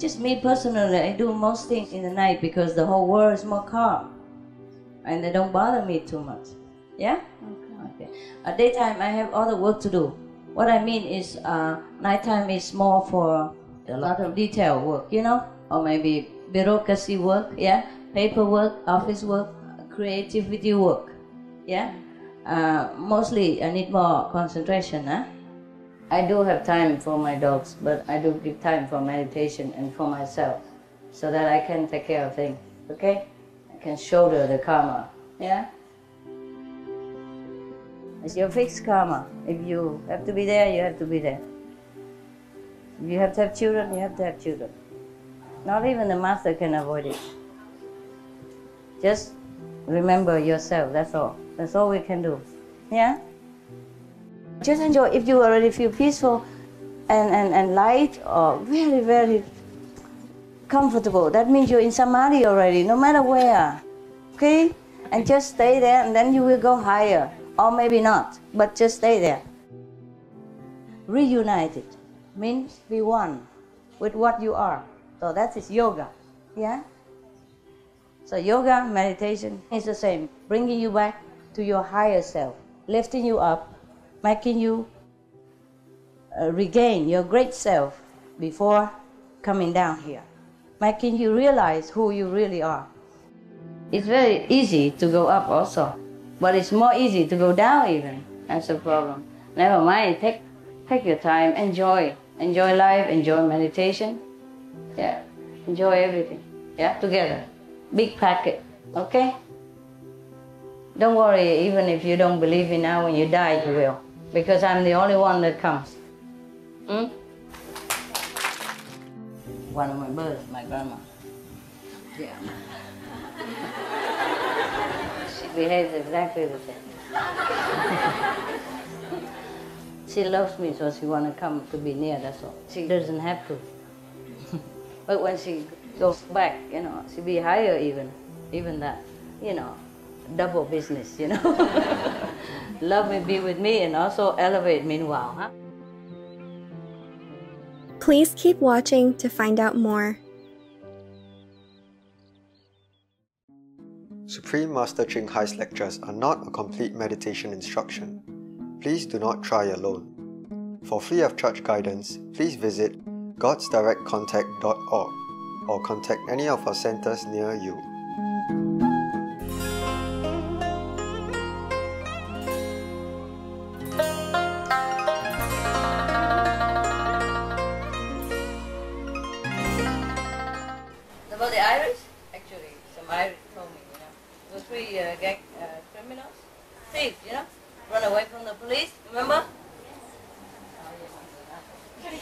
Just me personally, I do most things in the night because the whole world is more calm. And they don't bother me too much. Yeah? Okay. At daytime, I have other work to do. What I mean is, nighttime is more for a lot of detail work, you know? Or maybe bureaucracy work, yeah? Paperwork, office work, creativity work, yeah? Mostly I need more concentration, huh? I do have time for my dogs, but I do give time for meditation and for myself so that I can take care of things, okay? I can shoulder the karma, yeah? It's your fixed karma. If you have to be there, you have to be there. If you have to have children, you have to have children. Not even the master can avoid it. Just remember yourself, that's all. That's all we can do, yeah? Just enjoy. If you already feel peaceful and light or very, very comfortable, that means you're in samadhi already, no matter where, okay? And just stay there and then you will go higher, or maybe not, but just stay there. Reunited means be one with what you are. So that is yoga, yeah? So yoga, meditation is the same, bringing you back to your higher self, lifting you up, making you regain your great self before coming down here, making you realize who you really are. It's very easy to go up also, but it's more easy to go down even. That's the problem. Never mind, take your time, enjoy life, enjoy meditation, yeah, enjoy everything, yeah, together, big packet, okay? Don't worry, even if you don't believe in now, when you die, you will. Because I'm the only one that comes. One of my birds, my grandma. Yeah. She behaves exactly the same. She loves me, so she wants to come to be near, that's all. She doesn't have to. But when she goes back, you know, she be higher even that, you know. Double business, you know. Love me, be with me, and also elevate meanwhile, huh? Please keep watching to find out more. Supreme Master Ching Hai's lectures are not a complete meditation instruction. Please do not try alone. For free of charge guidance, please visit godsdirectcontact.org or contact any of our centers near you. About the Irish, actually, some Irish told me, you know, the three gang criminals, thieves, you know, run away from the police, remember? Okay.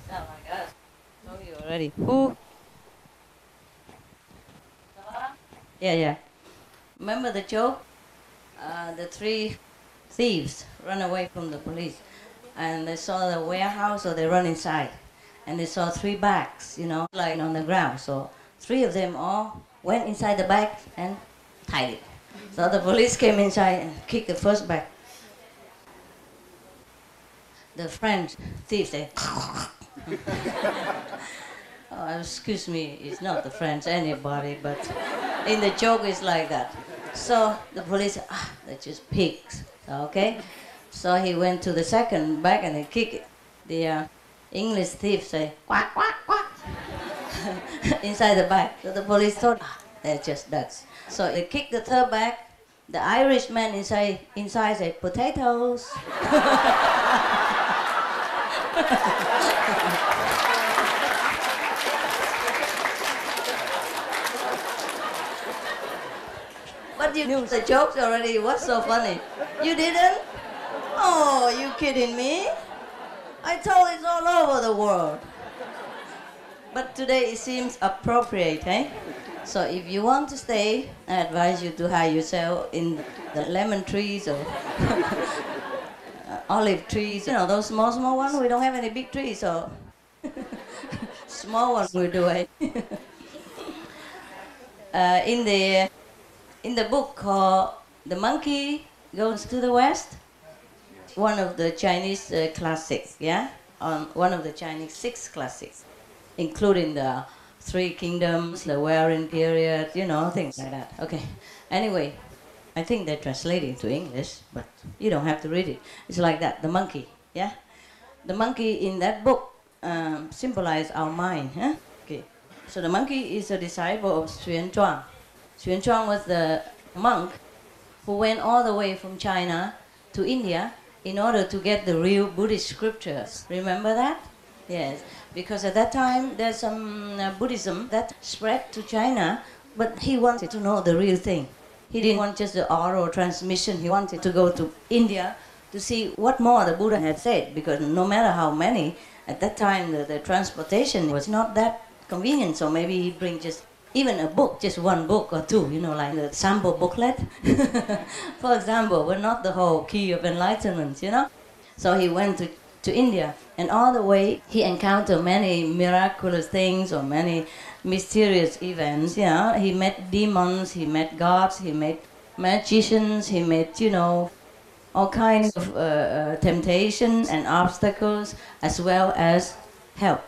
Sound like us. Told you already. Who? Yeah. Remember the joke? The three thieves run away from the police, and they saw the warehouse, so they run inside. And they saw three bags, you know, lying on the ground. So three of them all went inside the bag and tied it. So the police came inside and kicked the first bag. The French thief said, oh, excuse me, it's not the French anybody, but in the joke it's like that. So the police said, they're just pigs, okay? So he went to the second bag and he kicked it. The English thief say, quack, quack, quack, inside the bag. So the police thought, they're just ducks. So they kicked the third bag. The Irishman inside said, potatoes. But you knew the jokes already. What's so funny? You didn't? Oh, you kidding me? I told it's all over the world. But today it seems appropriate, eh? So if you want to stay, I advise you to hide yourself in the lemon trees or olive trees. You know, those small ones. We don't have any big trees, so small ones will do it. In the book called The Monkey Goes to the West, one of the Chinese classics, yeah? on one of the Chinese 6 classics, including the Three Kingdoms, the Warring Period, things like that. Okay. Anyway, I think they translate it into English, but you don't have to read it. It's like that. The monkey, yeah? The monkey in that book symbolizes our mind. Huh? Okay. So the monkey is a disciple of Siêng Năng. Siêng Năng was the monk who went all the way from China to India in order to get the real Buddhist scriptures. Remember that? Yes. Because at that time there's some Buddhism that spread to China, but he wanted to know the real thing. He didn't want just the oral transmission. He wanted to go to India to see what more the Buddha had said, because no matter how many, at that time the transportation was not that convenient, so maybe he bring just even a book, just one book or two, like the sample booklet, for example, but not the whole key of enlightenment, So he went to India, and all the way he encountered many miraculous things or many mysterious events. He met demons, he met gods, he met magicians, he met all kinds of temptations and obstacles, as well as help.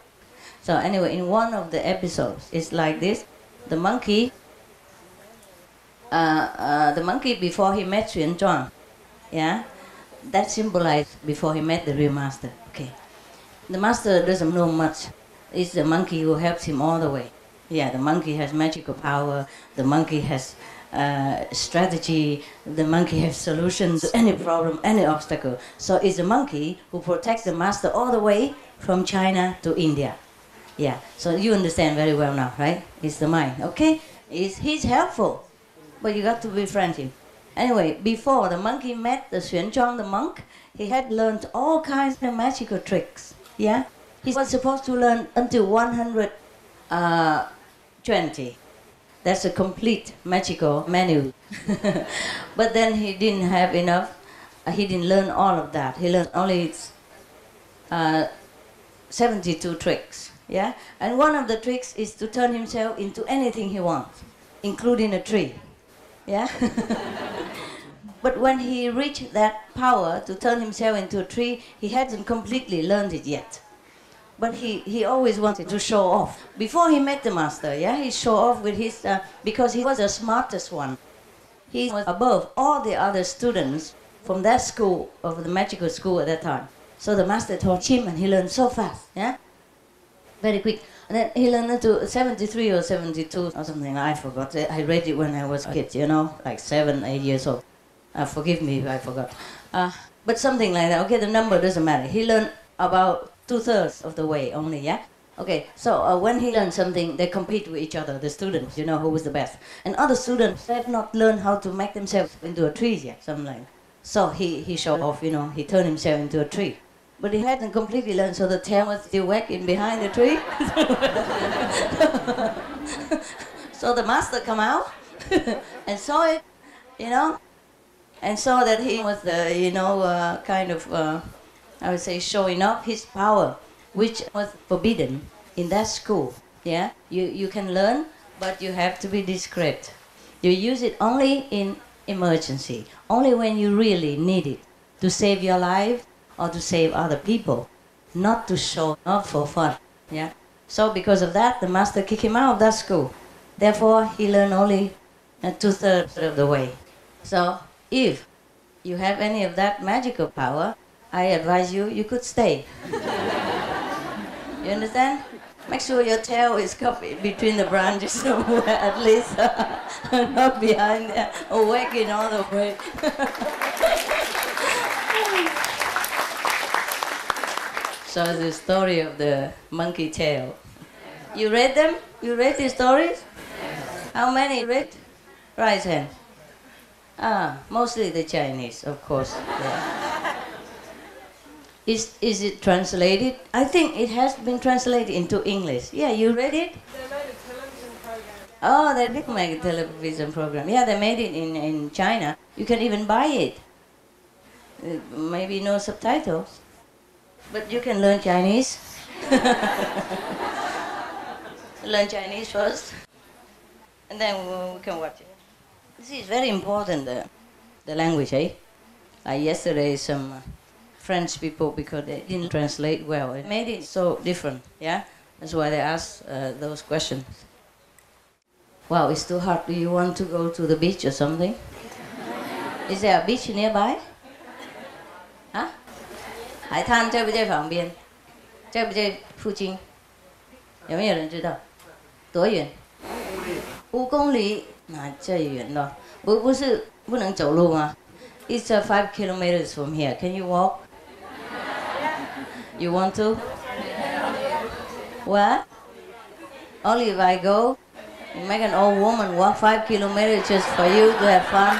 So anyway, in one of the episodes, it's like this: the monkey before he met Siêng Năng, that symbolized before he met the real master. Okay, the master doesn't know much. It's the monkey who helps him all the way. Yeah, the monkey has magical power. The monkey has strategy. The monkey has solutions to any problem, any obstacle. So it's the monkey who protects the master all the way from China to India. Yeah, so you understand very well now, right? It's the mind, okay? He's helpful, but you got to befriend him. Anyway, before the monkey met the Siêng Năng, the monk, he had learned all kinds of magical tricks. Yeah, he was supposed to learn until 120. That's a complete magical manual. But then he didn't have enough. He didn't learn all of that. He learned only 72 tricks. Yeah, and one of the tricks is to turn himself into anything he wants, including a tree. Yeah. But when he reached that power to turn himself into a tree, he hadn't completely learned it yet. But he always wanted to show off. Before he met the master, he showed off with his, because he was the smartest one. He was above all the other students from that school, of the magical school at that time. So the master taught him, and he learned so fast, very quick. And then he learned to 73 or 72 or something, I forgot. I read it when I was a kid, like 7, 8 years old. Forgive me if I forgot. But something like that. Okay, the number doesn't matter. He learned about 2/3 of the way only, Okay, so when he learned something, they compete with each other, the students, who was the best. And other students have not learned how to make themselves into a tree yet, something like that. So he showed off, he turned himself into a tree. But he hadn't completely learned, so the tail was still wagging behind the tree. So the master come out and saw it, and saw that he was I would say, showing off his power, which was forbidden in that school. Yeah, you can learn, but you have to be discreet. You use it only in emergency, only when you really need it to save your life or to save other people, not to show off for fun. Yeah. So because of that, the master kicked him out of that school. Therefore, he learned only 2/3 of the way. So if you have any of that magical power, I advise you could stay. You understand? Make sure your tail is covered between the branches somewhere, at least, not behind there, or wagging all the way. So the story of the monkey tail. You read them? You read the stories? How many read? Right hand. Mostly the Chinese, of course. Yeah. Is it translated? I think it has been translated into English. Yeah, you read it? They made a television program. Oh, they did make a television program. Yeah, they made it in China. You can even buy it. Maybe no subtitles. But you can learn Chinese. Learn Chinese first. And then we can watch it. This is very important, the language, eh? Like yesterday, some French people because they didn't translate well. It made it so different, yeah? That's why they ask those questions. Wow, it's too hot. Do you want to go to the beach or something? Is there a beach nearby? 啊？海滩在不在旁边？在不在附近？有没有人知道？多远？5公里，那这远了。不是不能走路吗？ It's 5 kilometers from here. Can you walk? You want to? What? Only if I go? You make an old woman walk 5 kilometers just for you to have fun?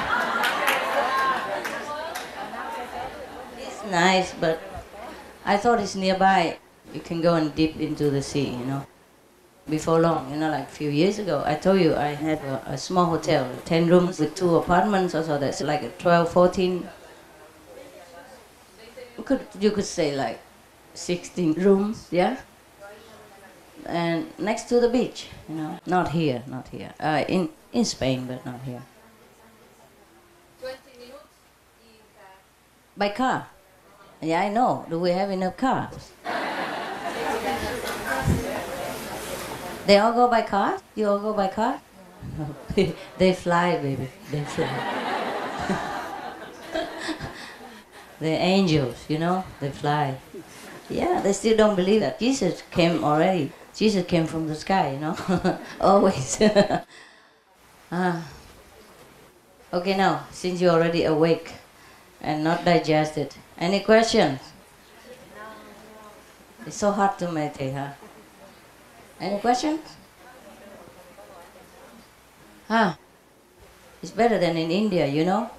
It's nice, but I thought it's nearby. You can go and dip into the sea, you know. Before long, you know, like a few years ago, I told you I had a small hotel, 10 rooms with 2 apartments, also that's like a 12, 14. You could say like 16 rooms, yeah? And next to the beach, you know. Not here. In Spain, but not here. 20 minutes in car. By car? Yeah, I know. Do we have enough cars? They all go by car? You all go by car? They fly, baby. They fly. They're angels, you know? They fly. Yeah, they still don't believe that Jesus came already. Jesus came from the sky, you know? Always. Okay, now, since you're already awake and not digested, any questions? It's so hard to meditate, huh? Any questions? It's better than in India, you know?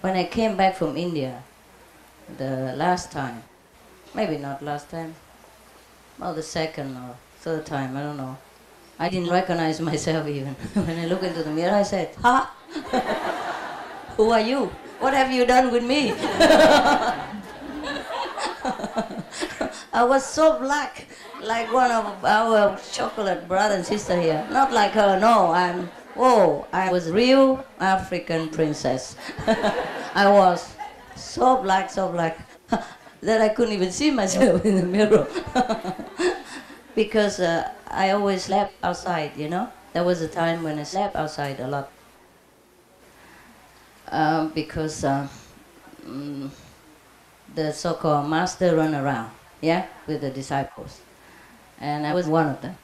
When I came back from India, the last time, maybe not last time, well, the second or third time, I don't know. I didn't recognize myself even. When I look into the mirror, I said, "Ha! Who are you? What have you done with me?" I was so black, like one of our chocolate brother and sister here. Not like her, no, I was real African princess. I was so black, that I couldn't even see myself in the mirror. Because I always slept outside, you know. There was a time when I slept outside a lot. Because the so-called master run around, yeah, with the disciples. And I was one of them.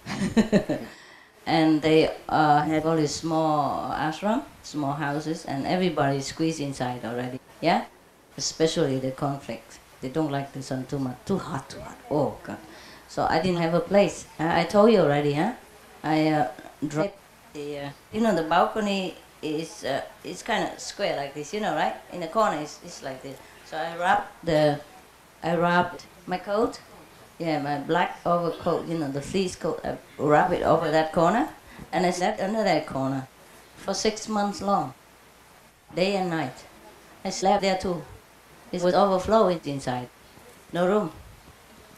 And they had all these small ashram, small houses, and everybody squeezed inside already, yeah? Especially the conflict. They don't like the sun too much, too hot. Oh, God. So I didn't have a place. I told you already, huh? I dropped the, the balcony is kind of square like this, you know, right? In the corner, it's like this. So I wrapped my coat, yeah, my black overcoat, the fleece coat. I wrapped it over that corner, and I slept under that corner for 6 months long, day and night. I slept there too. It was overflowing inside, no room.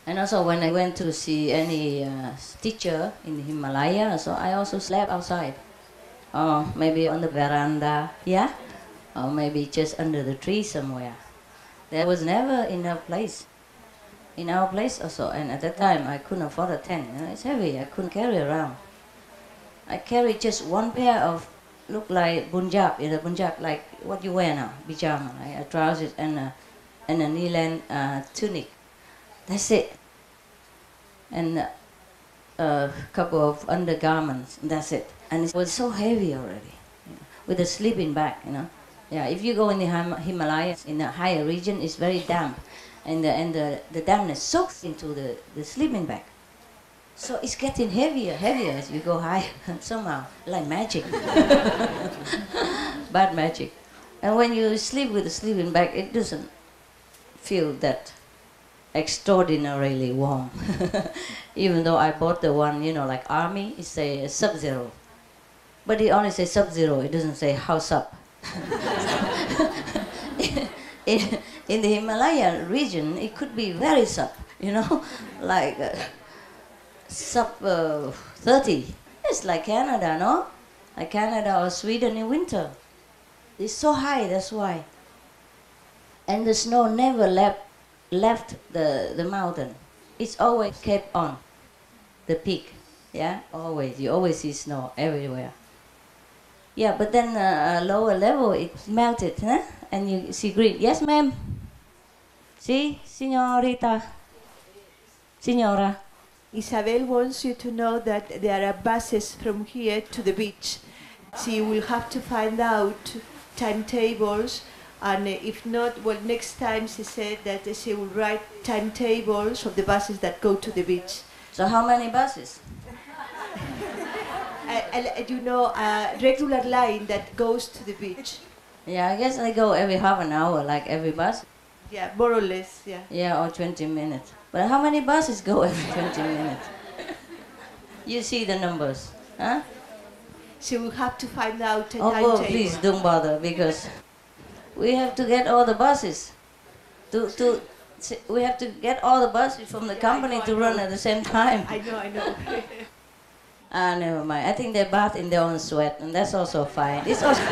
And also when I went to see any teacher in the Himalaya, so I also slept outside. Or maybe on the veranda, yeah? Or maybe just under the tree somewhere. There was never enough place. In our place also, and at that time I couldn't afford a tent. It's heavy, I couldn't carry around. I carried just one pair of, look like Punjab, Punjab, like what you wear now, pyjama, right? A trousers and a knee-length tunic. That's it. And a couple of undergarments, that's it. And it was so heavy already, with a sleeping bag, Yeah, if you go in the Himalayas, in the higher region, it's very damp. And the dampness soaks into the sleeping bag. So it's getting heavier as you go higher, somehow, like magic. Bad magic. And when you sleep with a sleeping bag, it doesn't feel that extraordinarily warm. Even though I bought the one, like army, it says sub-zero. But it only says sub-zero, it doesn't say house up. In the Himalayan region, it could be very sub, like sub 30. It's like Canada, no? Like Canada or Sweden in winter. It's so high, that's why. And the snow never left left the mountain, it's always kept on the peak. Yeah, always. You always see snow everywhere. Yeah, but then lower level, it's melted, huh? And you see green. Yes, ma'am? Si, signorita? Signora? Isabel wants you to know that there are buses from here to the beach. She will have to find out timetables, and if not, well, next time she said that she will write timetables of the buses that go to the beach. So how many buses? You know, a regular line that goes to the beach. Yeah, I guess I go every half an hour, like every bus. Yeah, more or less, yeah. Yeah, or 20 minutes. But how many buses go every 20 minutes? You see the numbers, huh? She will have to find out a Oh, timetable. please don't bother, because we have to get all the buses. We have to get all the buses from the company to run at the same time. I know. Never mind. I think they bath in their own sweat, and that's also fine. It's also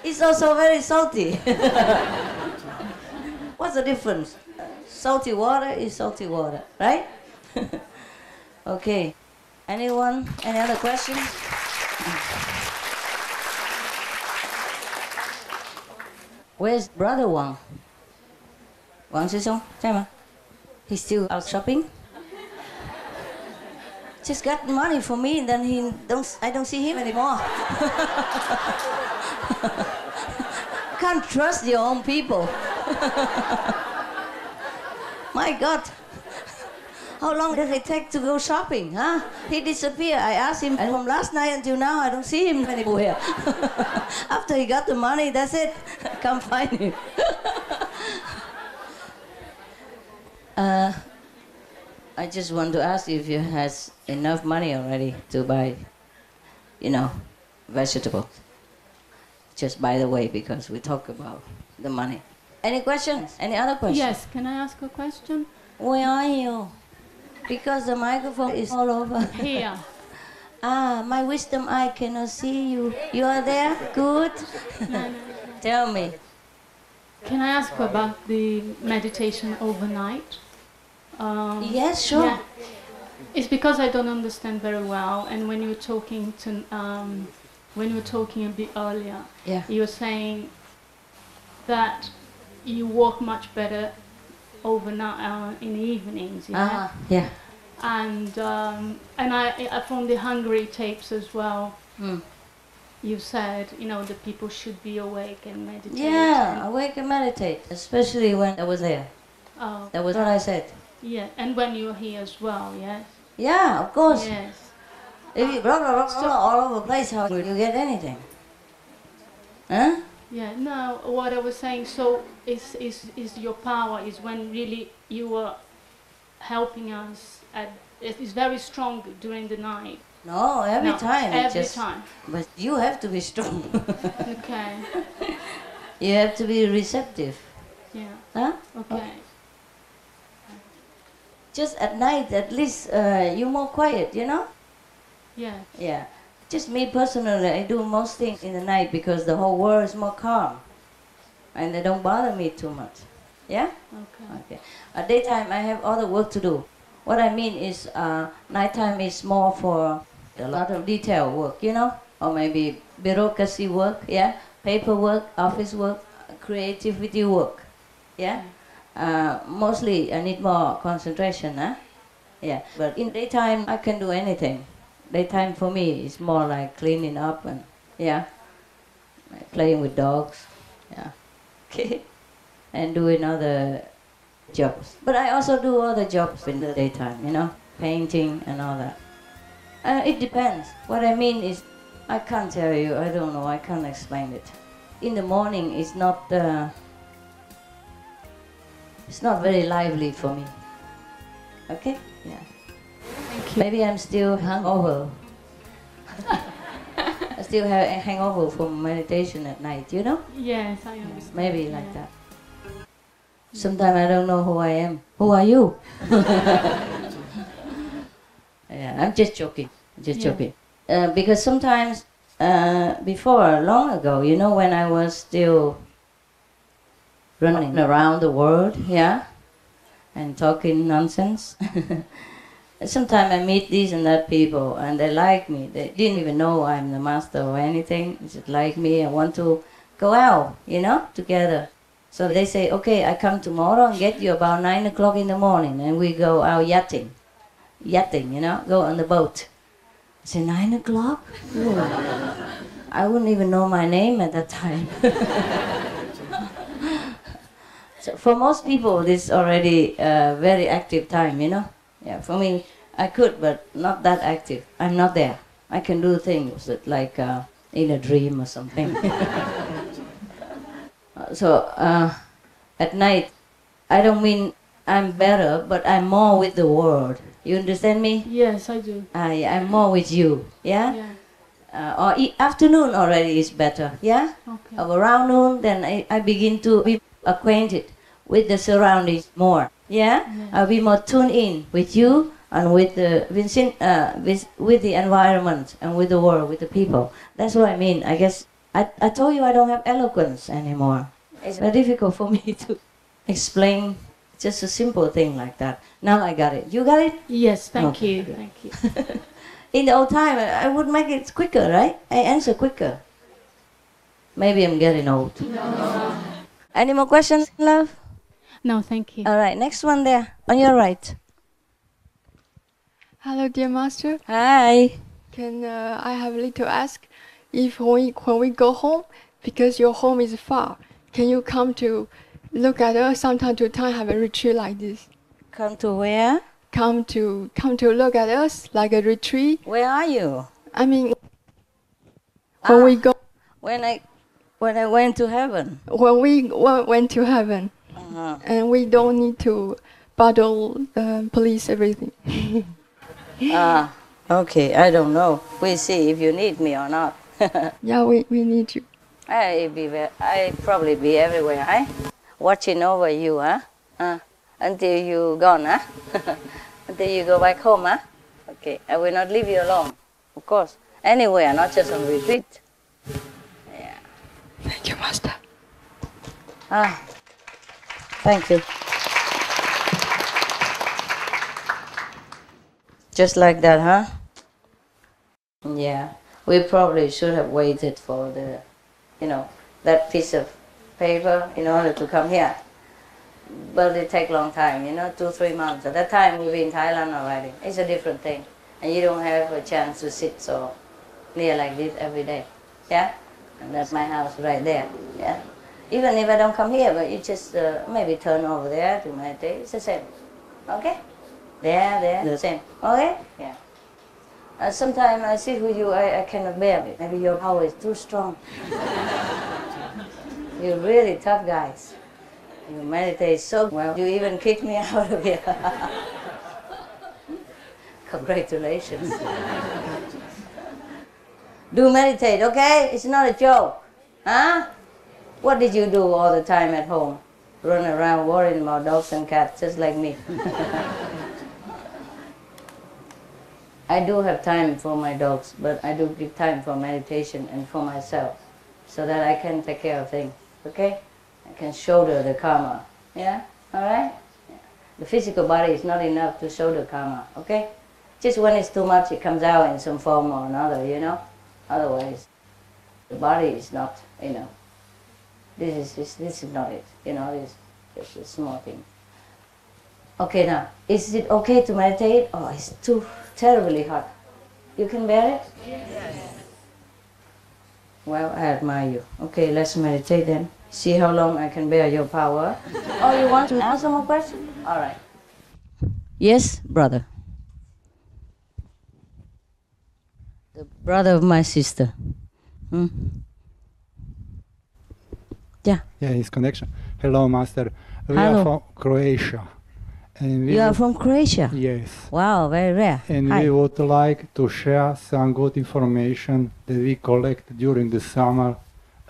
it's also very salty. What's the difference? Salty water is salty water, right? Okay. Anyone? Any other questions? Where's Brother Wang? Wang Sư Song? He's still out shopping? Just got money for me, and then I don't see him anymore. Can't trust your own people. My God. How long does it take to go shopping, huh? He disappeared. I asked him, and from last night until now, I don't see him anywhere. After he got the money, that's it. Can't find him. I just want to ask you if you has enough money already to buy, vegetables. Just by the way, because we talk about the money. Any questions? Any other questions? Yes, can I ask a question? Where are you? Because the microphone is all over. Here. My wisdom eye cannot see you. You are there? Good? No. Tell me. Can I ask about the meditation overnight? Yes, sure. Yeah. It's because I don't understand very well, and when you were talking a bit earlier, Yeah. you were saying that you walk much better overnight in the evenings. Yeah. Yeah. And I from the Hungary tapes as well. You said that people should be awake and meditate. Yeah, awake and meditate, especially when I was there. Oh. That was what I said. Yeah, and when you're here as well, yes? Yeah, of course. Yes. If you blah, blah, blah, blah, all over the place, how will you get anything? Huh? Yeah, no, what I was saying, so is your power is when really you are helping us, it's very strong during the night. No, every time. Every time. But you have to be strong. Okay. You have to be receptive. Yeah. Huh? Okay. Just at night, at least you're more quiet, Yeah. Yeah. Just me personally, I do most things in the night because the whole world is more calm. And they don't bother me too much. Yeah? Okay. At daytime, I have other work to do. What I mean is nighttime is more for a lot of detail work, or maybe bureaucracy work, yeah? Paperwork, office work, creativity work, yeah? Mostly I need more concentration, huh? Yeah, but in daytime I can do anything. Daytime for me is more like cleaning up and, yeah, like playing with dogs, yeah, okay, and doing other jobs. But I also do other jobs in the daytime, painting and all that. It depends. What I mean is, I can't tell you, I don't know, I can't explain it. In the morning it's not very lively for me. Okay? Yeah. Thank you. Maybe I'm still hungover. I still have a hangover from meditation at night, Yes, I understand. Maybe like that. Sometimes I don't know who I am. Who are you? Yeah, I'm just joking. Joking. Because sometimes, before, long ago, when I was still running around the world, yeah, and talking nonsense. Sometimes I meet these and that people, and they like me. They didn't even know I'm the master or anything. They just like me and want to go out, you know, together. So they say, okay, I come tomorrow and get you about 9 o'clock in the morning, and we go out yachting, you know, go on the boat. I say, 9 o'clock? I wouldn't even know my name at that time. So for most people, this is already a very active time, you know. Yeah, for me, I could, but not that active. I'm not there. I can do things that like in a dream or something. So at night, I don't mean I'm better, but I'm more with the world. You understand me? Yes, I do. I'm more with you, yeah? Yeah. Or afternoon already is better, yeah? Okay. Or around noon, then I begin to be acquainted with the surroundings more, yeah? I'll be more tuned in with you and with the with the environment and with the world, with the people. That's what I mean. I guess I told you I don't have eloquence anymore. It's very difficult for me to explain just a simple thing like that. Now I got it. You got it? Yes, thank Okay, you. good. Thank you. In the old time, I would make it quicker, right? I answer quicker. Maybe I'm getting old. No. Any more questions, love? No, thank you. All right, next one there, on your right. Hello, dear master. Hi. Can I have a little ask? If when we go home, because your home is far, can you come to look at us sometime to time, have a retreat like this? Come to where? Come to look at us like a retreat. Where are you? I mean, when we go, When I went to heaven. when we went to heaven, and we don't need to battle police everything. Okay, I don't know. We'll see if you need me or not. Yeah, we need you. I probably be everywhere, eh? Watching over you, huh? Until you gone, huh? Until you go back home, huh? Okay, I will not leave you alone, of course. Anywhere, not just on retreat. Yeah. Thank you, master. Thank you. Just like that, huh? Yeah. We probably should have waited for the, that piece of paper in order to come here. But it take long time, 2-3 months. At that time, we were in Thailand already. It's a different thing. And you don't have a chance to sit so near like this every day. Yeah? And that's my house right there. Yeah? Even if I don't come here, but you just maybe turn over there to meditate. It's the same. Okay? There, the same. Okay? Yeah. Sometimes I sit with you, I cannot bear it. Maybe your power is too strong. You're really tough guys. You meditate so well. You even kick me out of here. Congratulations. Do meditate, okay? It's not a joke. Huh? What did you do all the time at home? Run around worrying about dogs and cats, just like me. I do have time for my dogs, but I do give time for meditation and for myself, so that I can take care of things, okay? I can shoulder the karma, yeah? All right? Yeah. The physical body is not enough to shoulder karma, okay? Just when it's too much, it comes out in some form or another, Otherwise, the body is not, This is not it, It's just a small thing. Okay, now, is it okay to meditate? Oh, it's too terribly hot. You can bear it? Yes. Well, I admire you. Okay, let's meditate then. See how long I can bear your power. Oh, you want to ask some more questions? All right. Yes, brother. The brother of my sister. Yeah. Yeah, his connection. Hello, Master. We Hello. are from Croatia. And You are from Croatia? Yes. Wow, very rare. And Hi. we would like to share some good information that we collect during the summer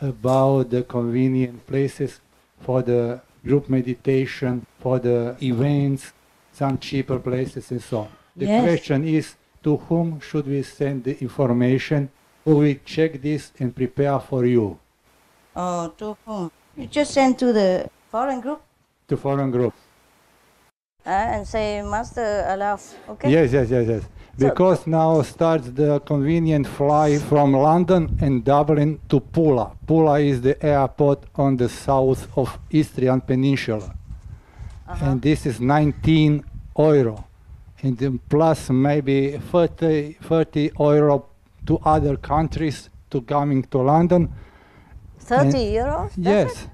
about the convenient places for the group meditation, for the events, some cheaper places and so on. The Yes. question is, to whom should we send the information? Who will check this and prepare for you? Oh, to whom? You just send to the foreign group? To foreign group. And say, Master, allow, okay? Yes. Because now starts the convenient fly from London and Dublin to Pula. Pula is the airport on the south of Istrian Peninsula. And this is 19 euro. And then plus maybe 30 euro to other countries to coming to London. 30 euros? Yes.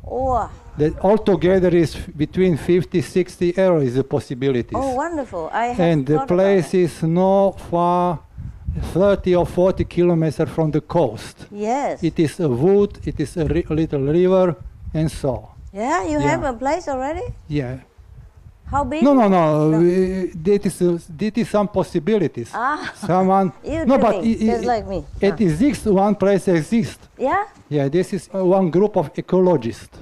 Oh. That altogether is between 50-60 euros is the possibilities. Oh, wonderful. I have And the thought about place it. is no far, 30 or 40 kilometers from the coast. Yes. It is a wood, it is a little river, and so. Yeah, you have a place already? Yeah. How big? No. That is some possibilities. Someone. You No, do but me, just like me. It exists. One place exists. Yeah? Yeah. This is one group of ecologists.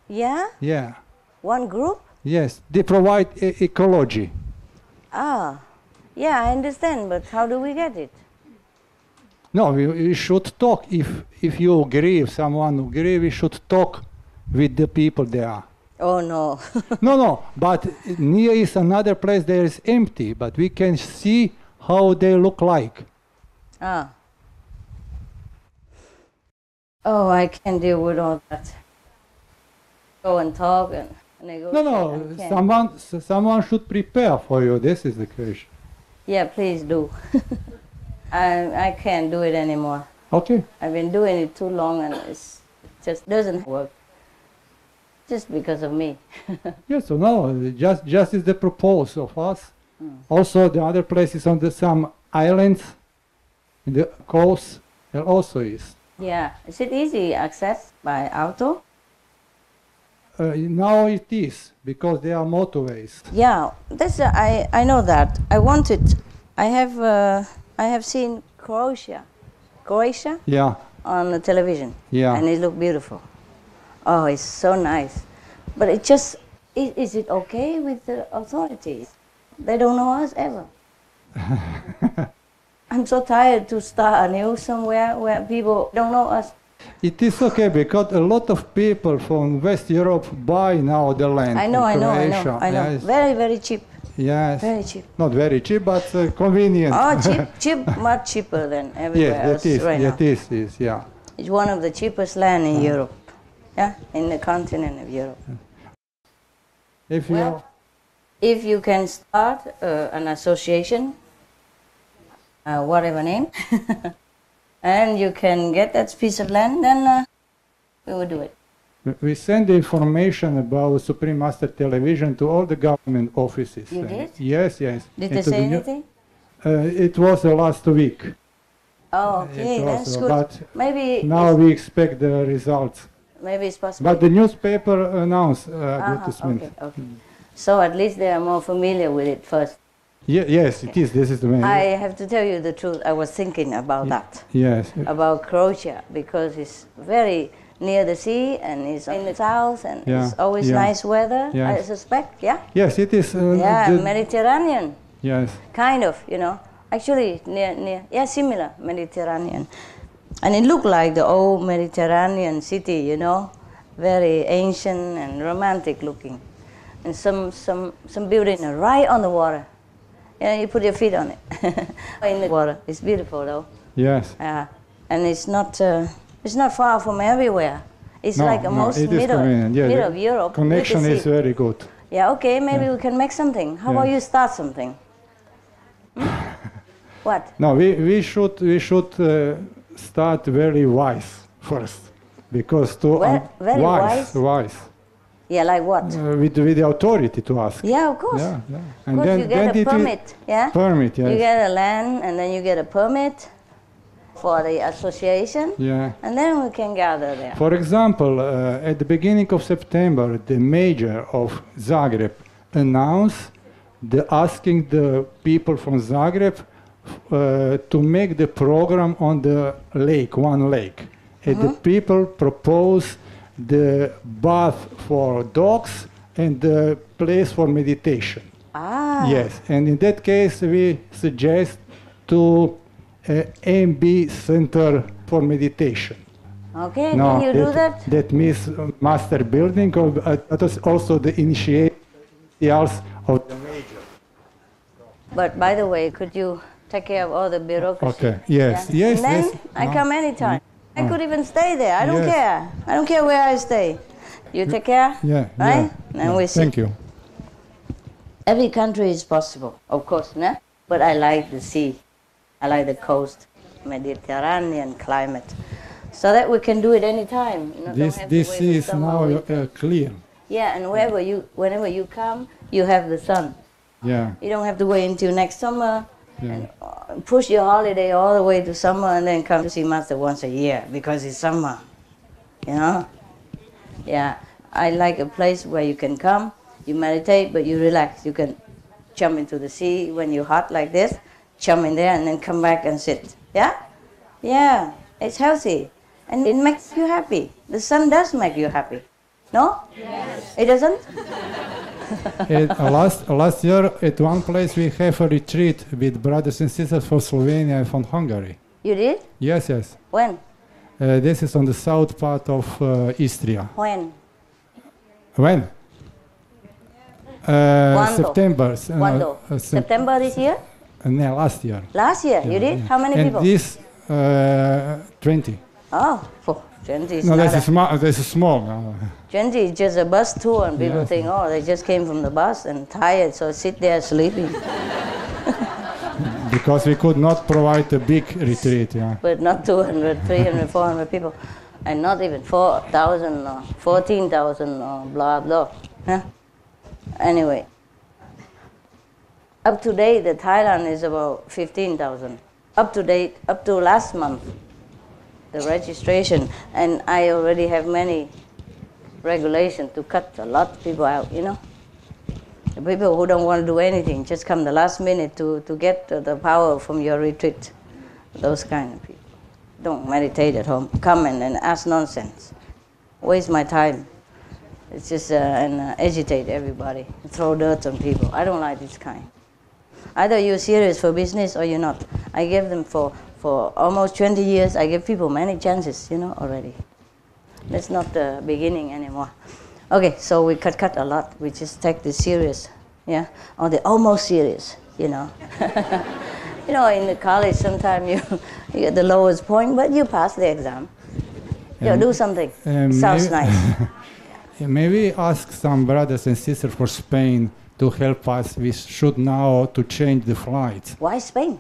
Yeah? Yeah. One group? Yes. They provide ecology. Ah. Yeah, I understand, but how do we get it? No, we should talk. If you agree, if someone agree, we should talk with the people there. Oh, no. No, but near is another place that is empty, but we can see how they look like. Ah. Oh, I can't deal with all that. Go and talk and negotiate. No, someone should prepare for you. This is the question. Yeah, please do. I can't do it anymore. Okay. I've been doing it too long and it just doesn't work. Just because of me. Yes, so no, just is the proposal of us. Also, the other places on some islands, in the coast, there also is. Yeah. Is it easy access by auto? Now it is, because there are motorways. Yeah, that's I know that. I want it. I have seen Croatia, Yeah. on the television. Yeah. And it looked beautiful. Oh, it's so nice. But it just, is it okay with the authorities? They don't know us ever. I'm so tired to start anew somewhere where people don't know us. It is okay because a lot of people from West Europe buy now the land. I know. Yes. Very, very cheap. Yes. Very cheap. Not very cheap, but convenient. Oh, cheap, much cheaper than everywhere else right now. Yes, it is, yeah. It's one of the cheapest land in Europe. Yeah, in the continent of Europe. If you can start an association, whatever name, and you can get that piece of land, then we will do it. We send the information about Supreme Master Television to all the government offices. You did? Yes. Did they say anything? It was last week. Oh, okay, that's good. But maybe now we expect the results. Maybe it's possible. But the newspaper announced advertisement. Okay. So at least they are more familiar with it first. Yes, it is. This is the main. I have to tell you the truth. I was thinking about that. Yes. About Croatia, because it's very near the sea and it's in the south and it's always nice weather, I suspect, yeah? Yes, it is. Mediterranean. Yes. Kind of, Actually, similar Mediterranean. And it looked like the old Mediterranean city, very ancient and romantic looking. And some building right on the water. You put your feet on it. In the water. It's beautiful though. Yes. And it's not far from everywhere. It's like almost middle of Europe. Connection is very good. Yeah, okay, maybe we can make something. How about you start something? What? No, we should start very wise first, because very wise. Yeah, like what? With the authority to ask. Yeah, of course. Yeah. And then you get a permit. Yeah. Permit. Yes. You get a land, and then you get a permit for the association. Yeah. And then we can gather there. For example, at the beginning of September, the mayor of Zagreb announced asking the people from Zagreb to make the program on the lake, one lake. And the people proposed the bath for dogs and the place for meditation. Yes, and in that case we suggest to MB Center for Meditation. Okay, No, can you do that? That means master building, or also the initials of the major. But by the way, could you take care of all the bureaucracy? Okay, yes, Yeah. yes, And then yes. I No. come anytime. I could even stay there. I don't Yes. care. I don't care where I stay. You take care? Yeah, Right? yeah, And yeah. we see. Thank you. Every country is possible, of course, no? But I like the sea. I like the coast, Mediterranean climate. So that we can do it anytime. You know, This don't have to wait for is summer, now winter. clear. Yeah, and whenever you come, you have the sun. Yeah, You don't have to wait until next summer yeah. and push your holiday all the way to summer and then come to see Master once a year because it's summer. You know? Yeah, I like a place where you can come, you meditate, but you relax. You can jump into the sea when you're hot like this, jump in there and then come back and sit. Yeah? Yeah, it's healthy. And it makes you happy. The sun does make you happy. No? Yes. It doesn't? Last year, at one place, we have a retreat with brothers and sisters from Slovenia and from Hungary. You did? Yes, yes. When? This is on the south part of Istria. When? When? Quando? September. Quando? September this year? No, last year. Last year, you did? Yeah. How many and people? This 20. Oh, 20 is No, not this is small. 20 is just a bus tour and people Yes. think, oh, they just came from the bus and tired, so sit there sleeping. Because we could not provide a big retreat. Yeah. But not 200, 300, 400 people. And not even 4,000 or 14,000 or blah, blah. Huh? Anyway. Up to date, the Thailand is about 15,000. Up to date, up to last month, the registration. And I already have many regulations to cut a lot of people out, you know. The people who don't want to do anything, just come the last minute to get the power from your retreat. Those kind of people. Don't meditate at home. Come and ask nonsense. Waste my time. It's just and agitate everybody. Throw dirt on people. I don't like this kind. Either you're serious for business or you're not. I gave them for almost 20 years, I give people many chances, you know, already. That's not the beginning anymore. Okay, so we cut a lot. We just take this serious, yeah? Or the almost serious, you know. You know, in the college, sometimes you get the lowest point, but you pass the exam. You do something. Sounds nice. Maybe ask some brothers and sisters for Spain to help us. We should now to change the flights. Why Spain?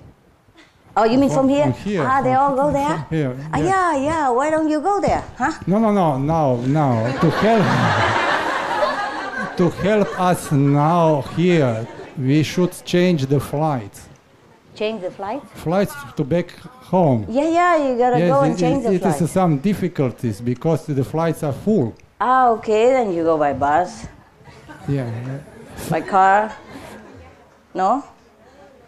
Oh, you mean from here? From here. Ah, they all go there? From here, Ah, yeah. Why don't you go there? Huh? No. To help, to help us now here, we should change the flights. Change the flight? Flights to back home. Yeah, you gotta go and change the flight. It is some difficulties because the flights are full. Ah, okay, then you go by bus, Yeah. by car. No?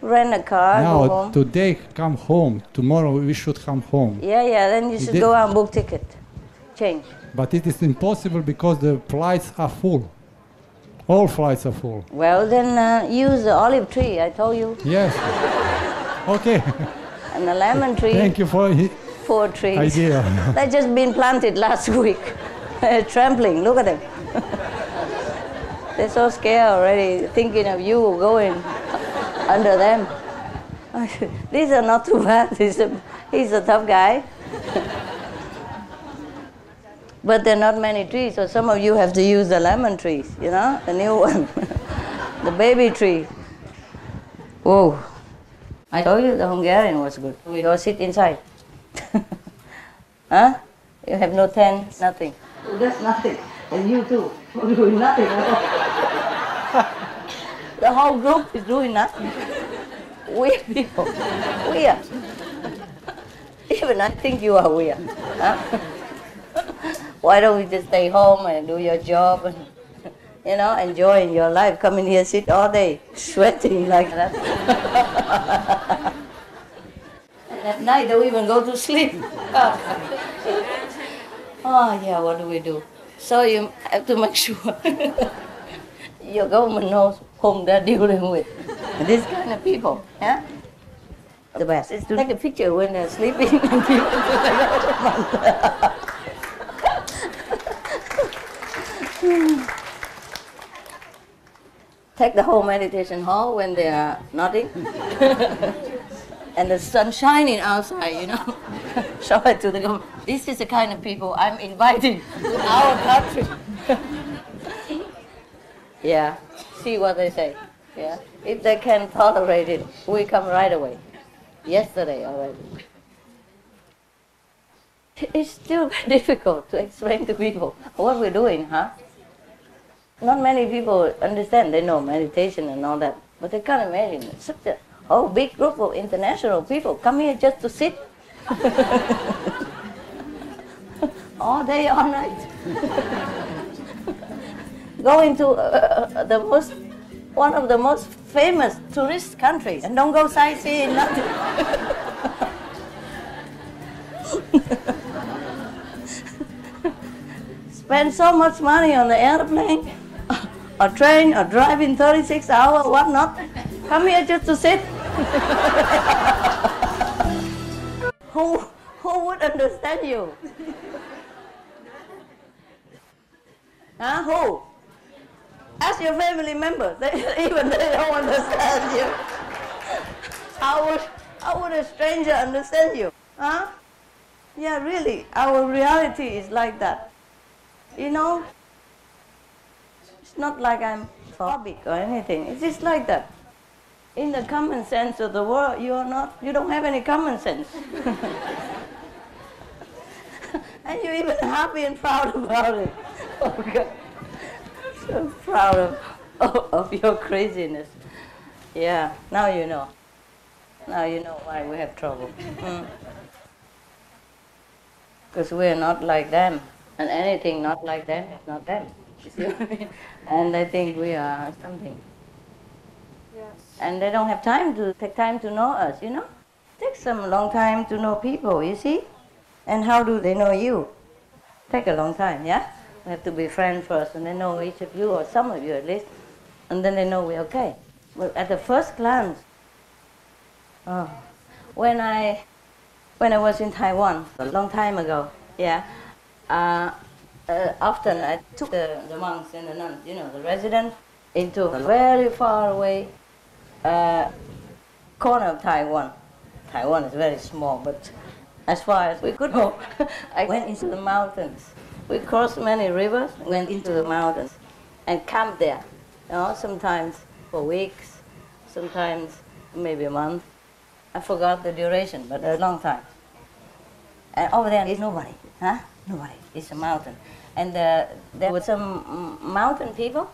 Rent a car, go Now, home. today come home. Tomorrow we should come home. Yeah, then you should go out and book ticket. Change. But it is impossible because the flights are full. All flights are full. Well, then use the olive tree, I told you. Yes. Okay. And the lemon tree. Thank you for 4 trees. idea. They just been planted last week. Trampling, look at them. They're so scared already, thinking of you going under them. These are not too bad. He's a tough guy. But there are not many trees, so some of you have to use the lemon trees, you know, the new one. The baby tree. Whoa. I told you the Hungarian was good. We go sit inside. Huh? You have no tent, nothing. That's nothing. And you too. We're doing nothing at all. The whole group is doing nothing. Weird people. Weird. Even I think you are weird. Huh? Why don't we just stay home and do your job and, you know, enjoying your life? Come in here, sit all day, sweating like that. And at night, don't even go to sleep. Oh, yeah, what do we do? So you have to make sure your government knows whom they're dealing with. This kind of people, yeah? The best is to take a picture when they're sleeping and give it to the government. Take the whole meditation hall when they are nodding. And the sun shining outside, you know. Show it to them. This is the kind of people I'm inviting to our country. Yeah, see what they say. Yeah, if they can tolerate it, we come right away. Yesterday already. It's still difficult to explain to people what we're doing, huh? Not many people understand. They know meditation and all that, but they can't imagine such a whole big group of international people come here just to sit all day, all night. Go into one of the most famous tourist countries and don't go sightseeing, nothing. Spend so much money on the airplane, or train, or driving 36 hours, what not? Come here just to sit. Who would understand you? Huh? Who? Ask your family members. Even they don't understand you. How would a stranger understand you? Huh? Yeah, really. Our reality is like that. You know? It's not like I'm phobic or anything. It's just like that. In the common sense of the world, you don't have any common sense. And you're even happy and proud about it. Oh God. So proud of your craziness. Yeah, now you know. Now you know why we have trouble. Because we're not like them. And anything not like them is not them. You see what I mean? And they think we are something. Yes. And they don't have time to take time to know us, you know? It takes some long time to know people, you see? And how do they know you? Take a long time, yeah? We have to be friends first, and they know each of you, or some of you at least, and then they know we're okay. But at the first glance, when I was in Taiwan a long time ago, yeah, often I took the monks and the nuns, you know, the residents, into a very far away corner of Taiwan. Taiwan is very small, but as far as we could go, I went into the mountains. We crossed many rivers, went into the mountains, and camped there. You know, sometimes for weeks, sometimes maybe a month. I forgot the duration, but a long time. And over there is nobody, huh? Nobody. It's a mountain. And there were some mountain people,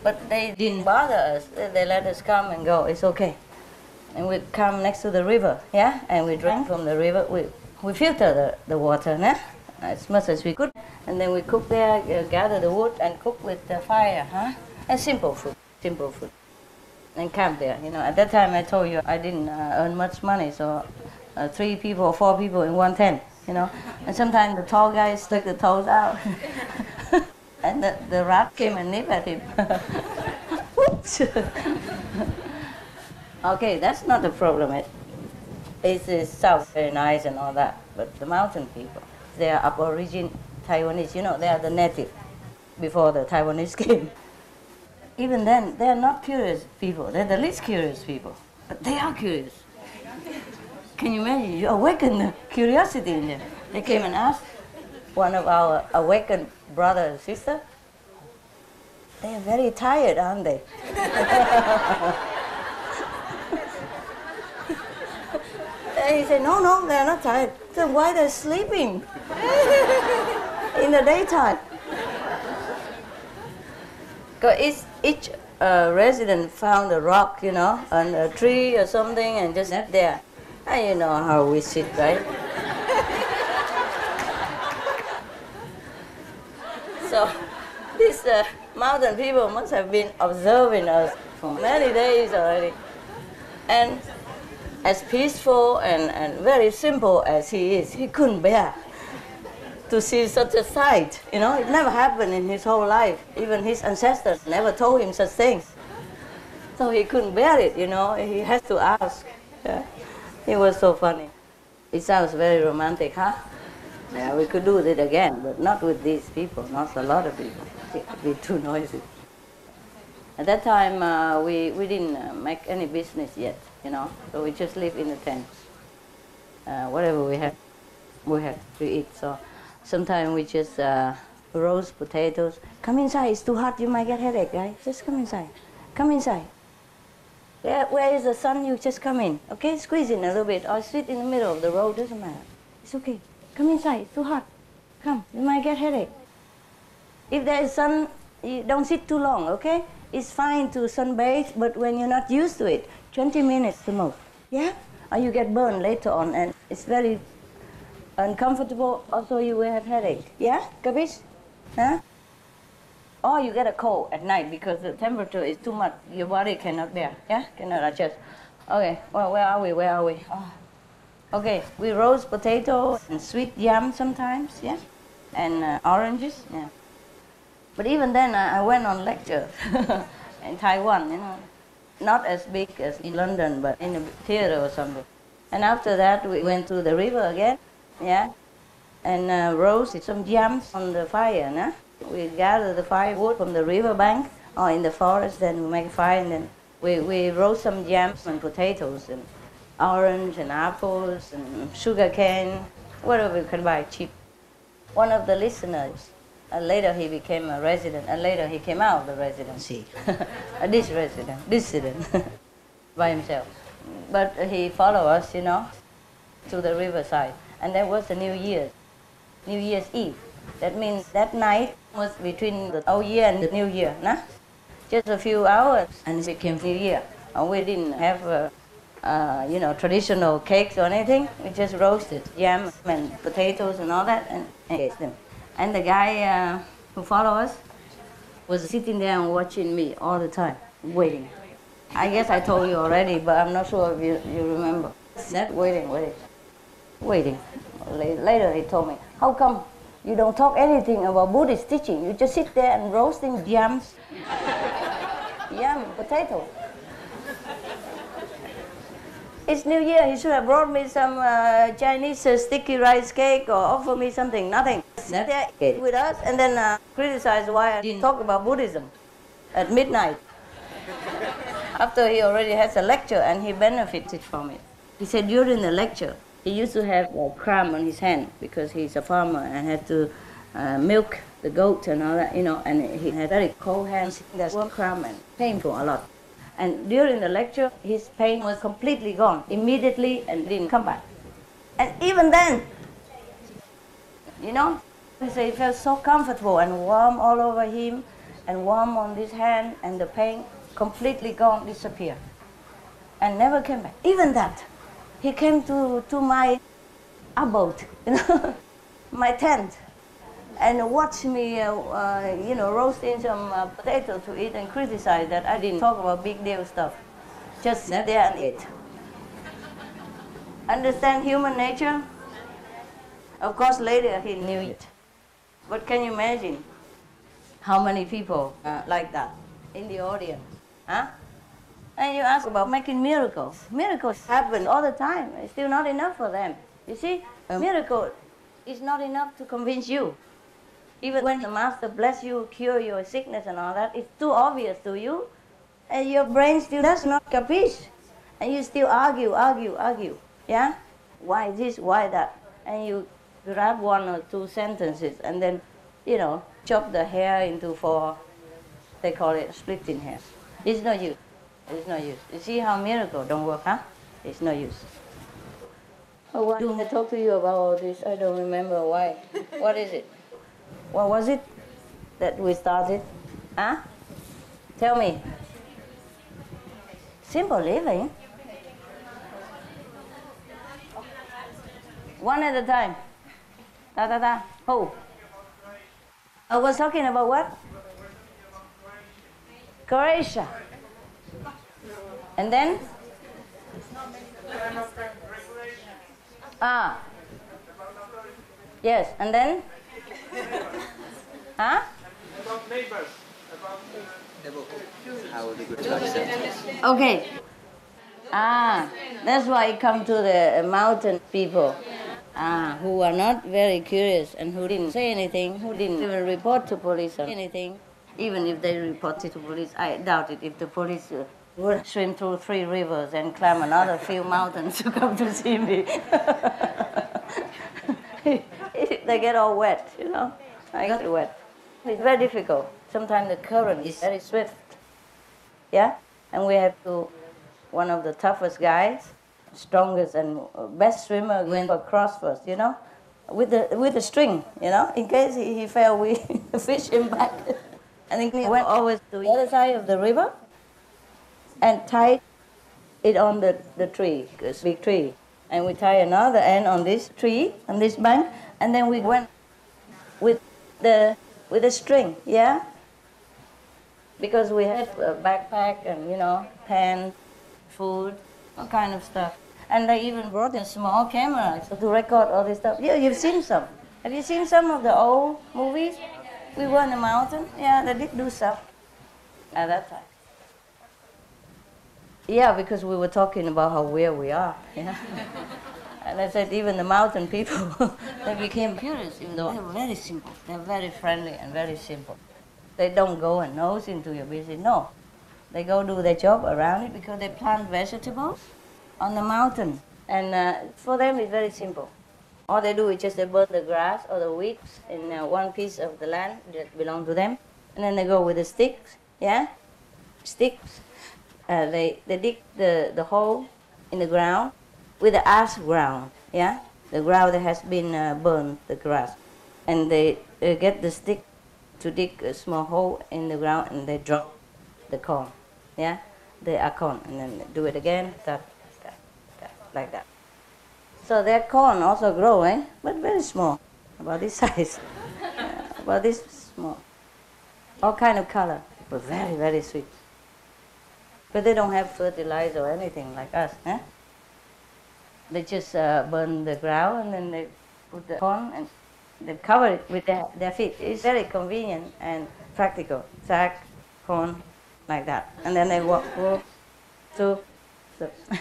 but they didn't bother us. They let us come and go. It's okay. And we come next to the river, yeah? And we drank from the river. We filter the water, nah? As much as we could. And then we cook there, gather the wood and cook with the fire, huh? And simple food. And camp there, you know. At that time I told you I didn't earn much money, so 3 people or 4 people in one tent, you know. And sometimes the tall guys took the toes out. And the rat came and nipped at him. Oops. Okay, that's not the problem. It sounds very nice and all that, but the mountain people, they are Aborigine Taiwanese, you know, they are the native before the Taiwanese came. Even then, they are not curious people. They're the least curious people, but they are curious. Can you imagine? You awaken the curiosity in them. They came and asked one of our awakened brother and sister, they are very tired, aren't they? And he said, no, they're not tired. So why they're sleeping in the daytime? Because each resident found a rock, you know, on a tree or something, and just sat there. And you know how we sit, right? So these mountain people must have been observing us for many days already. And as peaceful and very simple as he is, he couldn't bear to see such a sight. You know, it never happened in his whole life. Even his ancestors never told him such things. So he couldn't bear it, you know, he had to ask. Yeah. It was so funny. It sounds very romantic, huh? Yeah, we could do it again, but not with these people, not a lot of people. It would be too noisy. At that time, we didn't make any business yet, you know, so we just live in the tent. Whatever we had to eat. So sometimes we just roast potatoes. Come inside, it's too hot, you might get headache, guys. Just come inside. Come inside. Yeah, where is the sun? You just come in, okay? Squeeze in a little bit, or sit in the middle of the road, doesn't matter. It's okay. Come inside, it's too hot. Come, you might get headache. If there is sun, you don't sit too long, okay? It's fine to sunbathe, but when you're not used to it, 20 minutes the most, yeah? Or you get burned later on, and it's very uncomfortable, also you will have headache, yeah? Capiche? Huh? Or you get a cold at night because the temperature is too much, your body cannot bear, yeah? Cannot adjust. Okay, well, where are we? Oh. Okay, we roast potato and sweet yam sometimes, yeah? And oranges, yeah. But even then, I went on lecture in Taiwan, you know. Not as big as in London, but in a theater or something. And after that, we went to the river again, yeah? And roasted some yams on the fire, nah? We gather the firewood from the river bank or in the forest, then we make a fire, and then we roast some yams and potatoes and orange and apples and sugar cane, whatever we can buy cheap. One of the listeners, later he became a resident, and later he came out of the residency. This dissident, by himself. But he followed us, you know, to the riverside. And that was the New Year's Eve. That means that night was between the Old Year and the New Year, nah? Just a few hours, and it became New Year. And we didn't have you know, traditional cakes or anything. We just roasted yam and potatoes and all that and ate them. And the guy who followed us was sitting there and watching me all the time, waiting. I guess I told you already, but I'm not sure if you remember. That waiting. Later he told me, how come you don't talk anything about Buddhist teaching? You just sit there and roasting yams, yam, potato. It's New Year, he should have brought me some Chinese sticky rice cake or offer me something, nothing. Sat there with us and then criticized why I didn't talk about Buddhism at midnight. After he already has a lecture and he benefited from it. He said during the lecture, he used to have a cramp on his hand because he's a farmer and had to milk the goat and all that, you know, and he had very cold hands. That's one cramp and painful a lot. And during the lecture, his pain was completely gone, immediately, and didn't come back. And even then, you know, he said it felt so comfortable and warm all over him, and warm on his hand, and the pain completely gone, disappeared, and never came back. Even that, he came to my abode, you know, my tent, and watched me, you know, roasting some potatoes to eat and criticize that I didn't talk about big deal stuff. Just sat there and ate. Understand human nature? Of course, later he knew it. But can you imagine how many people like that in the audience? Huh? And you ask about making miracles. Miracles happen all the time. It's still not enough for them. You see, a miracle is not enough to convince you. Even when the master bless you, cure your sickness and all that, it's too obvious to you. And your brain still does not capiche. And you still argue. Yeah? Why this, why that? And you grab one or two sentences and then, you know, chop the hair into 4, they call it splitting hair. It's no use. It's no use. You see how miracle don't work, huh? It's no use. Oh, why did I talk to you about all this? I don't remember why. What is it? What was it that we started? Huh? Tell me. Simple living. One at a time. Ta. Who? I was talking about what? Croatia. And then? Ah. Yes, and then? Huh? About neighbors. Okay. Ah, that's why you come to the mountain people. who are not very curious and who didn't say anything, who didn't even report to police or anything. Even if they reported to police, I doubt it if the police would swim through 3 rivers and climb another few mountains to come to see me. They get all wet, you know. I got wet. It's very difficult. Sometimes the current is very swift. Yeah? And we have to, one of the toughest guys, strongest and best swimmer went across first, you know, with the string, you know, in case he fell, we fish him back. And he went always to the other side of the river and tied it on the tree, this big tree. And we tie another end on this tree, on this bank, and then we went with the string, yeah? Because we had a backpack and, you know, tent, food, all kind of stuff. And they even brought a small camera to record all this stuff. Yeah, you've seen some. Have you seen some of the old movies? We were in the mountain. Yeah, they did do stuff at that time. Yeah, because we were talking about how weird we are. Yeah. And I said even the mountain people, they became curious, even though they're very simple. They're very friendly and very simple. They don't go and nose into your business. No. They go do their job around it because they plant vegetables on the mountain. And for them, it's very simple. All they do is just they burn the grass or the weeds in one piece of the land that belongs to them. And then they go with the sticks, yeah? Sticks. They dig the hole in the ground with the ash ground, yeah? The ground that has been burned, the grass. And they get the stick to dig a small hole in the ground and they drop the corn, yeah? The acorn, and then they do it again, like that. So that corn also grow, but very small, about this size, about this small. All kind of color, but very, very sweet. But they don't have fertilizer or anything like us. They just burn the ground and then they put the corn and they cover it with their feet. It's very convenient and practical. Sack, corn, like that. And then they walk to,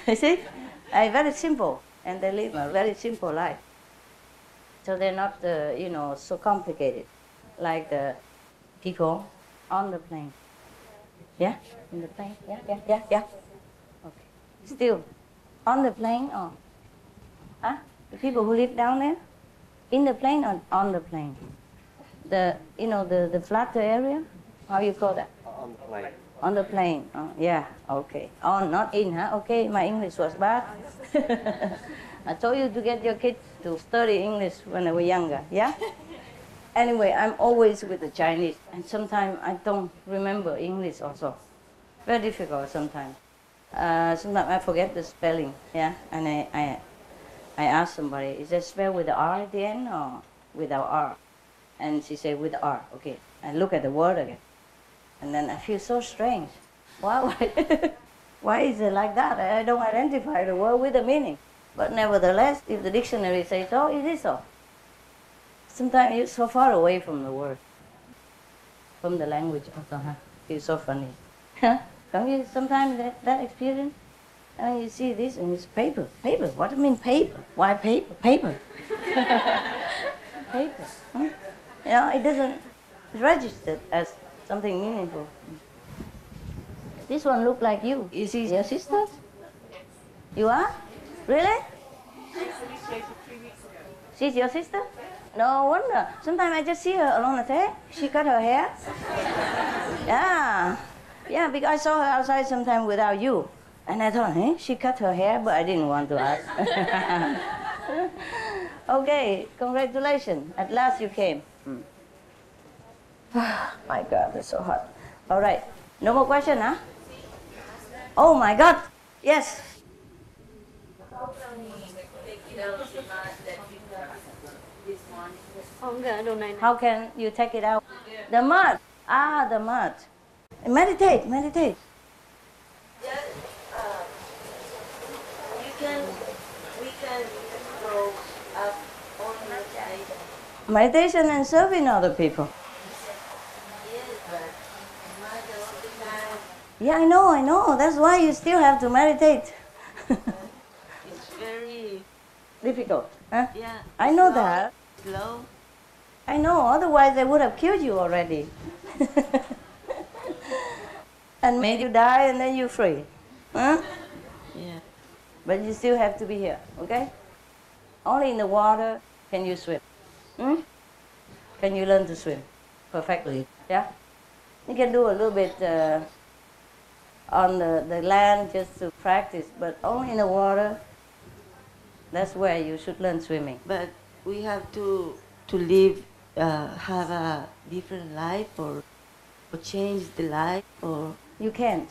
you see? Very simple. And they live a very simple life. So they're not, so complicated like the people on the plane. Yeah? In the plane? Yeah. Okay. Still, on the plane or? The people who live down there? In the plane or on the plane? The flatter area? How you call that? On the plane. On the plane. Oh, yeah, okay. On, not in, huh? Okay, my English was bad. I told you to get your kids to study English when they were younger, yeah? Anyway, I'm always with the Chinese, and sometimes I don't remember English also. Very difficult sometimes. Sometimes I forget the spelling, yeah? And I ask somebody, is that spelled with the R at the end or without R? And she said, with the R, okay. I look at the word again. And then I feel so strange. Why is it like that? I don't identify the word with the meaning. But nevertheless, if the dictionary says so, it is so. Sometimes you're so far away from the word, from the language also, huh? It's so funny. Don't you sometimes that experience? And you see this and it's paper. Paper, what do you mean paper? Why paper? Paper. Paper. Huh? It doesn't register as something meaningful. This one look like you. Is she your sister? You are? Really? She's your sister? No wonder. Sometimes I just see her along the track. She cut her hair. Yeah, because I saw her outside sometime without you. And I thought, she cut her hair, but I didn't want to ask. Okay, congratulations. At last you came. My God, it's so hot. All right, no more question, huh? Oh my God, yes. How can you take it out? The mud. The mud. Meditate. We can go up on meditation. Meditation and serving other people. Yeah, I know. That's why you still have to meditate. It's very difficult. Huh? Yeah. I know that. Slow. I know, otherwise they would have killed you already. And made you die and then you're free. Huh? Yeah. But you still have to be here, okay? Only in the water can you swim. Hmm? Can you learn to swim perfectly? Yeah? You can do a little bit on the land just to practice, but only in the water, that's where you should learn swimming. But we have to live, have a different life or change the life or... You can't.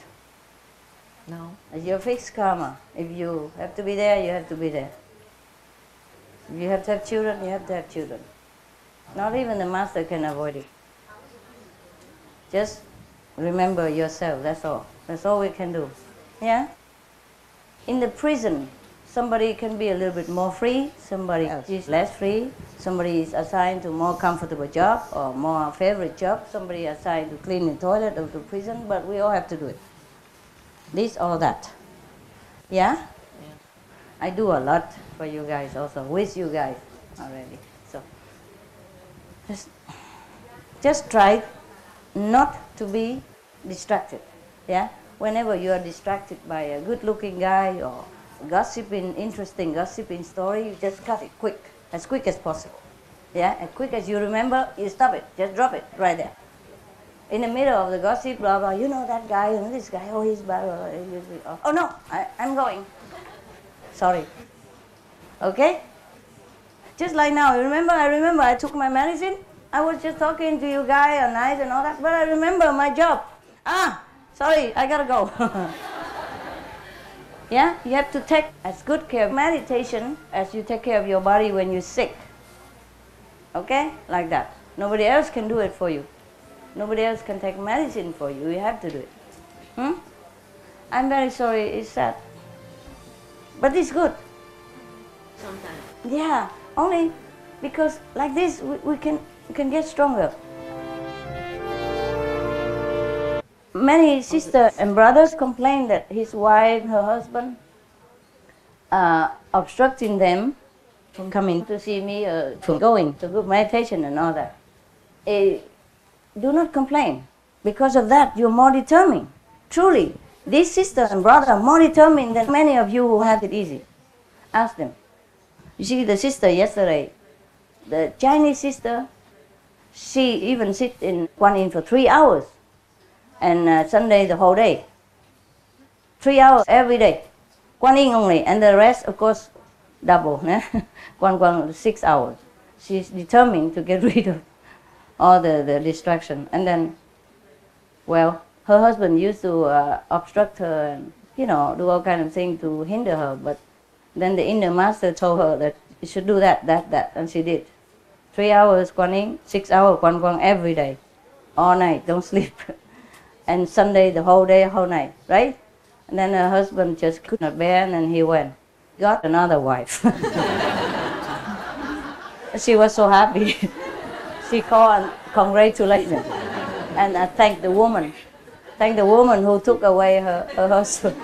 No. It's your fixed karma. If you have to be there, you have to be there. If you have to have children, you have to have children. Not even the master can avoid it. Just remember yourself, that's all. That's all we can do. Yeah? In the prison, somebody can be a little bit more free, somebody else is less free, somebody is assigned to a more comfortable job or more favorite job, somebody assigned to clean the toilet of the prison, but we all have to do it. This or that. Yeah? Yeah. I do a lot for you guys also, with you guys already. So just try not to be distracted. Yeah? Whenever you are distracted by a good-looking guy or gossiping, interesting gossiping story, you just cut it quick as possible. Yeah? As quick as you remember, you stop it. Just drop it right there. In the middle of the gossip, blah, blah, you know that guy, you know this guy, oh, he's bad. Oh, no, I'm going. Sorry. Okay? Just like now, I remember I took my medicine. I was just talking to you guys and nice and all that, but I remember my job. Sorry, I gotta go. Yeah? You have to take as good care of meditation as you take care of your body when you're sick. Okay? Like that. Nobody else can do it for you. Nobody else can take medicine for you. You have to do it. I'm very sorry, it's sad. But it's good. Sometimes. Yeah, only because like this we can get stronger. Many sisters and brothers complain that his wife, her husband, obstructing them from coming to see me, from going to group meditation and all that. Do not complain. Because of that, you're more determined. Truly, these sisters and brothers are more determined than many of you who have it easy. Ask them. You see, the sister yesterday, the Chinese sister, she even sit in Kuan Yin for 3 hours. And Sunday the whole day. 3 hours every day. Kuan Yin only. And the rest, of course, double. Kuan 6 hours. She's determined to get rid of all the distraction. And then, well, her husband used to obstruct her and, you know, do all kind of things to hinder her. But then the inner master told her that you should do that, and she did. 3 hours Kuan Yin, 6 hours Kuan every day. All night, don't sleep. And Sunday the whole day, whole night, right? And then her husband just could not bear and he went. Got another wife. She was so happy. She called and congratulated and thanked the woman. Thank the woman who took away her husband.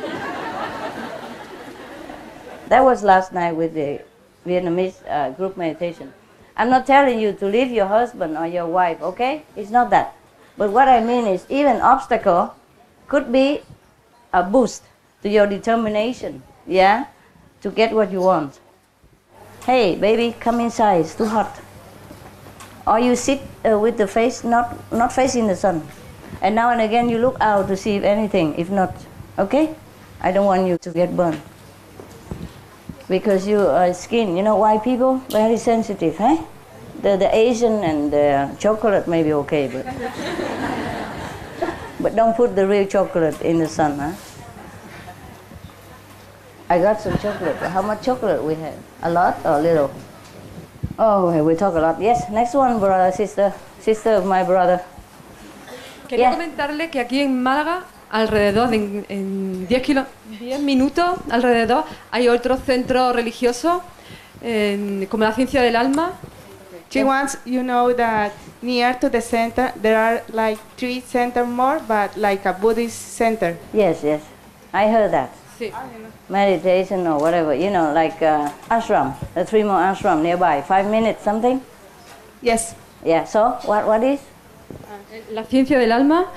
That was last night with the Vietnamese group meditation. I'm not telling you to leave your husband or your wife, okay? It's not that. But what I mean is even obstacle could be a boost to your determination, yeah? To get what you want. Hey, baby, come inside, it's too hot. Or you sit with the face not facing the sun. And now and again you look out to see if anything, if not, okay? I don't want you to get burned. Because your skin, you know, white people, very sensitive, eh? The Asian and the chocolate may be okay, but don't put the real chocolate in the sun, huh? I got some chocolate. How much chocolate we have? A lot or little? Oh, we talk a lot. Yes, next one, brother, sister of my brother. Quería comentarle que aquí en Málaga, alrededor de en 10 minutos alrededor, hay otro centro religioso como la ciencia del alma. She wants you know that near to the center there are like 3 centers more, but like a Buddhist center. Yes, I heard that. Sí. meditation or whatever, you know, like ashram, the 3 more ashram nearby, 5 minutes something. Yes. Yeah. So what is? La ciencia del alma,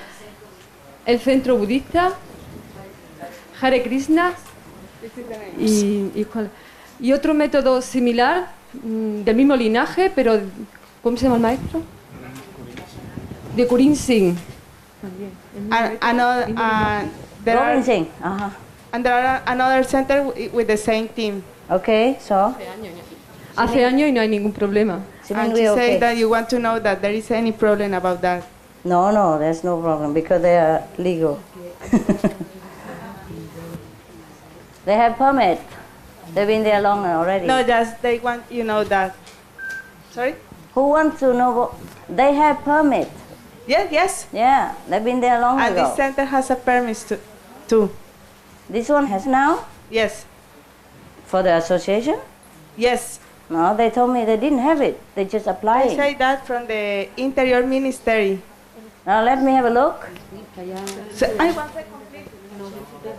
el centro budista, Hare Krishna y otro método similar del mismo linaje, pero ¿cómo se llama el maestro? De Kurin Singh. There Robin are, Singh. and there are another center with the same team. Okay. So. Hace años y no hay ningún problema. And she said that you want to know that there is any problem about that. No, there's no problem because they are legal. They have permit. They've been there long already. No, just they want you know that. Sorry? Who wants to know? They have permit. Yes. Yeah, they've been there long And ago. this center has a permit too. This one has now? Yes. For the association? Yes. No, they told me they didn't have it. They just applied. I say that from the Interior Ministry. Now let me have a look. So, I want the complete.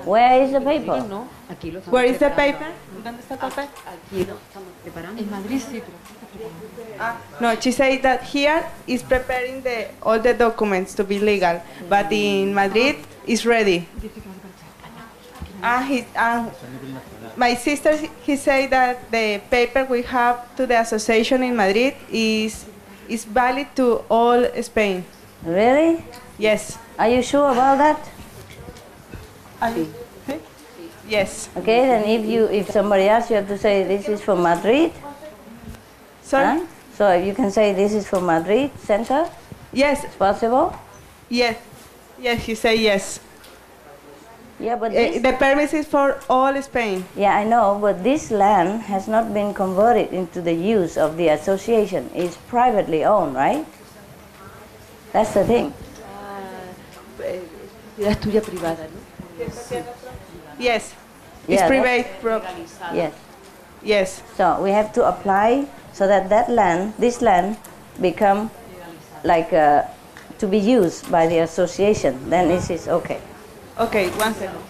Where is the paper? Where is the paper? ¿Dónde está el papel? En Madrid sí. No, she said that here is preparing all the documents to be legal, but in Madrid is ready. My sister, he said that the paper we have to the association in Madrid is valid to all Spain. Really? Yes. Are you sure about that? Yes. Okay, then if somebody asks, you have to say this is from Madrid. Sorry? Huh? So you can say this is from Madrid center? Yes. It's possible? Yes. Yes, he said yes. Yeah, but this, the permit is for all Spain. yeah, I know, but this land has not been converted into the use of the association. It's privately owned, right? That's the thing. Es tuya privada, ¿no? Yes. Yeah, It's private property. Yes. Yes. So we have to apply so that this land become like to be used by the association. Then this is okay. Okay, one second.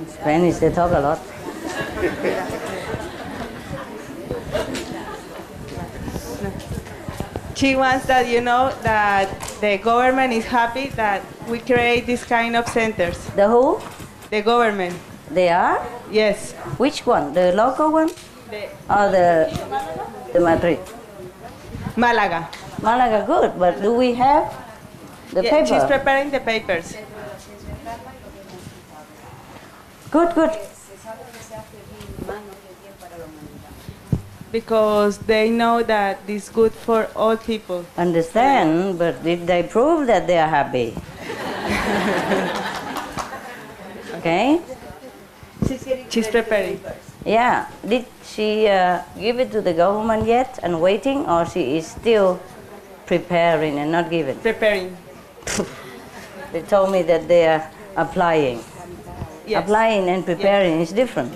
In Spanish they talk a lot. She wants that you know that the government is happy that we create this kind of centers. The who? The government. They are? Yes. Which one? The local one? Or the Madrid? Malaga. Malaga, good. But do we have the paper? She's preparing the papers. Good. Because they know that it's good for all people. Understand, but did they prove that they are happy? Okay? She's preparing. Yeah. Did she give it to the government yet and waiting, or she is still preparing and not giving? Preparing. They told me that they are applying. Yes. Applying and preparing is different.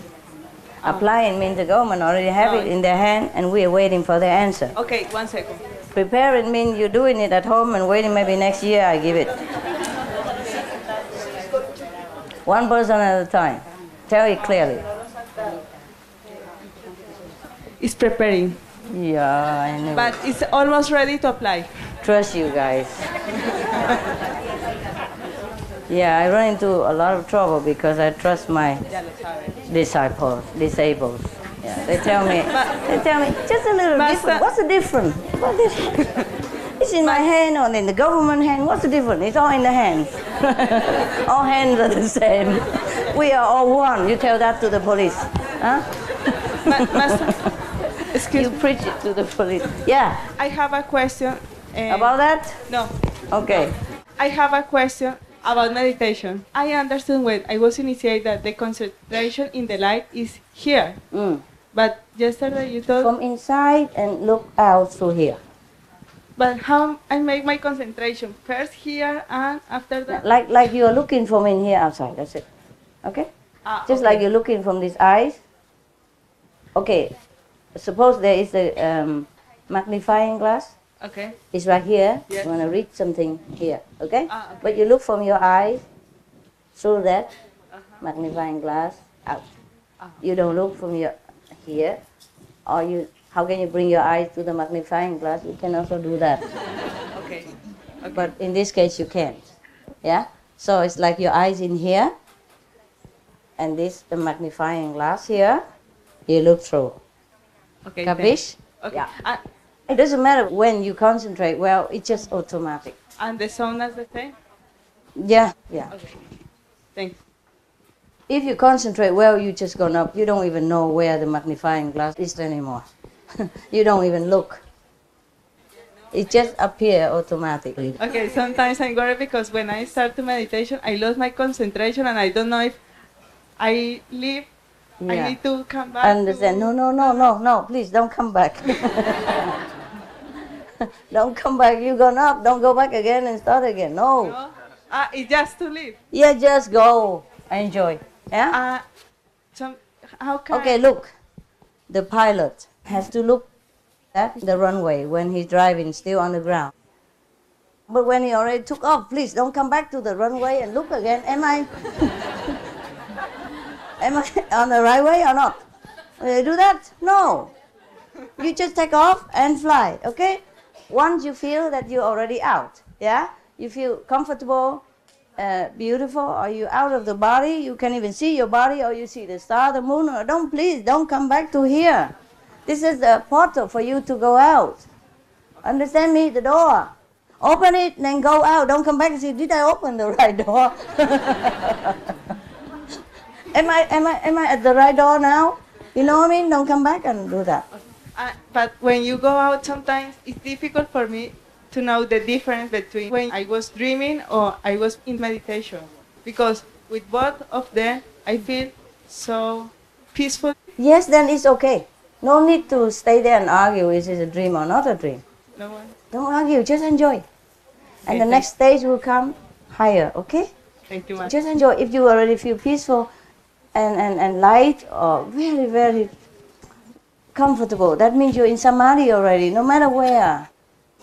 Applying means the government already have it in their hand and we are waiting for their answer. Okay, one second. Preparing means you're doing it at home and waiting maybe next year I give it. One person at a time. Tell it clearly. It's preparing. Yeah, I know. But it's almost ready to apply. Trust you guys. Yeah, I run into a lot of trouble because I trust my disabled. Yeah, they tell me just a little different. What's the difference? What is it's in my hand or in the government hand. What's the difference? It's all in the hands. All hands are the same. We are all one. You tell that to the police, huh? You preach it to the police. Yeah. I have a question. About that? No. Okay. I have a question about meditation. I understood when I was initiated that the concentration in the light is here. But yesterday you told... From inside and look out through here. But how I make my concentration? First here and after that? Like you're looking from in here outside, that's it. Okay? okay. Just like you're looking from these eyes. Okay, suppose there is a magnifying glass. Okay. It's right here. Yes. You want to read something here, okay? Okay. But you look from your eyes through that magnifying glass out. You don't look from your here, or you. How can you bring your eyes to the magnifying glass? You can also do that. Okay. Okay. But in this case, you can't. Yeah. So it's like your eyes in here, and this the magnifying glass here. You look through. Okay. Capish? Okay. Yeah. It doesn't matter when you concentrate. Well, it's just automatic. And the sound is the same? Yeah. Yeah. Okay. Thanks. If you concentrate well, you just gone up. You don't even know where the magnifying glass is anymore. You don't even look. It just appears automatically. Okay, sometimes I'm worried because when I start to meditation, I lose my concentration and I don't know if I leave. Yeah. I need to come back. Understand? No. Please don't come back. Don't come back. You gone up. Don't go back again and start again. No. No? It's just to leave. Yeah, just go. Enjoy. Yeah? How can Okay, look. The pilot has to look at the runway when he's driving still on the ground. But when he already took off, please don't come back to the runway and look again. Am I on the right way or not? Will you do that? No. You just take off and fly, okay? Once you feel that you're already out, yeah? You feel comfortable, beautiful, or you out of the body, you can even see your body, or you see the star, the moon, or don't come back to here. This is the portal for you to go out. Understand me? The door. Open it, then go out. Don't come back and say, did I open the right door? Am I at the right door now? You know what I mean? Don't come back and do that. But when you go out, sometimes it's difficult for me to know the difference between when I was dreaming or I was in meditation. Because with both of them, I feel so peaceful. Yes, then it's okay. No need to stay there and argue is it a dream or not a dream. No one. Don't argue, just enjoy. And Okay, the next stage will come higher, okay? Thank you much. Just enjoy. If you already feel peaceful and light or very, very comfortable, that means you're in samadhi already, no matter where.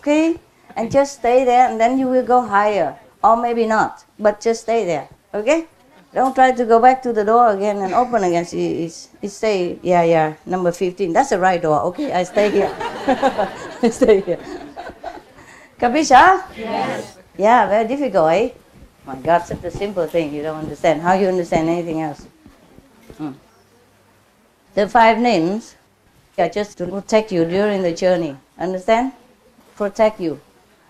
Okay? And just stay there and then you will go higher. Or maybe not, but just stay there. Okay? Don't try to go back to the door again and open again. It's say, yeah, number 15. That's the right door. Okay, I stay here. I stay here. Capisce? Yes. Yeah, very difficult, eh? My God, such a simple thing. You don't understand. How you understand anything else? The 5 names are just to protect you during the journey. Understand? Protect you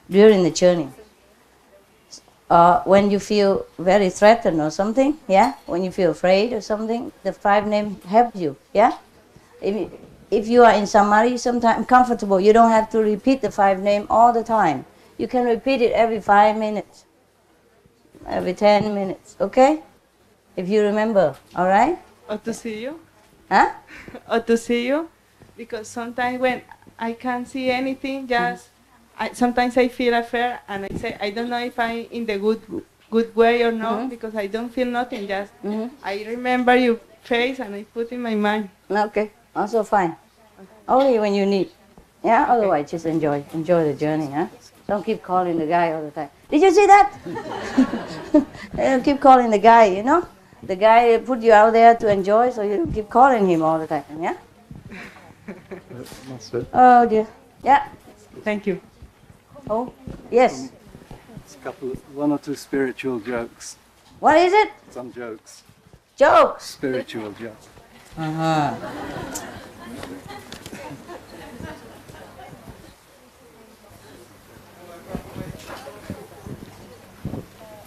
during the journey. When you feel very threatened or something, yeah? When you feel afraid or something, the 5 names help you, yeah? If you are in samadhi, sometimes comfortable, you don't have to repeat the 5 names all the time. You can repeat it every 5 minutes, every 10 minutes, okay? If you remember, all right? Or to see you. Huh? Or to see you. Because sometimes when I can't see anything, just sometimes I feel afraid and I say, I don't know if I'm in the good way or not, because I don't feel nothing. Just I remember your face and I put in my mind. Okay, also fine. Only when you need. Yeah, otherwise just enjoy the journey, huh? Don't keep calling the guy all the time. Did you see that? Don't keep calling the guy, you know? The guy put you out there to enjoy, so you don't keep calling him all the time, yeah? Oh dear. Yeah. Thank you. Oh, yes. It's one or two spiritual jokes. What is it? Some jokes. Jokes. Spiritual jokes.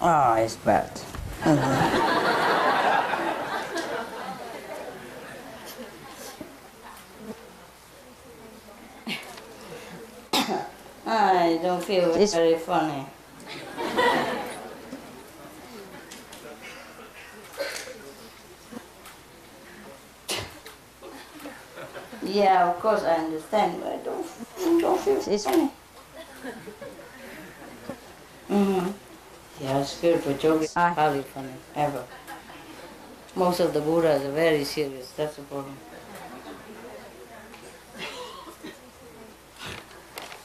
Oh, it's bad. I don't feel it's very funny. Yeah, of course I understand, but I don't feel it's funny. Yeah, spiritual jokes are hardly funny, ever. Most of the Buddhas are very serious. That's the problem.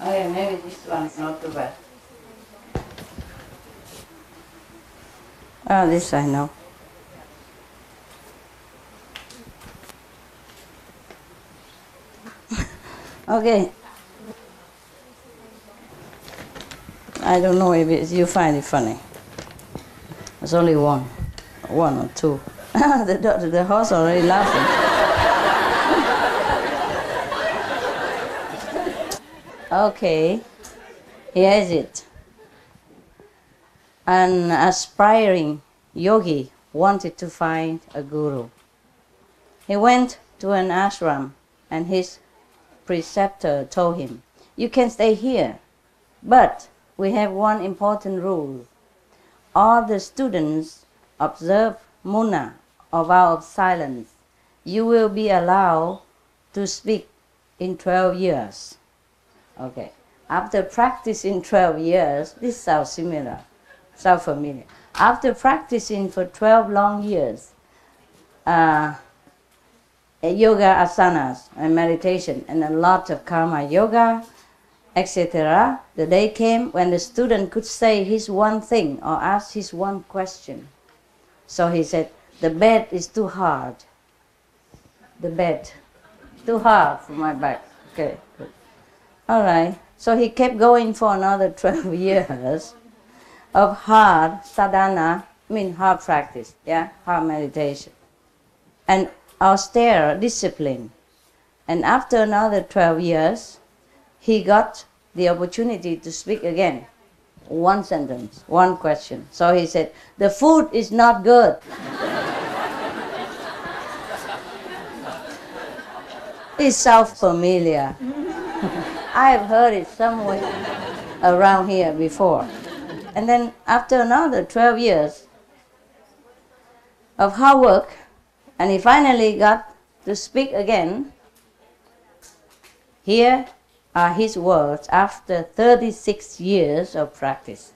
Okay, maybe this one's not too bad. Oh, this I know. Okay. I don't know if you find it funny. There's only one or two. the horse already laughing. Okay, here is it. An aspiring yogi wanted to find a guru. He went to an ashram and his preceptor told him, "You can stay here, but we have one important rule. All the students observe muna, or vow of silence. You will be allowed to speak in 12 years. Okay. After practicing 12 years, this sounds familiar. After practicing for 12 long years, yoga asanas and meditation and a lot of karma yoga, etc., the day came when the student could say his one thing or ask his one question. So he said, "The bed is too hard. The bed, too hard for my back." Okay, good. All right. So he kept going for another 12 years of hard sadhana, hard practice, hard meditation, and austere discipline. And after another 12 years, he got the opportunity to speak again. One sentence, one question. So he said, "The food is not good." It sounds familiar. I've heard it somewhere around here before. And then after another 12 years of hard work, and he finally got to speak again, here are his words after 36 years of practice.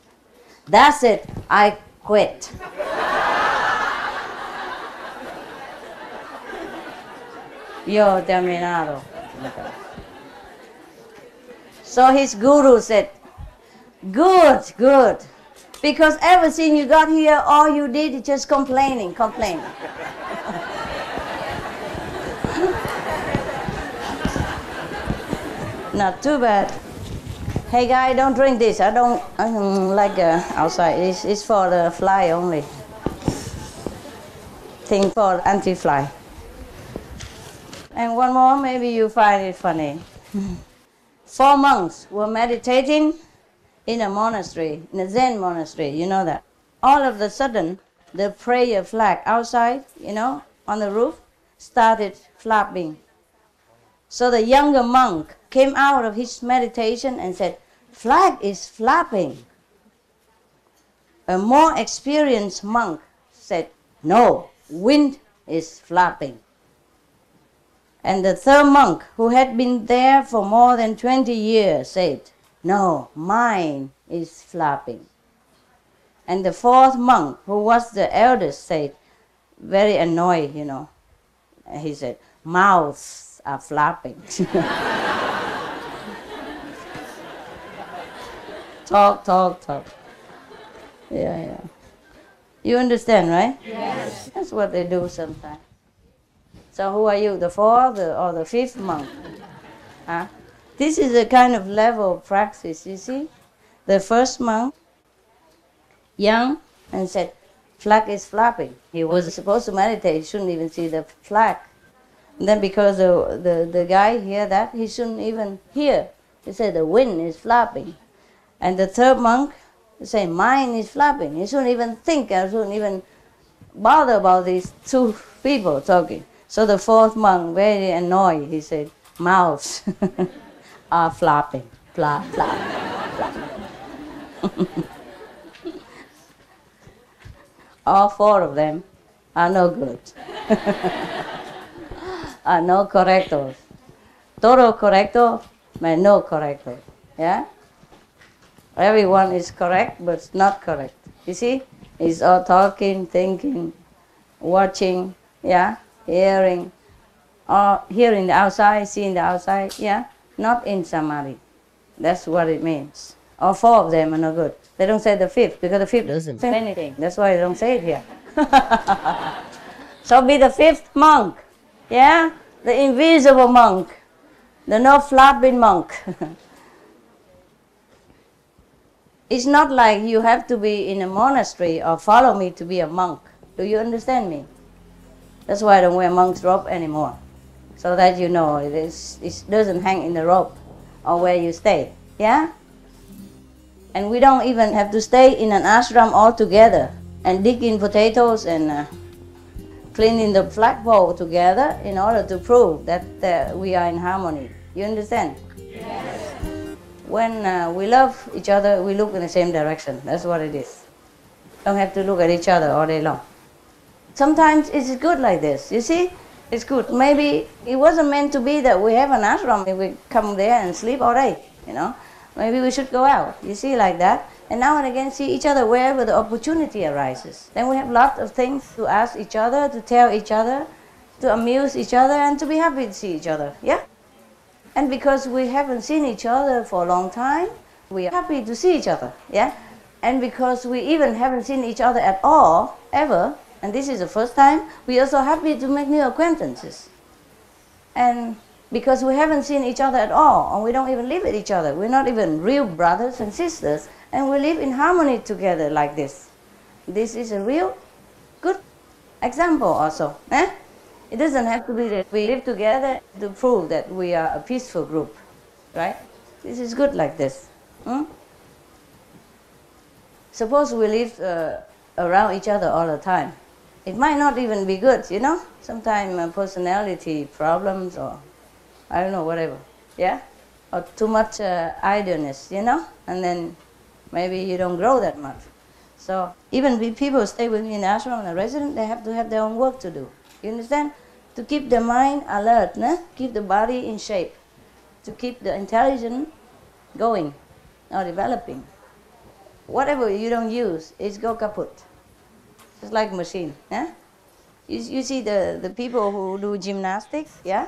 "That's it, I quit." Yo terminado. Okay. So his guru said, "Good, good. Because ever since you got here, all you did is just complaining. Not too bad. Hey guy, don't drink this. I don't like outside. It's for the fly only. Thing for anti-fly. And one more, maybe you find it funny. 4 monks were meditating in a monastery, in a Zen monastery, you know that. All of a sudden, the prayer flag outside, on the roof, started flapping. So the younger monk came out of his meditation and said, "Flag is flapping." A more experienced monk said, "No, wind is flapping." And the third monk, who had been there for more than 20 years, said, "No, mind is flapping." And the fourth monk, who was the eldest, said, very annoyed, he said, "Mouths are flapping." Talk. Yeah. You understand, right? Yes. That's what they do sometimes. So who are you, the fourth or the fifth monk? Huh? This is a kind of level of practice, you see. The first monk, young, and said, "Flag is flapping." He was supposed to meditate, he shouldn't even see the flag. And then because the guy hear that, he shouldn't even hear. He said, "The wind is flapping." And the third monk said, "Mind is flapping." He shouldn't even think, I shouldn't even bother about these two people talking. So the fourth monk, very annoyed, he said, "Mouths are flapping. Flap. All 4 of them are no good. Are no correctos. Todo correcto, but no correcto. Yeah? Everyone is correct, but it's not correct. You see? It's all talking, thinking, watching, yeah, hearing, or hearing the outside, seeing the outside, yeah, not in samadhi. That's what it means. All four of them are no good. They don't say the fifth because the fifth doesn't say anything. That's why they don't say it here. So be the fifth monk, yeah, the invisible monk, the no flapping monk. It's not like you have to be in a monastery or follow me to be a monk. Do you understand me? That's why I don't wear monk's robe anymore. So that you know it doesn't hang in the robe or where you stay. Yeah? And we don't even have to stay in an ashram all together and digging potatoes and cleaning the flagpole together in order to prove that we are in harmony. You understand? Yes. When we love each other, we look in the same direction. That's what it is. Don't have to look at each other all day long. Sometimes it's good like this, you see? It's good. Maybe it wasn't meant to be that we have an ashram and we come there and sleep all day, you know? Maybe we should go out, you see, like that. And now and again see each other wherever the opportunity arises. Then we have lots of things to ask each other, to tell each other, to amuse each other, and to be happy to see each other, yeah? And because we haven't seen each other for a long time, we are happy to see each other, yeah? And because we even haven't seen each other at all, ever, and this is the first time, we are also happy to make new acquaintances. And because we haven't seen each other at all, and we don't even live with each other, we're not even real brothers and sisters, and we live in harmony together like this. This is a real good example also, eh? It doesn't have to be that we live together to prove that we are a peaceful group, right? This is good like this. Suppose we live around each other all the time. It might not even be good, you know? Sometimes personality problems or, I don't know, whatever, yeah? Or too much idleness, you know? And then maybe you don't grow that much. So even if people stay with me in the ashram and a resident, they have to have their own work to do. You understand? To keep the mind alert, keep the body in shape, to keep the intelligence going or developing. Whatever you don't use, it's go kaput. It's like machine. Yeah? You see the people who do gymnastics, yeah?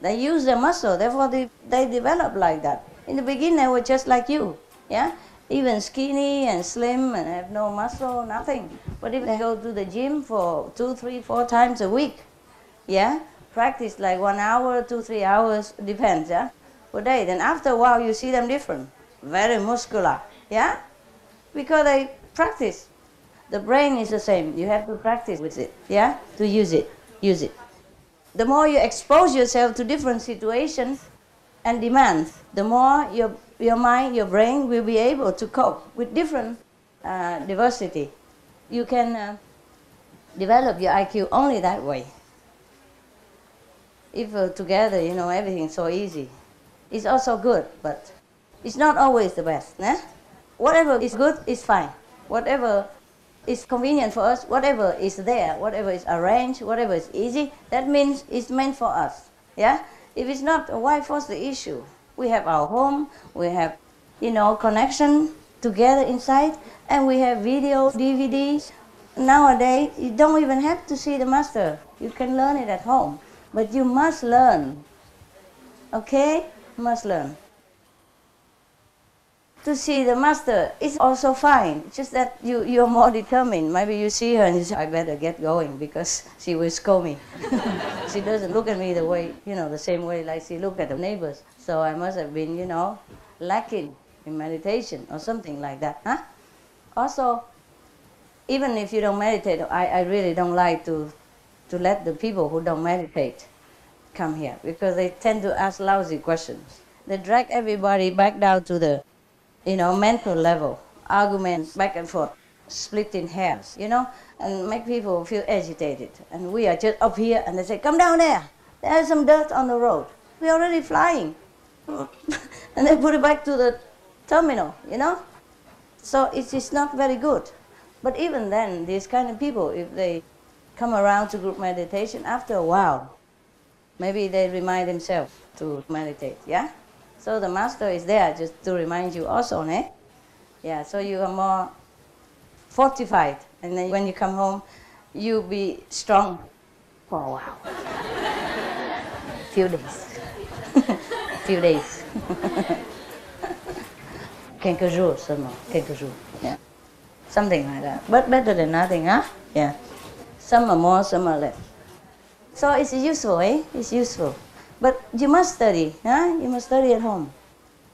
They use their muscle, therefore they develop like that. In the beginning, they were just like you, yeah? Even skinny and slim and have no muscle, nothing. But if they go to the gym for 2, 3, 4 times a week, yeah, practice like 1 hour, 2, 3 hours, depends, yeah, per day. Then after a while, you see them different, very muscular, yeah, because they practice. The brain is the same. You have to practice with it, yeah, to use it. The more you expose yourself to different situations and demands, the more your mind, your brain will be able to cope with different diversity. You can develop your IQ only that way. If together, you know, everything's so easy. It's also good, but it's not always the best. Whatever is good is fine. Whatever is convenient for us, whatever is there, whatever is arranged, whatever is easy, that means it's meant for us. Yeah? If it's not, why force the issue? We have our home, we have, you know, connection together inside, and we have video, DVDs. Nowadays, you don't even have to see the master. You can learn it at home. But you must learn. Okay? You must learn. To see the master is also fine. It's just that you're more determined. Maybe you see her and you say, I better get going because she will scold me. She doesn't look at me the way, you know, the same way like she look at the neighbors. So I must have been, you know, lacking in meditation or something like that. Huh? Also, even if you don't meditate, I really don't like to let the people who don't meditate come here because they tend to ask lousy questions. They drag everybody back down to the, you know, mental level, arguments back and forth, splitting hairs, you know, and make people feel agitated. And we are just up here and they say, come down there. There's some dirt on the road. We're already flying. And they put it back to the terminal, you know. So it's not very good. But even then, these kind of people, if they come around to group meditation, after a while, maybe they remind themselves to meditate, yeah? So the master is there just to remind you also, yeah, so you are more fortified. And then when you come home, you be strong for a while. Few days. Few days. Quelques jours seulement. Quelques jours. Yeah. Something like that. But better than nothing, huh? Yeah. Some are more, some are less. So it's useful, eh? It's useful. But you must study, huh? You must study at home.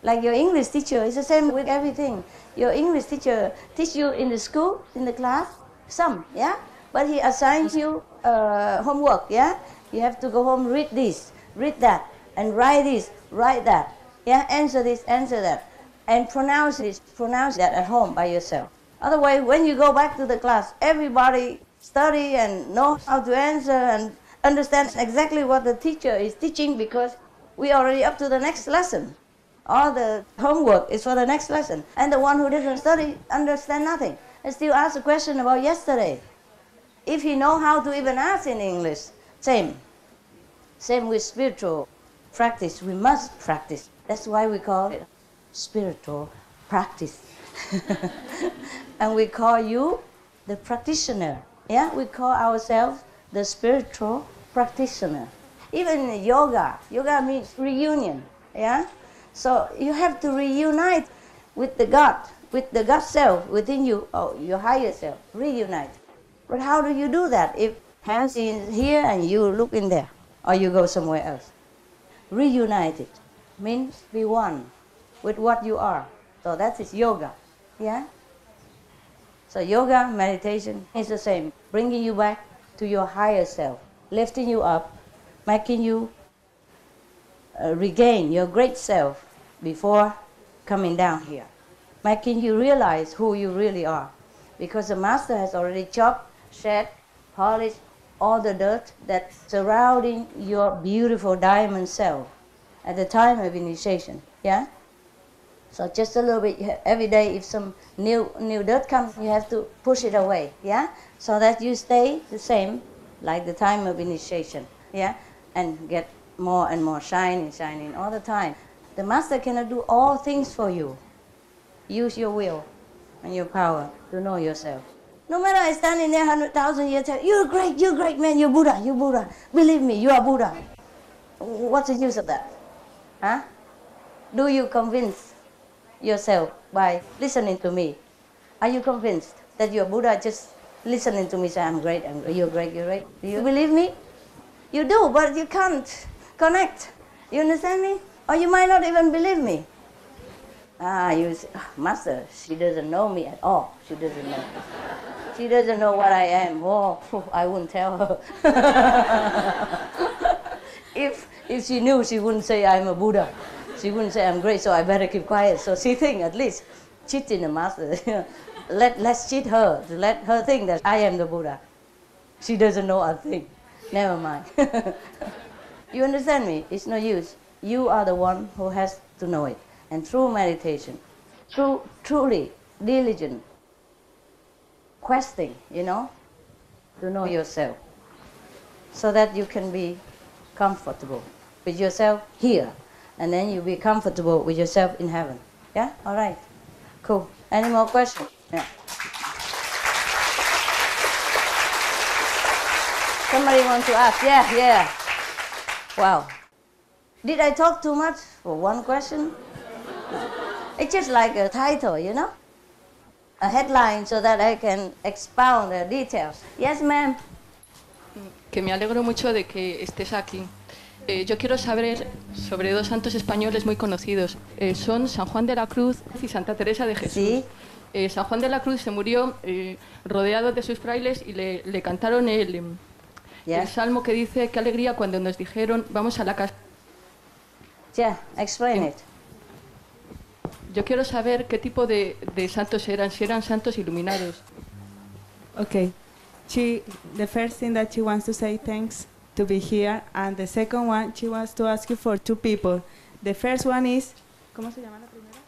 Like your English teacher, it's the same with everything. Your English teacher teach you in the school, in the class, some, yeah? But he assigns you homework, yeah? You have to go home, read this, read that, and write this, write that, yeah? Answer this, answer that, and pronounce this, pronounce that at home by yourself. Otherwise, when you go back to the class, everybody study and know how to answer and understand exactly what the teacher is teaching because we are already up to the next lesson. All the homework is for the next lesson. And the one who doesn't study understand nothing. And still ask a question about yesterday. If he know how to even ask in English, same. Same with spiritual practice. We must practice. That's why we call it spiritual practice. And we call you the practitioner. Yeah, we call ourselves the spiritual practitioner. Even in yoga, yoga means reunion. Yeah. So you have to reunite with the God self within you, or your higher self, reunite. But how do you do that if hands in here and you look in there, or you go somewhere else? Reunite it means be one with what you are. So that is yoga, yeah? So yoga, meditation is the same, bringing you back to your higher self, lifting you up, making you regain your great self before coming down here, making you realize who you really are. Because the master has already chopped, shed, polished all the dirt that's surrounding your beautiful diamond self at the time of initiation, yeah? So just a little bit, every day if some new dirt comes, you have to push it away, yeah? So that you stay the same like the time of initiation, yeah? And get more and more shining all the time. The master cannot do all things for you. Use your will and your power to know yourself. No matter I stand in there 100,000 years, tell you're great man, you're Buddha. Believe me, you are Buddha. What's the use of that? Huh? Do you convince yourself by listening to me? Are you convinced that you're Buddha just listening to me say, I'm great, you're great. Do you believe me? You do, but you can't connect. You understand me? Or you might not even believe me. You say, oh, Master, she doesn't know me at all. She doesn't know. She doesn't know what I am. Oh, I wouldn't tell her. If she knew, she wouldn't say I'm a Buddha. She wouldn't say I'm great, so I better keep quiet. So she thinks at least cheating the Master. Let's cheat her, to let her think that I am the Buddha. She doesn't know a thing. Never mind. You understand me? It's no use. You are the one who has to know it. And through meditation, through truly diligent questing, to know yourself, so that you can be comfortable with yourself here, and then you'll be comfortable with yourself in heaven. Yeah? All right. Cool. Any more questions? Yeah. Somebody wants to ask? Yeah. Wow. Did I talk too much for one question? It's just like a title, a headline so that I can expound the details. Yes, ma'am. Que me alegro mucho de que estés aquí. Yo quiero saber sobre dos santos españoles muy conocidos. Son San Juan de la Cruz y Santa Teresa de Jesús. Sí. San Juan de la Cruz se murió rodeado de sus frailes y le cantaron el salmo que dice, qué alegría cuando nos dijeron, vamos a la casa. Yeah, explain it. Yo quiero saber qué tipo de santos eran, si eran santos iluminados. Okay. The first thing that she wants to say thanks to be here, and the second one, she wants to ask you for two people. The first one is, ¿cómo se llama la primera?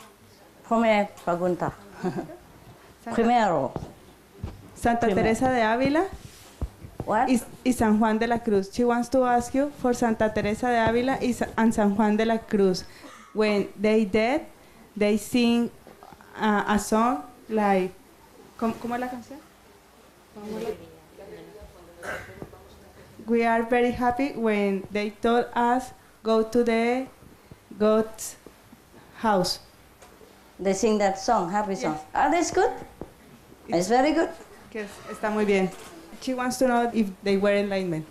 Primera pregunta. Primero. Santa Teresa de Ávila. What? Y San Juan de la Cruz. She wants to ask you for Santa Teresa de Ávila and San Juan de la Cruz. When they dead, they sing a song like, ¿cómo es la canción? we are very happy when they told us go to the God's house. They sing that song, happy song. Yes. Ah, that's good. It's very good. Yes, está muy bien. She wants to know if they were enlightenment.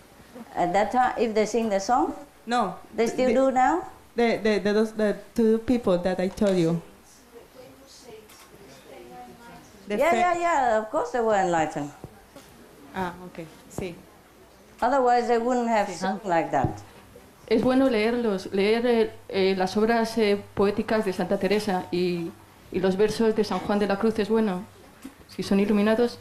At that time, if they sing the song, No. they still do now? The two people that I told you. Yeah, of course they were enlightened. Ah, okay, sí. Otherwise they wouldn't have sung like that. Es bueno leer las obras poéticas de Santa Teresa y los versos de San Juan de la Cruz, es bueno, si son iluminados.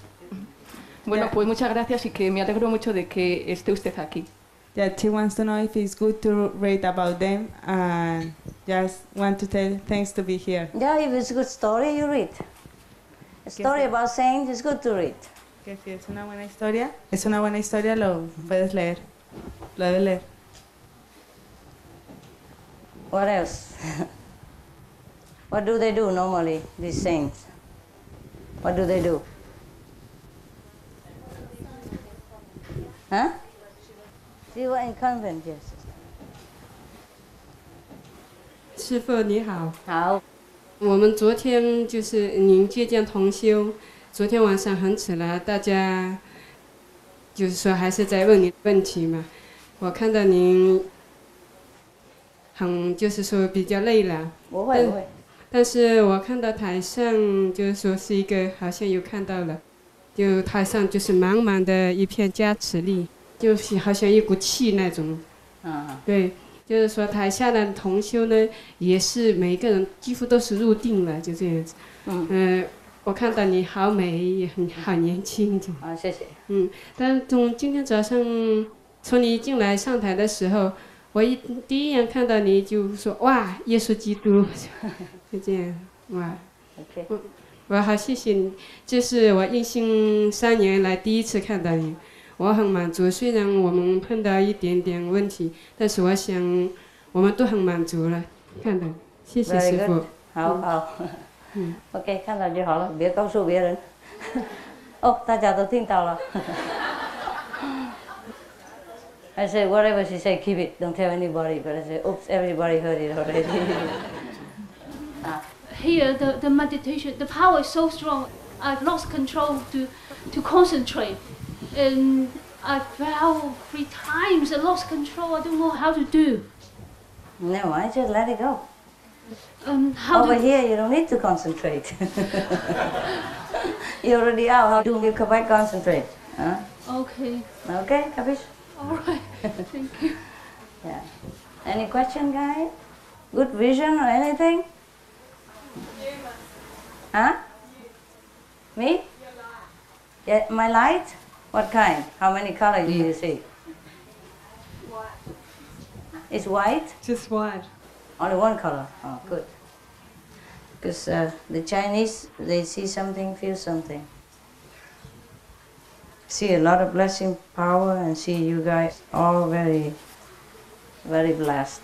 Bueno, pues muchas gracias y que me alegro mucho de que esté usted aquí. Yeah, she wants to know if it's good to read about them and just want to tell thanks to be here. Yeah, if it's a good story, you read. A story about saints is good to read. Que si es una buena historia, lo puedes leer. Lo debes leer. What else? What do they do normally, these saints? What do they do? Huh? You were in convent, yes. 师父你好。好。我们昨天就是您接见同修，昨天晚上很迟了，大家就是说还是在问你问题嘛。我看到您就是说比较累了。不会不会。但是我看到台上就是说是一个好像有看到了，就台上就是满满的一片加持力，就是好像一股气那种。对。就是说，台下的同修呢，也是每一个人几乎都是入定了，就这样子。我看到你好美，也好年轻。啊，谢谢。但从今天早上，从你进来上台的时候，我第一眼看到你就说哇，耶稣基督，就这样哇。我好谢谢你，这是我印信3年来第一次看到你。我很满足，虽然我们碰到一点点问题，但是我想我们都很满足了。看到，谢谢师父。好。OK， 看到就好了，别告诉别人。哦，大家都听到了。I say whatever she say, keep it. Don't tell anybody. But I say, oops, everybody heard it already. Here, the meditation, the power is so strong. I've lost control to concentrate. And I fell 3 times. I lost control. I don't know how to do. No, I just let it go. How Over here, you don't need to concentrate. You're already out. How do you quite concentrate? Huh? Okay. Okay, capiche? All right. Thank you. Yeah. Any question, guys? Good vision or anything? Huh? Me? Yeah, my light? What kind? How many colors do you see? It's white? Just white. Only one color? Oh, good. Because the Chinese, they see something, feel something. See a lot of blessing, power, and see you guys all very, very blessed.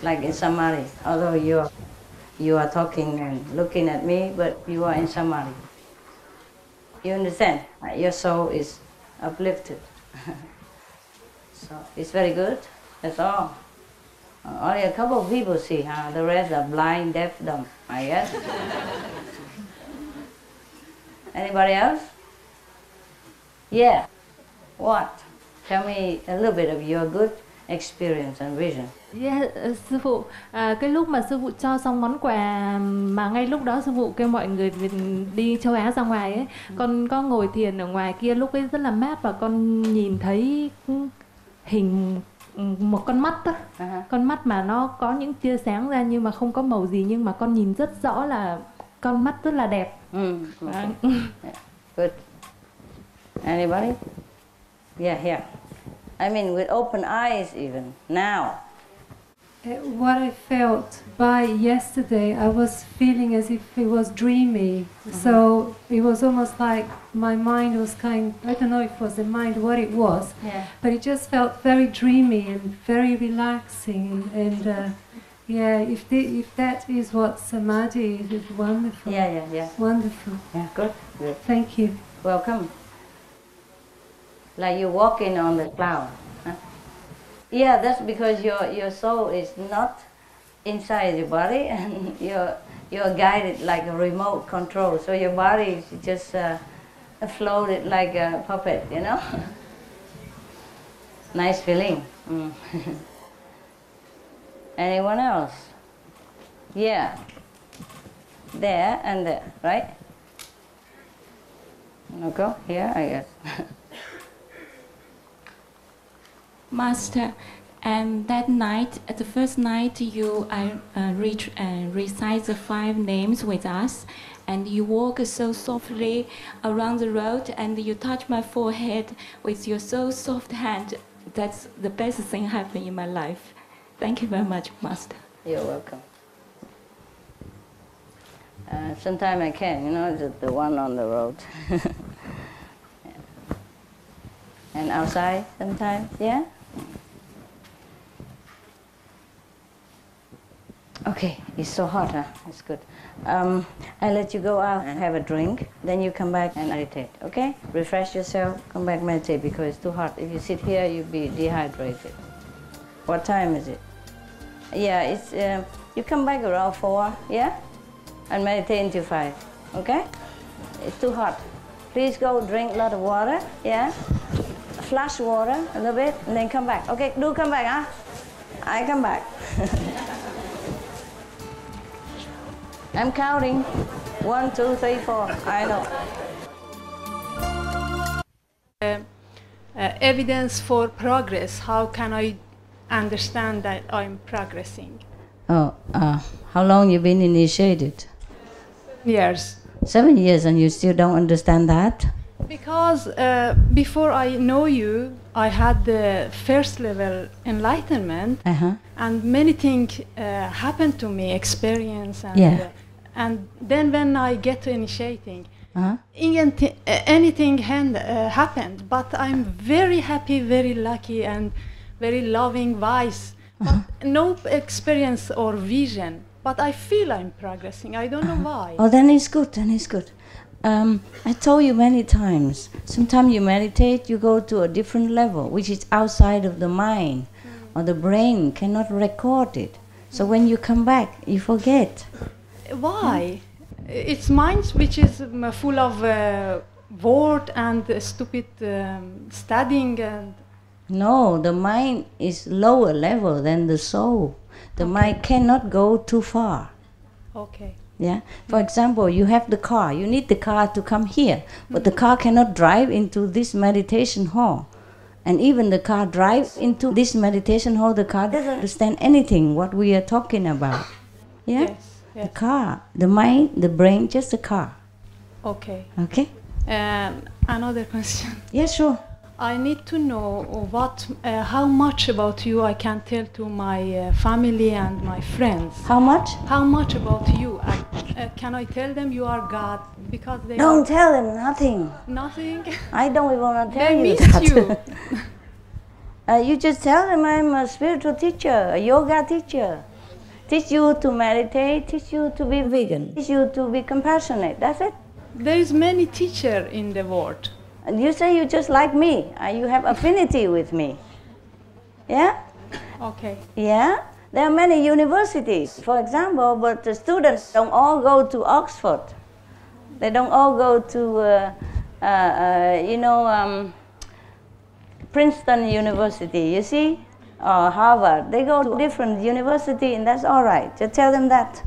Like in Samadhi, although you are talking and looking at me, but you are in Samadhi. You understand? Your soul is uplifted. So it's very good. That's all. Only a couple of people see, huh? The rest are blind, deaf, dumb, I guess. Anybody else? Yeah. What? Tell me a little bit of your good experience and vision. Yeah, sư phụ, cái lúc mà sư phụ cho xong món quà mà ngay lúc đó sư phụ kêu mọi người đi châu Á ra ngoài ấy, con có ngồi thiền ở ngoài kia, lúc ấy rất là mát và con nhìn thấy hình một con mắt đó. Con mắt mà nó có những tia sáng ra nhưng mà không có màu gì, nhưng mà con nhìn rất rõ là con mắt rất là đẹp. Okay. Good. Anybody? Yeah, here. I mean, with open eyes even, now. What I felt by yesterday, I was feeling as if it was dreamy. So it was almost like my mind was I don't know if it was the mind, what it was, but it just felt very dreamy and very relaxing. And yeah, if that is what samadhi is, it's wonderful. Yeah. Wonderful. Yeah, good. Thank you. Welcome. like you're walking on the cloud. Huh? Yeah, that's because your soul is not inside your body, and you're guided like a remote control. So your body is just floated like a puppet, you know. Nice feeling. Mm. Anyone else? Yeah. There and there, right? Okay, here, I guess. Master, and that night, the first night, you recite the 5 names with us, and you walk so softly around the road, and you touch my forehead with your so soft hand. That's the best thing happened in my life. Thank you very much, Master. You're welcome. Sometimes I can, you know, just the one on the road. Yeah. And outside sometimes, yeah? Okay, it's so hot, huh? It's good. I'll let you go out and have a drink, then you come back and meditate, okay? Refresh yourself, come back meditate because it's too hot. If you sit here, you'll be dehydrated. What time is it? Yeah, it's, you come back around 4, yeah? And meditate until 5, okay? It's too hot. Please go drink a lot of water, yeah? Flush water a little bit, and then come back. Okay, do come back, huh? I come back. I'm counting. 1, 2, 3, 4. I know. Evidence for progress. How can I understand that I'm progressing? Oh, how long you been initiated? Years. 7 years, and you still don't understand that? Because before I know you, I had the first level enlightenment, and many things happened to me, experience, and then when I get to initiating, anything happened. But I'm very happy, very lucky, and very loving, wise. But no experience or vision. But I feel I'm progressing. I don't know why. Oh, then it's good. Then it's good. I told you many times, sometimes you meditate, you go to a different level, which is outside of the mind, or the brain cannot record it. So when you come back, you forget. Why? It's mind which is full of word and stupid studying. And no, the mind is lower level than the soul. The mind cannot go too far. Okay. Yeah. For example, you have the car. You need the car to come here, but the car cannot drive into this meditation hall. And even the car drives into this meditation hall, the car doesn't understand anything what we are talking about. Yeah. Yes. The car, the mind, the brain, just the car. Okay. Okay. Another question. Yeah, sure. I need to know how much about you I can tell to my family and my friends. How much? How much about you? Can I tell them you are God? Because they don't tell them nothing. Nothing? I don't even want to tell you that. They miss you. You just tell them I'm a spiritual teacher, a yoga teacher. Teach you to meditate, teach you to be vegan, teach you to be compassionate. That's it. There is many teachers in the world. And you say you just like me, you have affinity with me. Yeah? Okay. Yeah? There are many universities, for example, but the students don't all go to Oxford. They don't all go to, Princeton University, you see? Or Harvard. They go to different university, and that's all right. Just tell them that.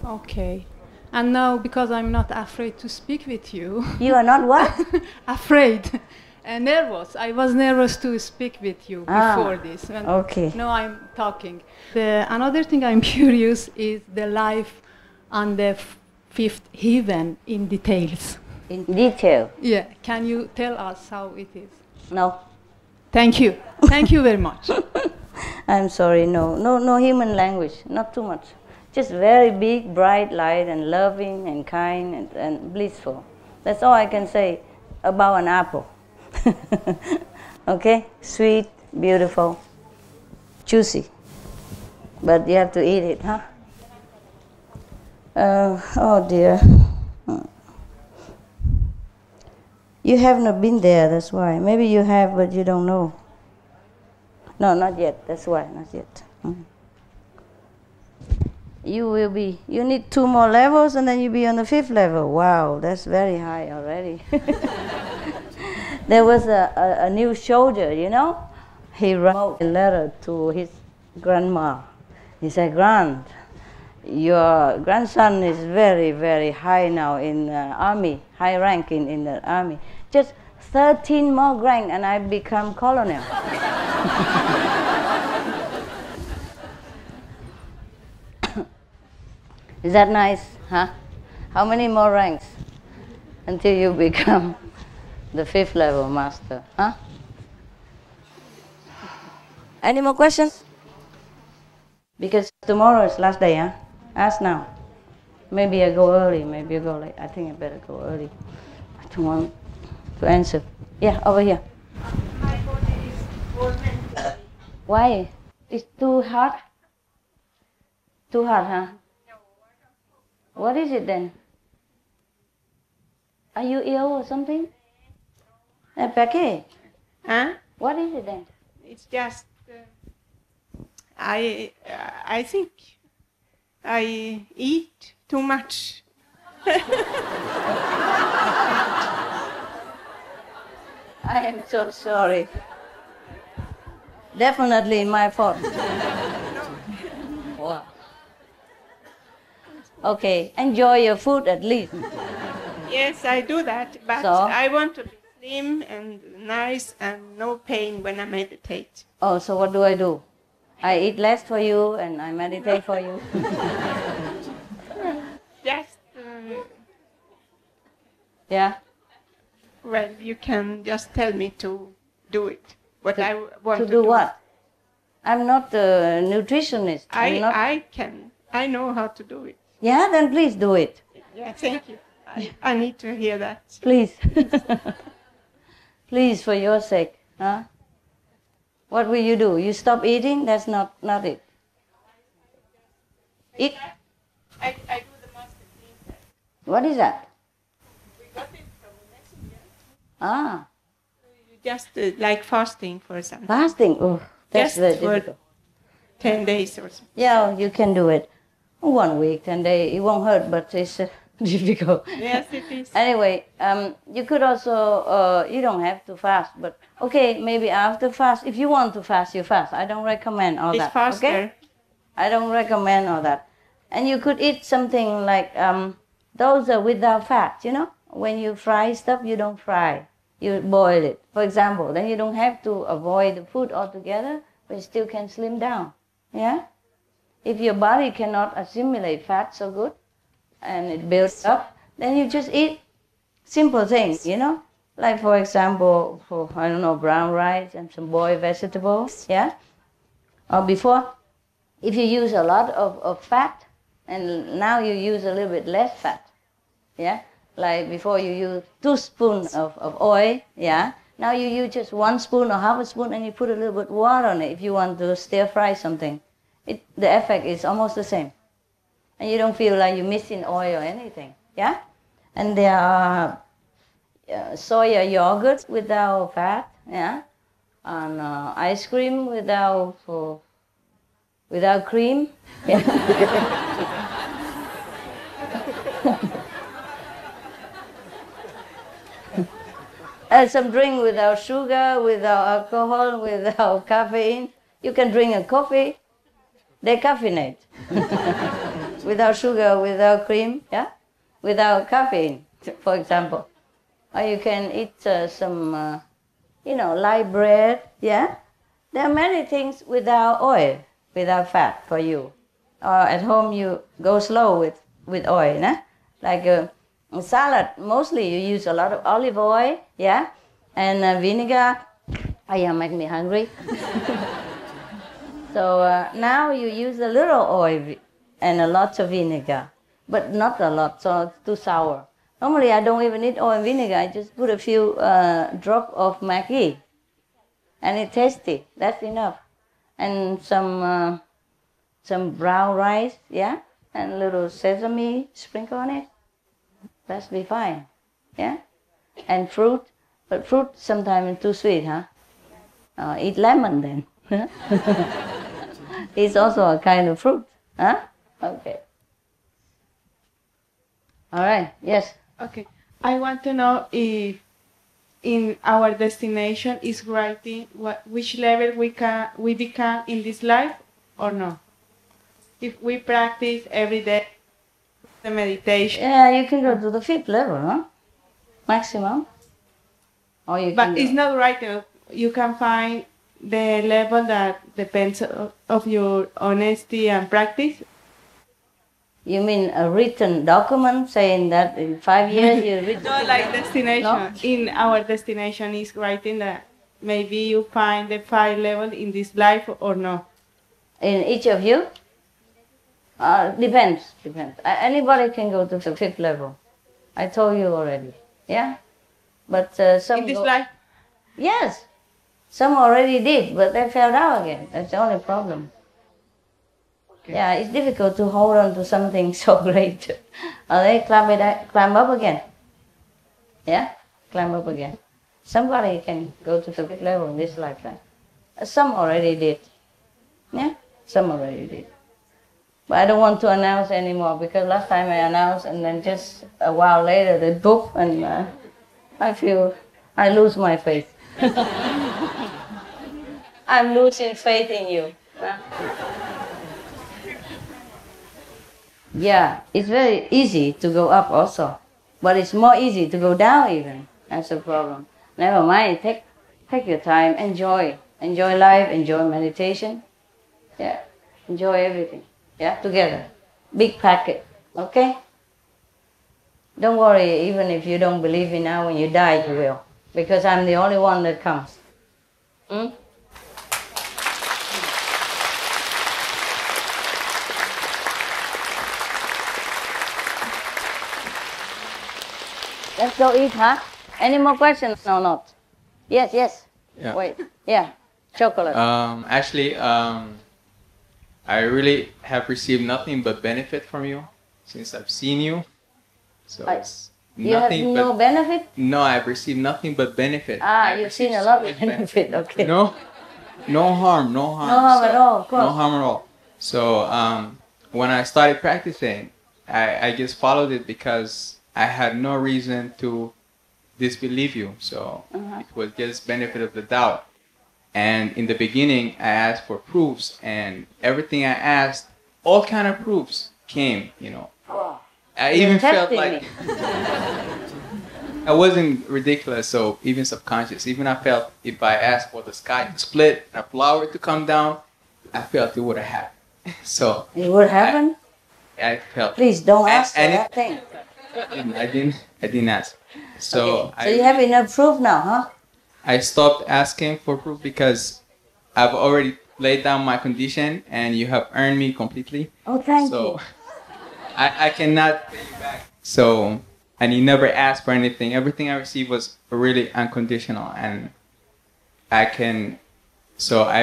Okay. And now, because I'm not afraid to speak with you. You are not what? Afraid. Nervous. I was nervous to speak with you before this. And okay. Now I'm talking. Another thing I'm curious is the life on the 5th heaven in details. In detail? Yeah. Can you tell us how it is? No. Thank you. Thank you very much. I'm sorry. No human language. Not too much. Just very big, bright light and loving and kind and blissful. That's all I can say about an apple. Okay? Sweet, beautiful, juicy. But you have to eat it, huh? Oh dear. You have not been there, that's why. Maybe you have, but you don't know. No, not yet, that's why, not yet. You need 2 more levels and then you'll be on the 5th level. Wow, that's very high already. There was a new soldier, you know? He wrote a letter to his grandma. He said, your grandson is very, very high now in the army, high rank in the army. Just 13 more rank and I become colonel. Is that nice, huh? How many more ranks until you become the 5th level master, huh? Any more questions? Because tomorrow is last day, huh? Ask now. Maybe I go early, maybe I go late. I think I better go early. I don't want to answer. Yeah, over here. My body is all mentally. Why? It's too hot? Too hot, huh? What is it then? Are you ill or something? Becky? Huh? What is it then? It's just I think I eat too much. I am so sorry. Definitely my fault. Wow. Okay, enjoy your food at least. Yes, I do that, but So? I want to be slim and nice and no pain when I meditate. Oh, so what do I do? I eat less for you and I meditate for you. Just, Yeah? well, you can just tell me to do it. What I want To to do what? I'm not a nutritionist. I know how to do it. Yeah, then please do it. Yeah, thank you. I need to hear that. Please. Please, for your sake. Huh? What will you do? You stop eating? That's not it. Eat. I do the mustard thing. What is that? We got it from a messenger. Ah, Just like fasting, for example. fasting. Oh, that's Just very for difficult. 10 days or something. Yeah, you can do it. 1 week, 10 days. It won't hurt, but it's difficult. Yes, it is. Anyway, you could also, you don't have to fast, but okay, maybe after fast, if you want to fast, you fast. I don't recommend all It's that. faster. Okay? I don't recommend all that. And you could eat something like, those are without fat, you know? When you fry stuff, you don't fry. You boil it, for example. Then you don't have to avoid the food altogether, but you still can slim down. Yeah? If your body cannot assimilate fat so good, and it builds up, then you just eat simple things, you know? Like, for example, I don't know, brown rice and some boiled vegetables, yeah? Or before, if you use a lot of fat, and now you use a little bit less fat, yeah? Like before you use 2 spoons of oil, yeah? Now you use just 1 spoon or half a spoon and you put a little bit water on it if you want to stir fry something. The effect is almost the same. And you don't feel like you're missing oil or anything, yeah? And there are soya yogurt without fat, yeah? And ice cream without cream, yeah? Some drink without sugar, without alcohol, without caffeine. You can drink a coffee, decaffeinate. Without sugar, without cream, yeah? Without caffeine, for example. Or you can eat some, light bread, yeah? There are many things without oil, without fat for you. Or at home you go slow with oil, nah? Like salad, mostly you use a lot of olive oil, yeah? And vinegar. Oh, yeah, make me hungry. So now you use a little oil and a lot of vinegar, but not a lot, so it's too sour. Normally I don't even eat oil and vinegar, I just put a few drops of Maggi, and it's tasty, that's enough. And some brown rice, yeah, and a little sesame sprinkle on it, that's be fine, yeah. And fruit, But fruit sometimes is too sweet, huh? Eat lemon then. It's also a kind of fruit, huh? Okay. All right. Yes. Okay. I want to know if in our destination is writing which level we become in this life or no. If we practice every day the meditation. Yeah, you can go to the 5th level, huh? Maximum. Or you But can it's go. not right. You can find the level that depends of your honesty and practice. You mean a written document saying that in 5 years you read? Not like destination. No? In our destination is writing that maybe you find the 5 level in this life or no. In each of you? Depends. Anybody can go to the 5th level. I told you already. Yeah? But some in this life? Yes. Some already did, but they fell down again. That's the only problem. Okay. Yeah, it's difficult to hold on to something so great. They climb up again. Yeah? Climb up again. Somebody can go to the 5th level in this lifetime. Some already did. Yeah? Some already did. But I don't want to announce anymore because last time I announced and then just a while later they boop and I feel I lose my faith. I'm losing faith in you. Yeah, it's very easy to go up also, but it's more easy to go down even. That's the problem. Never mind, take your time, enjoy life, enjoy meditation. Yeah, enjoy everything. Yeah, together. Big packet, okay? Don't worry, even if you don't believe in now, when you die, you will. Because I'm the only one that comes. Let's go eat, huh? Any more questions? No, not. Yes. Yeah. Wait, yeah. Chocolate. Actually, I really have received nothing but benefit from you since I've seen you. So it's you nothing have no benefit? No, I've received nothing but benefit. You've seen a lot of benefit, okay. No harm. No harm at all, of course. No harm at all. So when I started practicing, I just followed it because I had no reason to disbelieve you. So it was just benefit of the doubt. And in the beginning, I asked for proofs, and everything I asked, all kind of proofs came, I even felt like I wasn't ridiculous, so even subconscious. Even I felt if I asked for the sky to split and a flower to come down, I felt it would have happened. So it would happen? I felt. Please don't ask for that thing. I didn't ask. So okay. So you have enough proof now, huh? I stopped asking for proof because I've already laid down my condition and you have earned me completely. Oh, thank you. So I cannot pay you back. So, and you never asked for anything. Everything I received was really unconditional, and I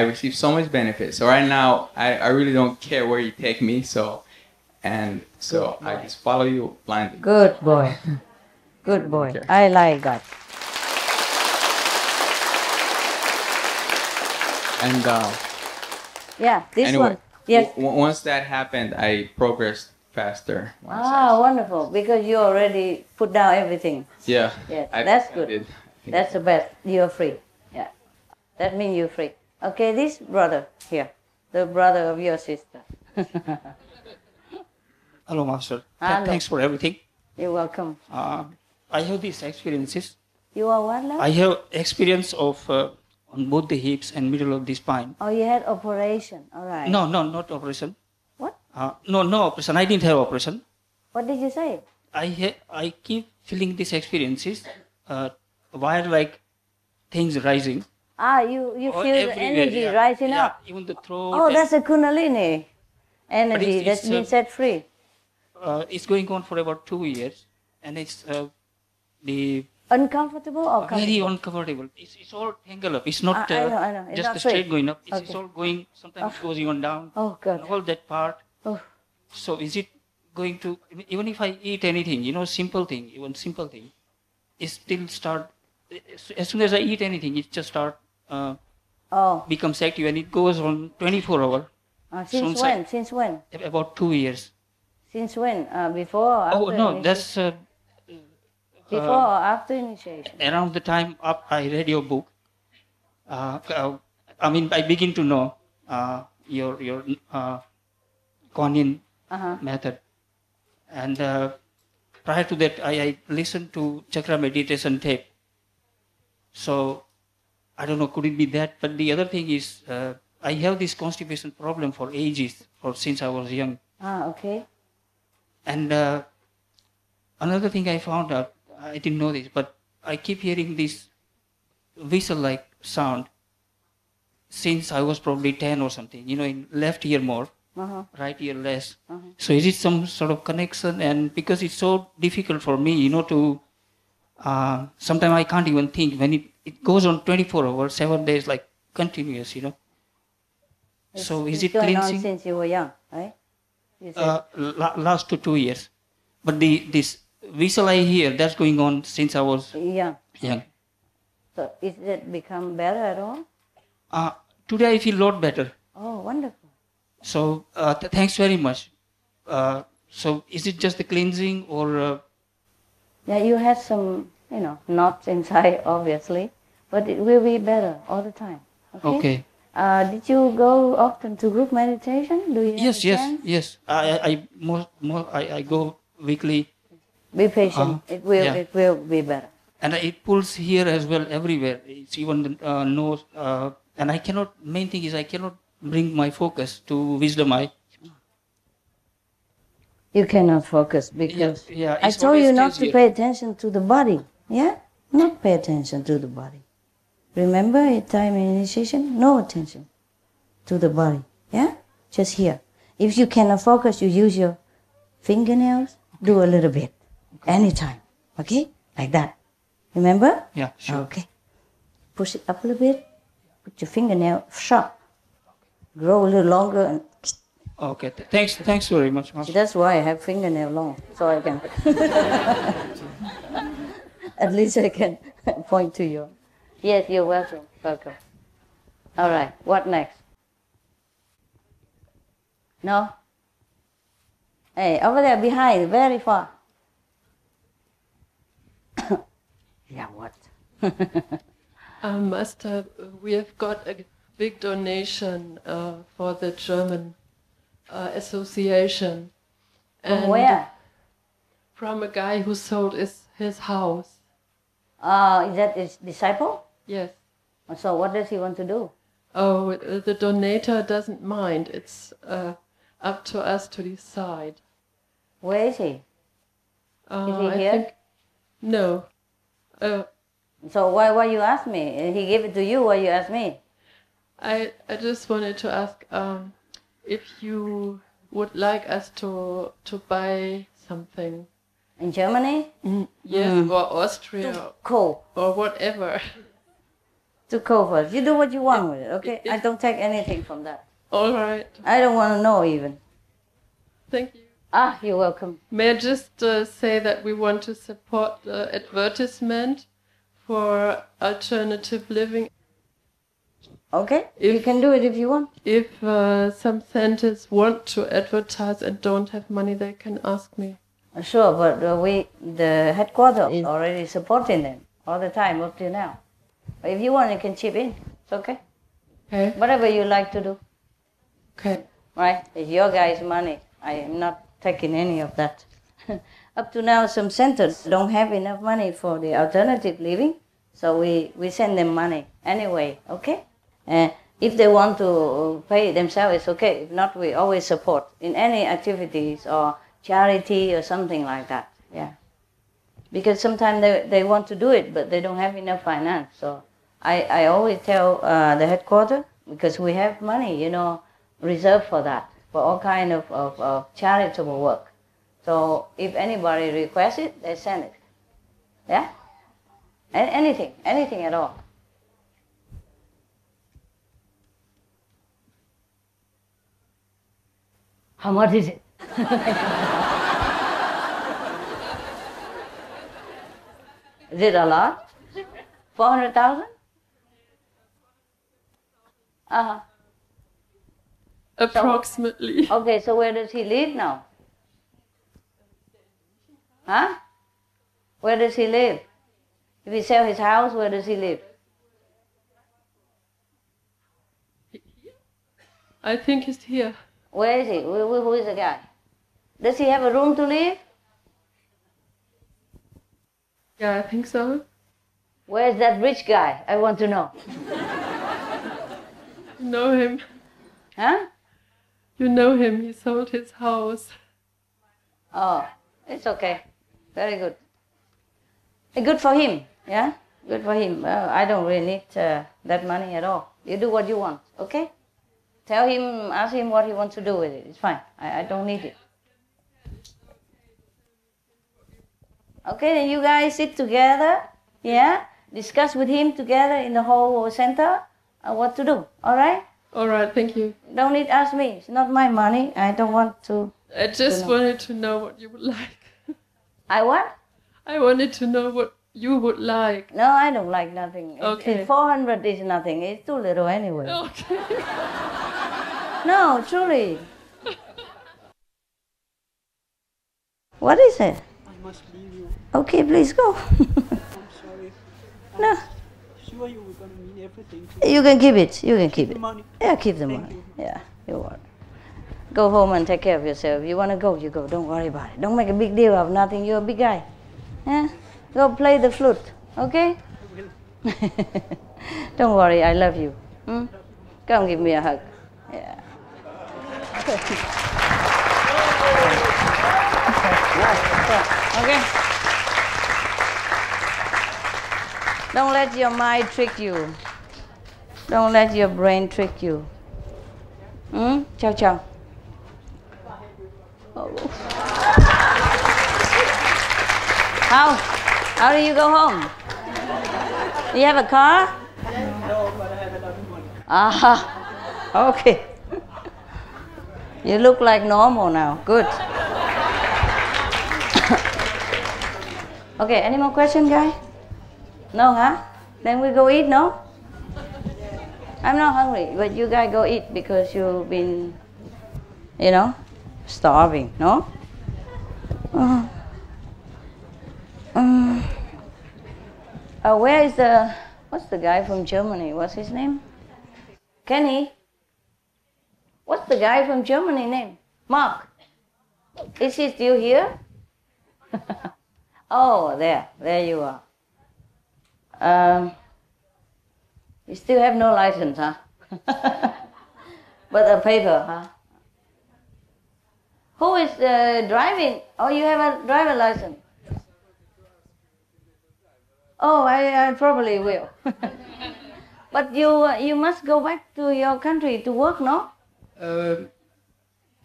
received so much benefit. So right now, I really don't care where you take me. So I just follow you blindly. Good boy. Good boy. Okay. I like that. And yeah, this anyway, one. Yes. Once that happened, I progressed faster. Wonderful! Because you already put down everything. Yeah. Yes, that's good. That's the best. You're free. Yeah. That means you're free. Okay, this brother here, the brother of your sister. Hello, Master. Hello. Thanks for everything. You're welcome. I have these experiences. You are what, love? I have experience of on both the hips and middle of the spine. Oh, you had operation. All right. No, not operation. What? No operation. I didn't have operation. What did you say? I keep feeling these experiences, wire like things rising. You feel the energy rising up. Even the throat. Oh, that's a Kundalini energy that's been set free. It's going on for about 2 years, and it's the uncomfortable or comfortable? Very uncomfortable. It's all tangled up. It's not I know. It's just not straight going up. It's okay. all going. Sometimes it goes even down. Oh God! And all that part. Oh. So is it going to? Even if I eat anything, simple thing, it still start as soon as I eat anything, it just becomes active, and it goes on 24 hours. Since when? Since when? About 2 years. Since when? Before or after? Oh no, initiation? that's Before or after initiation? around the time I read your book. I mean, I begin to know your Kuan method, and prior to that, I listened to chakra meditation tape. So I don't know, could it be that? But the other thing is, I have this constipation problem for ages, since I was young. Okay. And another thing I found out, I didn't know this, but I keep hearing this whistle-like sound since I was probably 10 or something, in left ear more, right ear less. So is it some sort of connection? And because it's so difficult for me, to, sometimes I can't even think. When it goes on 24 hours, 7 days, like continuous, So is it going cleansing? on since you were young, right? You said Last 2 years. But this whistle I hear, that's going on since I was young. So is it become better at all? Today I feel a lot better. Oh, wonderful. So thanks very much. So is it just the cleansing or? Yeah, you had some, knots inside, obviously, but it will be better all the time. Okay. Did you go often to group meditation? Do you? Yes. I go weekly. Be patient. It will be better. And it pulls here as well, everywhere. It's even the nose. And main thing is I cannot bring my focus to wisdom eye. You cannot focus because I told you not to pay attention to the body. Yeah? Not pay attention to the body. Remember at time in initiation? No attention to the body. Yeah? Just here. If you cannot focus, you use your fingernails. Do a little bit. Anytime. Okay? Like that. Remember? Yeah, sure. Okay. Push it up a little bit. Put your fingernail sharp. Grow a little longer. And okay. Thanks very much. That's why I have fingernail long. So I can... At least I can point to you. Yes, you're welcome. Welcome. All right. What next? No? Hey, over there behind, very far. Yeah, what? Master, we have got a big donation for the German association. From where? From a guy who sold his house. Is that his disciple? Yes. So what does he want to do? Oh, the donator doesn't mind. It's up to us to decide. Where is he? Is he here? No. So why you ask me? He gave it to you, why you ask me? I just wanted to ask if you would like us to buy something. In Germany? Yes, or Austria. Too cold. Or whatever. Too cold for it. You do what you want with it, okay? I don't take anything from that. All right. I don't want to know even. Thank you. You're welcome. May I just say that we want to support the advertisement for alternative living. Okay, you can do it if you want. If some centers want to advertise and don't have money, they can ask me. Sure, but the headquarters is already supporting them all the time up to now. But if you want, you can chip in. It's okay. Okay. Whatever you like to do. Okay. Right? It's your guys' money. I am not taking any of that. Up to now, some centers don't have enough money for the alternative living, so we send them money anyway, okay? If they want to pay themselves, it's okay. If not, we always support in any activities or charity or something like that, yeah. Because sometimes they want to do it, but they don't have enough finance. So I always tell the headquarters, because we have money, reserved for that, for all kind of charitable work. So if anybody requests it, they send it. Yeah? Anything at all. How much is it? Is it a lot? 400,000? Uh-huh. Approximately. So, okay, so where does he live now? Huh? Where does he live? If he sell his house, where does he live? I think he's here. Where is he? Who is the guy? Does he have a room to live? Yeah, I think so. Where's that rich guy? I want to know. You know him. Huh? You know him. He sold his house. Oh, it's okay. Very good. Good for him, yeah? Good for him. Well, I don't really need that money at all. You do what you want, okay? Tell him, ask him what he wants to do with it. It's fine. I don't need it. Okay, then you guys sit together, yeah? Discuss with him together in the whole center what to do, all right? All right, thank you. Don't need to ask me. It's not my money. I don't want to. I just wanted to know what you would like. I what? I wanted to know what you would like. No, I don't like nothing. Okay. 400 is nothing. It's too little anyway. Okay. No, truly. What is it? I must leave you. Okay, please go. I'm sorry. No. Sure you were going to mean everything to You can keep it. You can keep the it. money. Yeah, keep the Thank money. you. Yeah, you want. Go home and take care of yourself. You want to go, you go. Don't worry about it. Don't make a big deal of nothing. You're a big guy. Yeah? Go play the flute, okay? Don't worry, I love you. Hmm? Come give me a hug. Yeah. Okay. Don't let your mind trick you. Don't let your brain trick you. Hmm? Ciao, ciao. Oh. How do you go home? Do you have a car? No, but I have a lot of money. Ah, okay. You look like normal now. Good. Okay, any more question, guy? No, huh? Then we go eat, no? I'm not hungry, but you guys go eat because you've been, starving, no? Where is what's the guy from Germany? What's his name? Kenny? What's the guy from Germany name? Mark. Is he still here? Oh, there you are. You still have no license, huh? But a paper, huh? Who is driving? Oh, you have a driver license. Oh, I probably will. But you must go back to your country to work, no?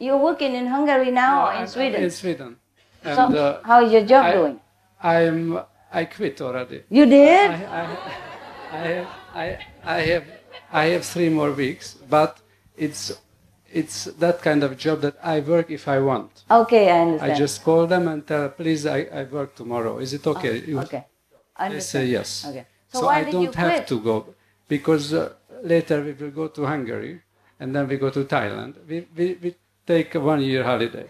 You're working in Hungary now or in Sweden? In Sweden. And, so, how is your job doing? I quit already. You did? I have 3 more weeks, but it's that kind of job that I work if I want. Okay, I understand. I just call them and tell, please, I work tomorrow. Is it okay? Okay. They say yes. Okay. So I don't have to go because later we will go to Hungary and then we go to Thailand. We take a 1-year holiday.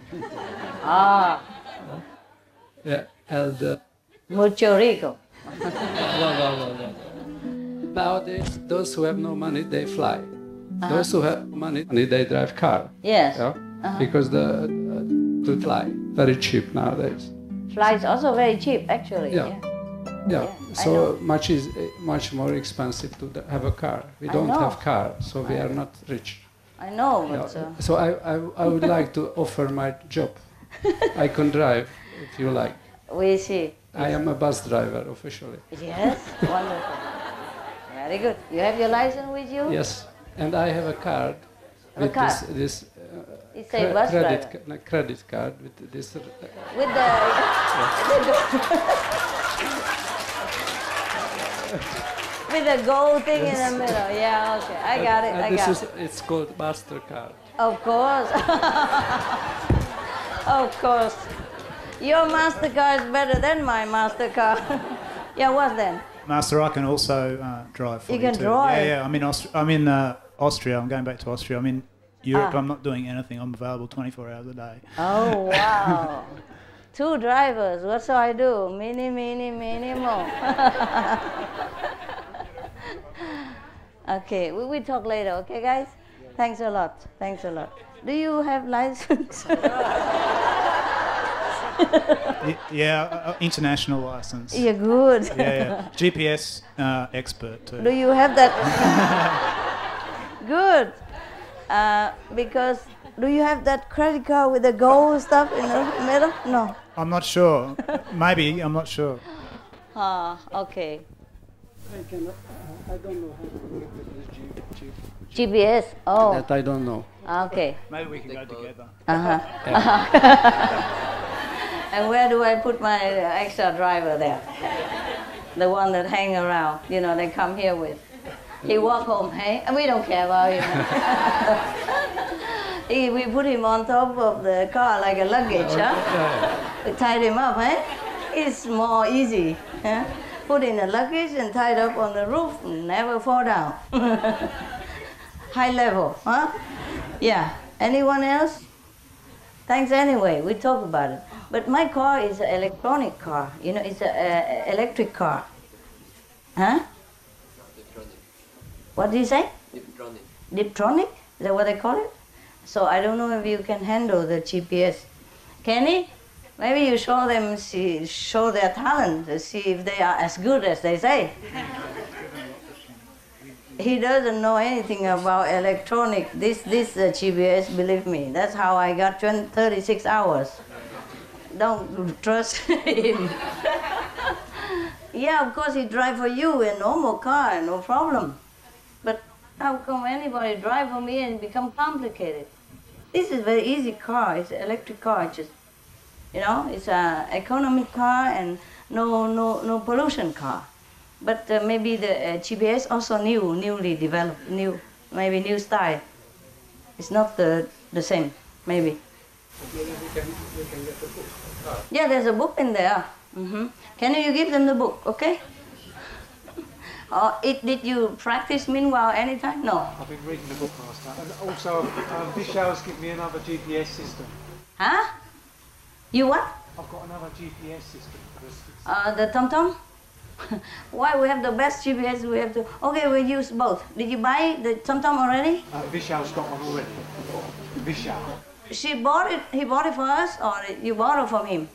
Ah. Yeah, and Mucho rico. Nowadays, those who have no money, they fly. Those who have money, they drive car. Yes. Yeah? Because to fly very cheap nowadays. Flight is also very cheap, actually. Yeah. So much more expensive to have a car. We don't have car, so we are not rich. I know. Yeah. But, so I would like to offer my job. I can drive if you like. We see. I am a bus driver officially. Yes, wonderful. Very good. You have your license with you? Yes, and I have a card with this credit card with this. With the. With the gold thing in the middle. Yeah, okay. I got it. It's called MasterCard. Of course. Of course. Your MasterCard is better than my MasterCard. Yeah, what then? Master, I can also drive for You you can too. drive? Yeah, yeah. I'm in Austria. I'm going back to Austria. I'm in Europe. Ah. I'm not doing anything. I'm available 24 hours a day. Oh, wow. 2 drivers. What shall I do? Mini, mo. Okay, we talk later, okay, guys? Thanks a lot. Thanks a lot. Do you have license? Yeah, international license. You're good. Yeah. GPS expert too. Do you have that? Good. Because do you have that credit card with the gold stuff in the middle? No. I'm not sure. Maybe, I'm not sure. Okay. I don't know how to get this GPS. Oh. That I don't know. Okay. Maybe we can go together. And where do I put my extra driver there? The one that hang around, you know, they come here with. He walk home, hey? And we don't care about him. We put him on top of the car like a luggage, huh? We tied him up, eh? It's more easy. Huh? Put in a luggage and tied up on the roof, never fall down. High level, huh? Yeah. Anyone else? Thanks anyway, we talk about it. But my car is an electronic car. You know, it's an electric car. Huh? What do you say? Diptronic. Diptronic? Is that what they call it? So I don't know if you can handle the GPS. Can he? Maybe you show them, show their talent to see if they are as good as they say. He doesn't know anything about electronic. This GPS, believe me, that's how I got 36 hours. Don't trust him. Yeah, of course he drive for you a normal car, no problem. But how come anybody drive for me and become complicated? This is a very easy car. It's an electric car. Just, you know, it's an economic car and no pollution car. But maybe the GPS also newly developed, maybe new style. It's not the same, maybe. Yeah, there's a book in there. Can you give them the book, okay? Did you practice meanwhile anytime? No. I've been reading the book last time. And also, Vishal's given me another GPS system. Huh? You what? I've got another GPS system. The TomTom? Why we have the best GPS? We have to. Okay, we use both. Did you buy the TomTom already? Vishal's got one already. Vishal. She bought it. He bought it for us, or you bought it from him?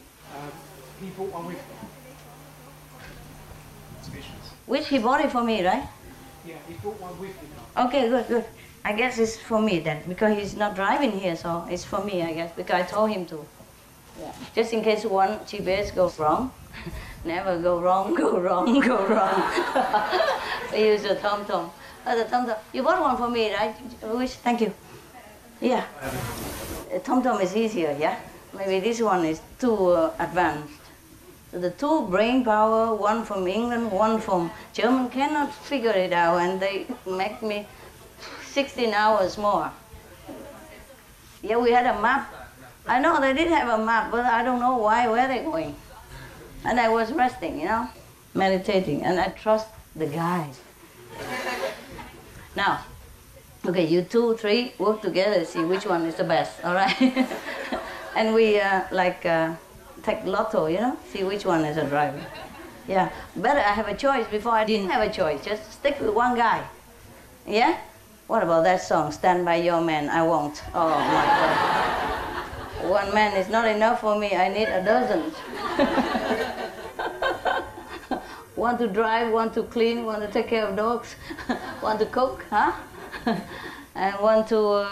He bought one with me. Which he bought it for me, right? Yeah, he bought one with me. Okay, good. I guess it's for me then, because he's not driving here, so it's for me, I guess, because I told him to. Yeah. Just in case one GPS goes wrong. Never go wrong. We use the TomTom. The TomTom. You bought one for me, right? Thank you. Yeah. TomTom is easier, yeah? Maybe this one is too advanced. So the 2 brain power, one from England, one from German, cannot figure it out, and they make me 16 hours more. Yeah, we had a map. I know they did have a map, but I don't know where they're going. And I was resting, you know, meditating, and I trust the guys. Now, okay, you 2, 3, work together, see which one is the best, all right? And we take lotto, you know, see which one is a driver. Yeah, better I have a choice before I didn't have a choice. Just stick with one guy. Yeah? What about that song, Stand By Your Man, I Won't? Oh my God. One man is not enough for me, I need a dozen. One to drive, one to clean, one to take care of dogs, one to cook, huh? And one to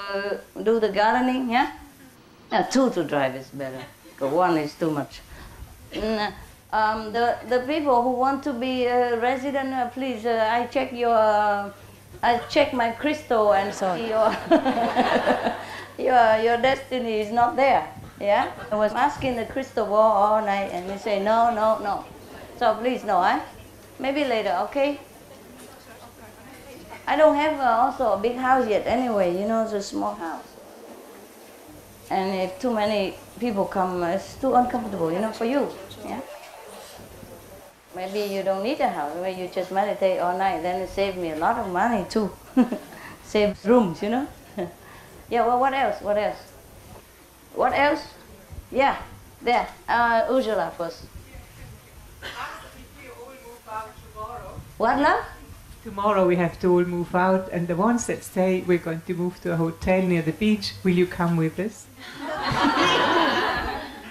do the gardening, yeah? 2 to drive is better. But 1 is too much. The people who want to be a resident, please, I check my crystal and see your destiny is not there. Yeah? I was asking the crystal ball all night and they say no. So please no, maybe later, okay? I don't have also a big house yet anyway, you know, it's a small house. And if too many people come, it's too uncomfortable, you know, for you. Yeah. Maybe you don't need a house. Maybe you just meditate all night. Then it saves me a lot of money too. Saves rooms, you know. Yeah. Well, what else? What else? What else? Yeah. There. Ursula first. What, love? Tomorrow we have to all move out, and the ones that stay, we're going to move to a hotel near the beach. Will you come with us?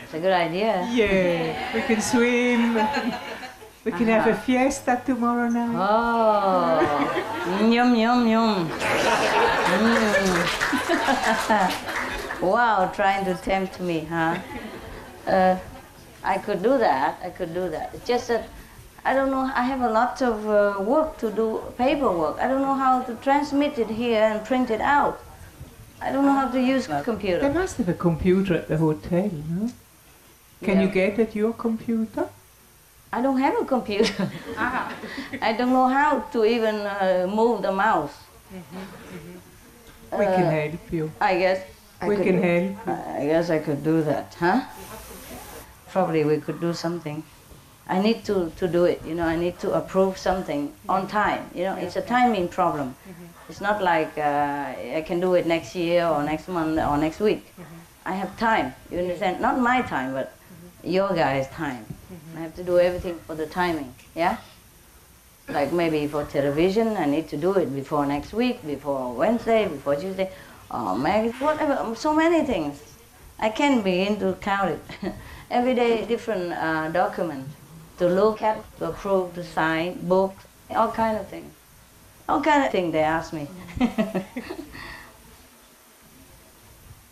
It's a good idea. Yeah, we can swim. We can have a fiesta tomorrow night. Oh, yum, yum, yum. Wow, trying to tempt me, huh? I could do that. I could do that. It's just that I don't know. I have a lot of work to do, paperwork. I don't know how to transmit it here and print it out. I don't know how to use a computer. They must have a computer at the hotel, no? Can you get at your computer? I don't have a computer. I don't know how to even move the mouse. We can help you. I guess we can help. I guess I could do that, huh? Probably we could do something. I need to do it, you know. I need to approve something on time. You know, it's a timing problem. It's not like I can do it next year or next month or next week. I have time. You understand? Not my time, but your guys' time. I have to do everything for the timing. Yeah. Like maybe for television, I need to do it before next week, before Wednesday, before Tuesday, or magazine, whatever. So many things. I can't begin to count it. Every day, different document to look at, to approve, to sign, books, all kind of things. All kind of things they ask me.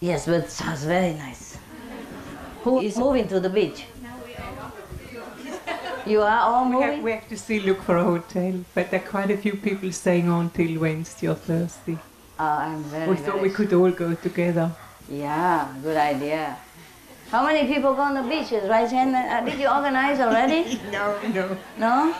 Yes, but it sounds very nice. Who is moving to the beach? You are all moving? We have to still look for a hotel, but there are quite a few people staying on till Wednesday or Thursday. I'm very We thought we could all go together. Yeah, good idea. How many people go on the beaches? Right hand? Did you organize already? No. No?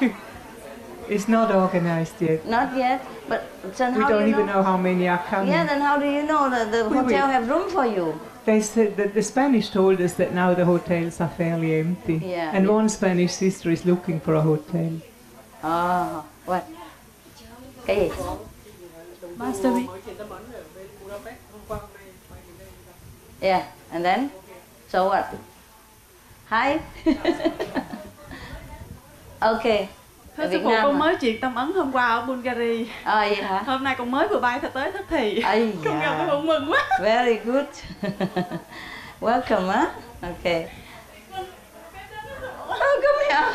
It's not organized yet. Not yet, but then We how don't you even know? know how many are coming. Yeah, then how do you know that the hotel have room for you? They said that the Spanish told us that now the hotels are fairly empty. Yeah, and yeah. one Spanish sister is looking for a hotel. Oh, what? Cái gì? Master, Yeah, and then? So what? Hi? Okay. Thưa sư phụ, con mới chuyện tâm ấn hôm qua ở Bulgaria. Vậy hả? Hôm nay con mới vừa bay tới Thất Thì. Công nhận con cũng mừng quá. Very good. Welcome, huh? Okay. Oh, come here.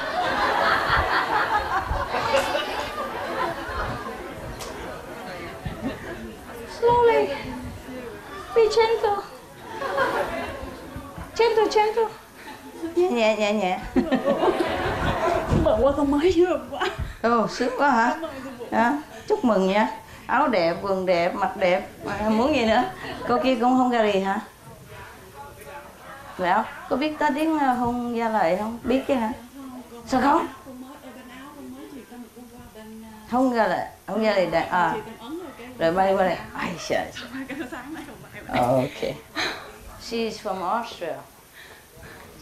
Slowly. Be gentle. Gentle. Nhẹ. Mừng quá, con mới vừa quá. Ồ, sướng quá hả? Đó, chúc mừng nha. Áo đẹp, quần đẹp, mặt đẹp. Muốn gì nữa? Cô kia cũng Hungary hả? Dạ, có biết tới tiếng Hungary không? Biết chứ hả? Sao không? Hungary đã rồi bay qua đây. Ai trời. Okay. She's from Austria.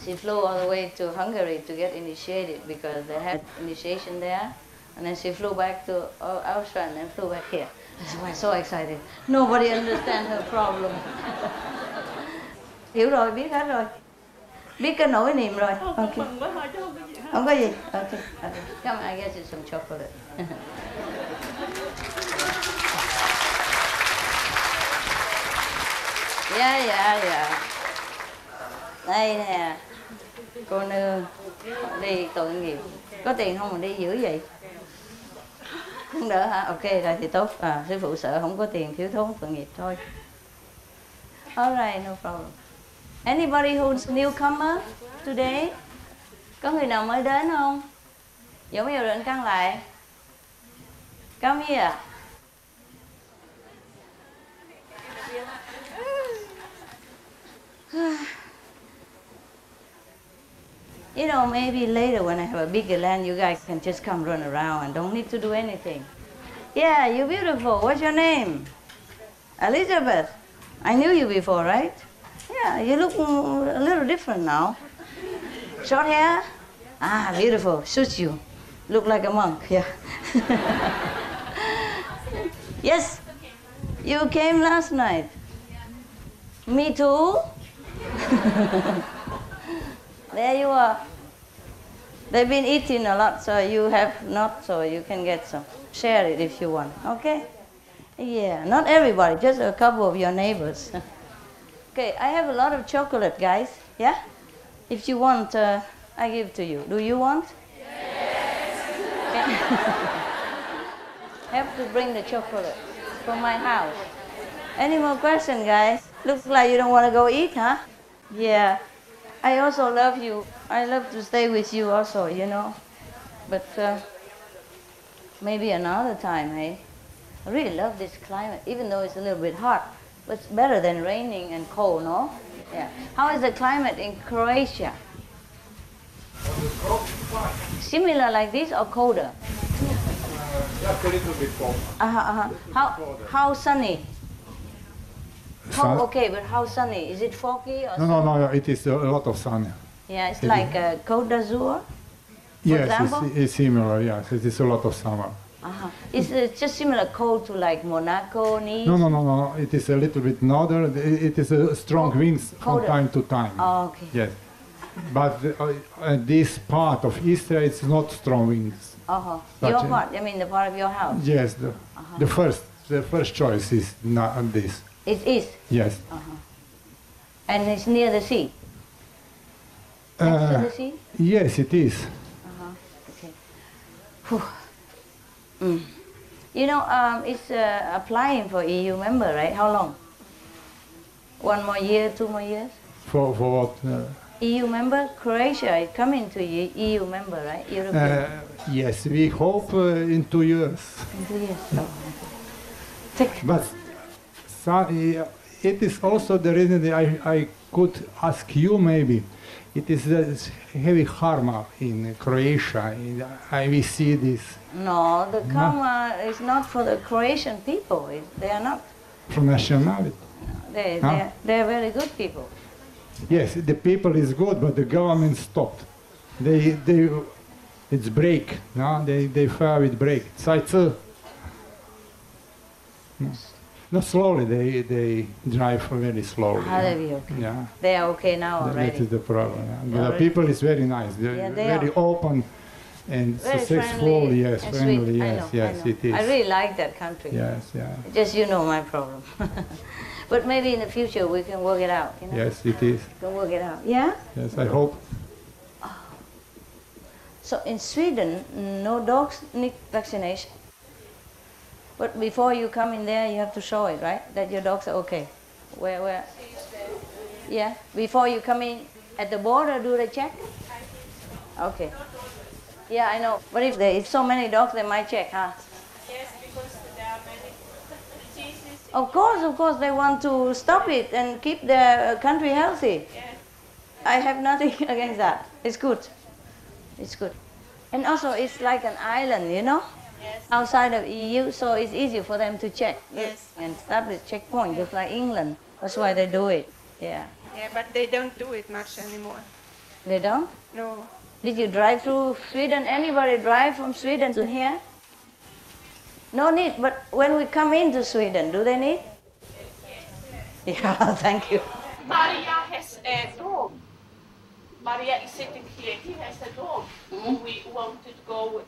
She flew all the way to Hungary to get initiated because they had initiation there. And then she flew back to Austria and then flew back here. So I'm so excited. Nobody understands her problem. Hiểu rồi, biết hết rồi. Biết cái nỗi niềm rồi. Okay. Không có gì. Okay. Come, I guess it's some chocolate. Yeah. Đây nè. Cô nương đi tội nghiệp. Có tiền không mà đi dữ vậy? Không đỡ hả? Ok, rồi thì tốt. Sư phụ sợ không có tiền, thiếu thốn tội nghiệp thôi. Alright, no problem. Anybody who's newcomer today? Có người nào mới đến không? Dũng nhiều định căng lại. Come here. You know, maybe later when I have a bigger land, you guys can just come run around and don't need to do anything. Yeah, you're beautiful. What's your name? Elizabeth. I knew you before, right? Yeah, you look a little different now. Short hair? Ah, beautiful. Suits you. Look like a monk, yeah. Yes, you came last night. Me too. There you are. They've been eating a lot, so you have not, so you can get some. Share it if you want, okay? Yeah, not everybody, just a couple of your neighbors. Okay, I have a lot of chocolate, guys, yeah? If you want, I give to you. Do you want? Yes. Okay. Have to bring the chocolate from my house. Any more questions, guys? Looks like you don't want to go eat, huh? Yeah. I also love you. I love to stay with you also, you know. But maybe another time, hey? I really love this climate, even though it's a little bit hot. But it's better than raining and cold, no? Yeah. How is the climate in Croatia? Similar like this or colder? Just a little bit colder. How sunny? Sun? Okay, but how sunny? Is it foggy or No, it is a lot of sun. Yeah, it's like Côte d'Azur? Yes, it's similar, yes. It is a lot of summer. Is it just similar cold to like Monaco, Nice? No. It is a little bit northern. It is a strong winds from time to time. Oh, okay. Yes. But this part of Istria, it's not strong winds. Your part, I mean the part of your house? Yes, the first choice is not this. It is? Yes. And it's near the sea? Next to the sea? Yes, it is. Okay. You know, it's applying for EU member, right? How long? 1 more year, 2 more years? For what? EU member? Croatia is coming to EU member, right? European. Yes, we hope in 2 years. In 2 years. But it is also the reason that I could ask you maybe. It is heavy karma in Croatia. We see this. No, the karma is not for the Croatian people. They are not. From nationality. They are very good people. Yes, the people is good, but the government stopped. It's break. No, they fire with break. No, slowly. They drive very slowly. They be okay. Yeah. They are okay now already. That is the problem. Yeah. The people is very nice. They're very open and very successful. Friendly, yes, friendly. Yes, I know. It is. I really like that country. Yes, yeah. Just you know my problem. But maybe in the future we can work it out. You know? Yes, it is. We can work it out. Yeah. Yes, I hope. So in Sweden, no dogs need vaccination. But before you come in there, you have to show it, right? That your dogs are okay. Where? Yeah. Before you come in at the border, do the check. Okay. Yeah, I know. But if there is so many dogs, they might check, huh? Yes, because there are many diseases. Of course, they want to stop it and keep their country healthy. Yes. I have nothing against that. It's good. It's good. And also, it's like an island, you know? Yes. Outside of EU, so it's easy for them to check. Yes. And establish checkpoint, just like England. That's why they do it. Yeah. Yeah, but they don't do it much anymore. They don't? No. Did you drive through Sweden? Anybody drive from Sweden to here? No need, but when we come into Sweden, do they need? Yeah, thank you. Maria has a dog. Maria is sitting here. He has a dog. We wanted to go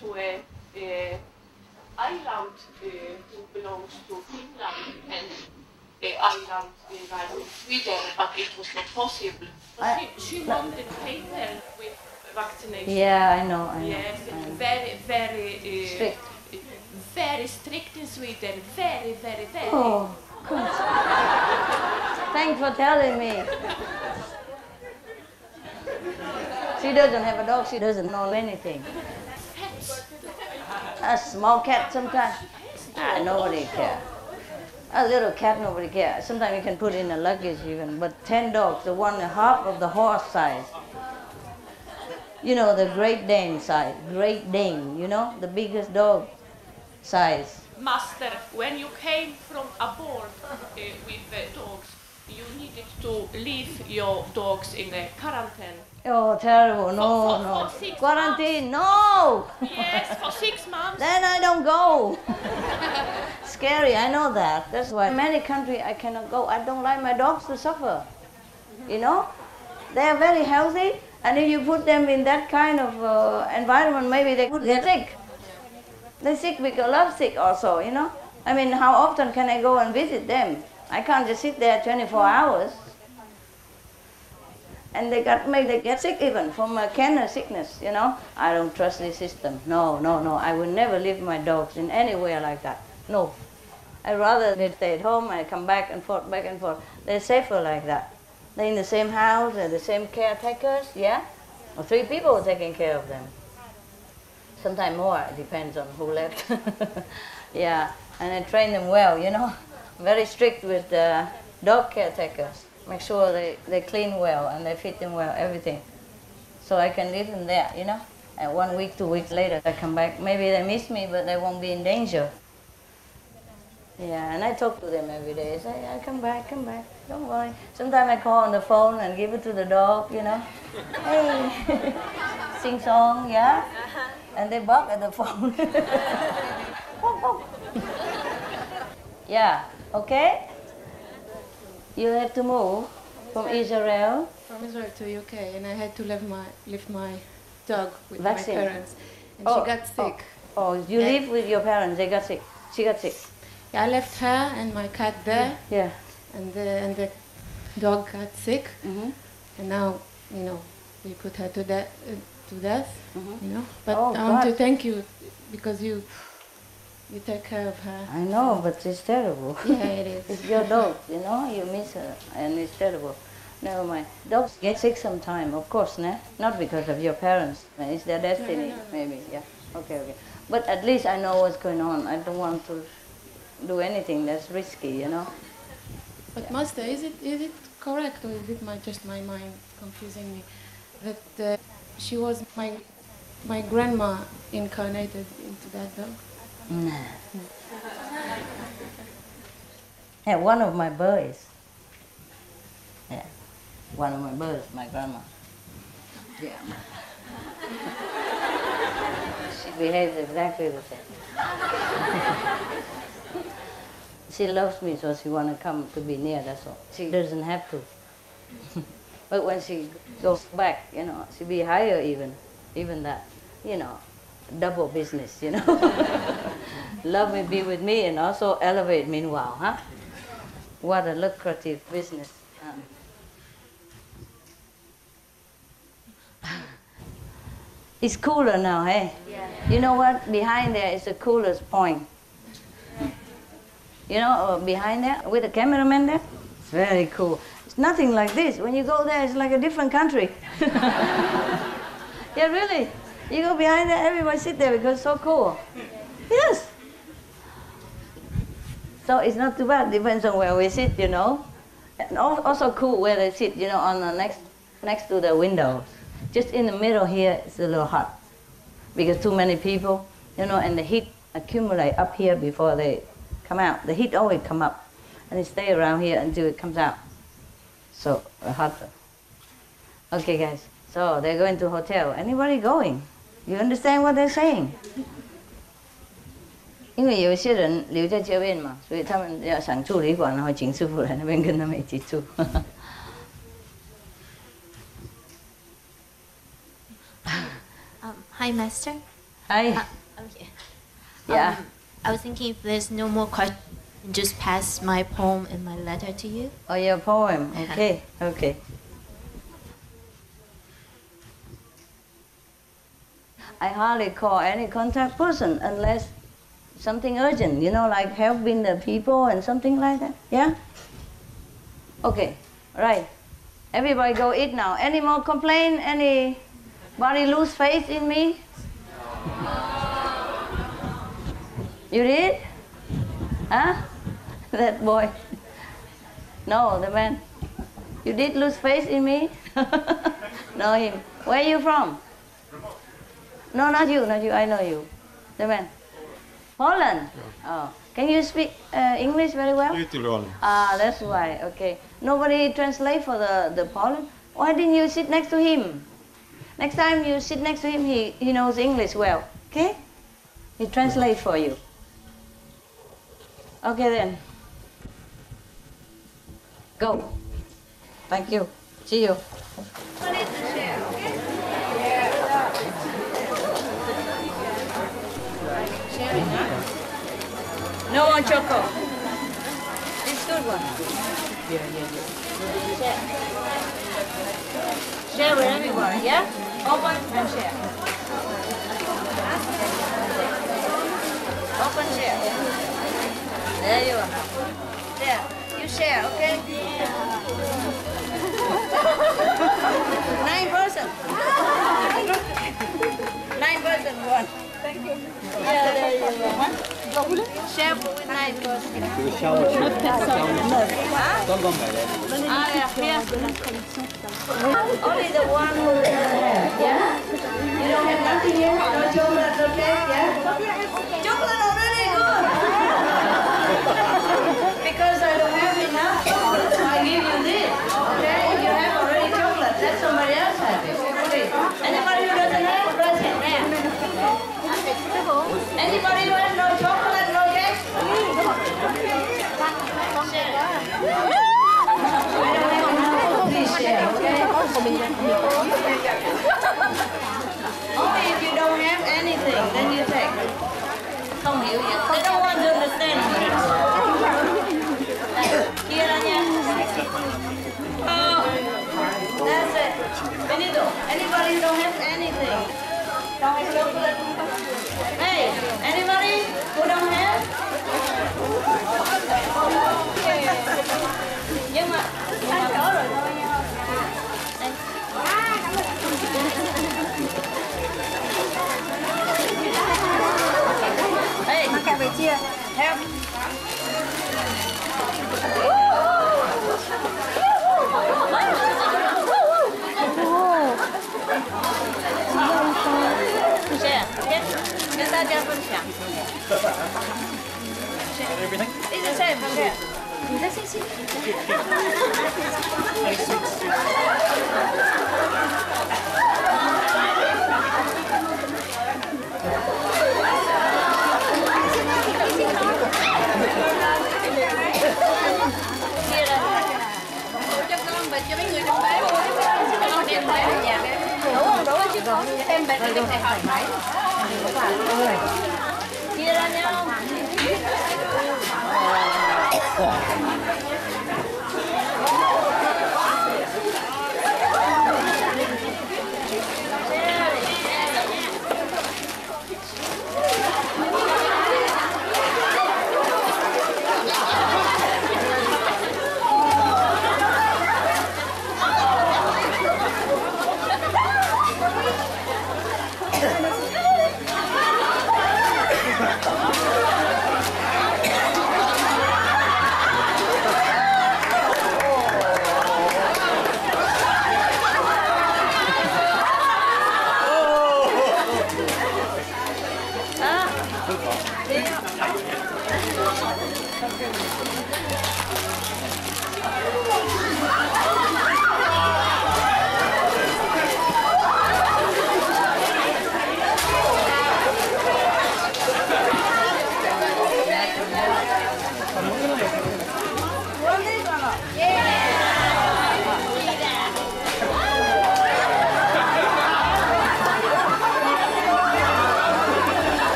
to a island who belongs to Finland and the island like Sweden, but it was not possible. She wanted paper with vaccination. Yeah, I know. Yes, I know. very strict. Very strict in Sweden. Very. Oh, good. Thanks for telling me. She doesn't have a dog, she doesn't know anything. A small cat sometimes. Nobody cares. A little cat, nobody cares. Sometimes you can put in a luggage even, but 10 dogs, the one half of the horse size. You know, the Great Dane size. Great Dane, you know, the biggest dog size. Master, when you came from aboard with the dogs, you needed to leave your dogs in a quarantine. Oh, terrible! No. For 6 Quarantine, months. no. Yes, for 6 months. Then I don't go. Scary, I know that. That's why many countries I cannot go. I don't like my dogs to suffer. You know, they are very healthy, and if you put them in that kind of environment, maybe they could get sick. They're sick because love sick also. You know, I mean, how often can I go and visit them? I can't just sit there 24 hours. And they get sick even from a kennel sickness, you know. I don't trust this system. No. I will never leave my dogs in anywhere like that. No. I'd rather they stay at home and come back and forth. They're safer like that. They're in the same house, they're the same caretakers, yeah? Or 3 people taking care of them. Sometimes more, it depends on who left. Yeah, and I train them well, you know. Very strict with the dog caretakers. Make sure they clean well and they feed them well, everything. So I can leave them there, you know. And 1 week, 2 weeks later, I come back. Maybe they miss me, but they won't be in danger. Yeah, and I talk to them every day. I say, I come back, don't worry. Sometimes I call on the phone and give it to the dog, you know. Hey, sing song, yeah? And they bark at the phone. Yeah, okay? You have to move from Israel? From Israel to UK, and I had to leave my dog with Vaccine. my parents. And she got sick. Oh, you live with your parents, they got sick. She got sick. Yeah, I left her and my cat there. Yeah. And the dog got sick. Mm-hmm. And now, you know, we put her to death, Mm-hmm. you know. But Oh, I want to God. thank you because you take care of her. I know, but it's terrible. Yeah, it is. It's your dog, you know, you miss her, and it's terrible. Never mind. Dogs get sick sometime, of course, nah? Not because of your parents. It's their destiny, maybe, yeah. Okay. But at least I know what's going on. I don't want to do anything that's risky, you know. But Master, is it correct, or is it just my mind confusing me, that she was my grandma incarnated into that dog? Nah. Yeah, one of my boys. Yeah, one of my boys, my grandma. Yeah. She behaves exactly the same. She loves me, so she want to come to be near, that's all. She doesn't have to. But when she goes back, you know, she be higher even that, you know, double business, you know. Love me, be with me, and also elevate meanwhile, huh? What a lucrative business. It's cooler now, hey? Yeah. You know what? Behind there is the coolest point. You know, behind there, with the cameraman there? It's very cool. It's nothing like this. When you go there, it's like a different country. Yeah, really. You go behind there, everybody sit there because it's so cool. Yes. So it's not too bad, depends on where we sit, you know. And also cool where they sit, you know, on the next to the windows. Just in the middle here, it's a little hot. Because too many people, you know, and the heat accumulate up here before they come out. The heat always come up, and it stay around here until it comes out. So, hotter. Okay, guys, so they're going to hotel. Anybody going? You understand what they're saying? 因为有一些人留在这边嘛，所以他们要想住旅馆，然后请师傅来那边跟他们一起住。Hi, Master. Hi. Okay. Yeah. I was thinking if there's no more questions, just pass my poem and my letter to you. Oh, your poem. Okay. Okay. I hardly call any contact person unless something urgent, you know, like helping the people and something like that. Yeah? Okay, right. Everybody go eat now. Any more complaint? Anybody lose faith in me? You did? Huh? That boy. No, the man. You did lose faith in me? Know him. Where are you from? No, not you, I know you. The man. Poland. Oh, can you speak English very well? Little only. Ah, that's why. Okay. Nobody translate for the Poland. Why didn't you sit next to him? Next time you sit next to him, he knows English well. Okay? He translate for you. Okay then. Go. Thank you. See you. Sharing, huh? No more choco. This good one. Share. Share with everyone, yeah? Open and share. Open, share. There you are. There. You share, okay? 9%. 9% one. Thank you. Yeah, there you are. Share with 9%. Here. Only the one who yeah? You don't have nothing here? No chocolate, no cake, yeah? Chocolate already good. Because I don't have enough chocolate, so I give you this. Okay? You have already chocolate. Let somebody else have it. Okay. Anybody who doesn't have, raise your hand. Anybody who has no chocolate, no cake? Please share, okay? Only if you don't have anything, then you take. Không hiểu gì. They don't want to understand. Kia ra nha. Oh, that's it. Benito, anybody who don't have anything? Don't have chocolate? Hey, anybody who don't have? Nhưng mà có rồi thôi nha. Hey, chia. Help. Share, okay? Kita jangan share. Everything? It's the same, okay? Cho con bịch cho mấy người trong bếp. Con đem bếp ở nhà bếp. Đủ không? Đủ chứ con. Em bịch đi thoải mái. Chia ra nhau.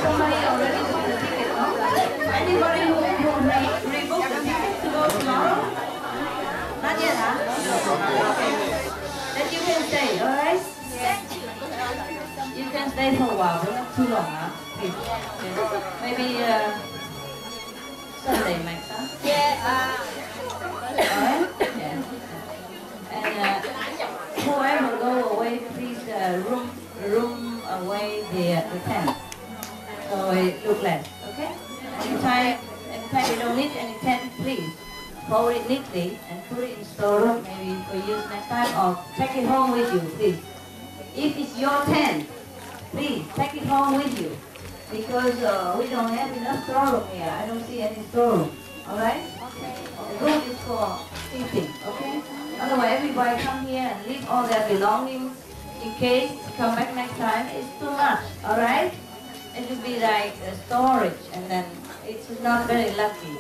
Somebody already stay for a while, but not too long, huh? Please. Yes. Maybe Sunday makes sense. Yeah. Alright? Yes. And whoever go away, please room away the tent. So it look less, okay? Anytime you don't need any tent, please fold it neatly and put it in storeroom, maybe for use next time, or take it home with you, please. If it's your tent, please take it home with you, because we don't have enough storeroom here. I don't see any storeroom. All right? Okay. The room is for sleeping. Okay. Otherwise, everybody come here and leave all their belongings in case come back next time. It's too much. All right? It will be like storage, and then it's not very lucky.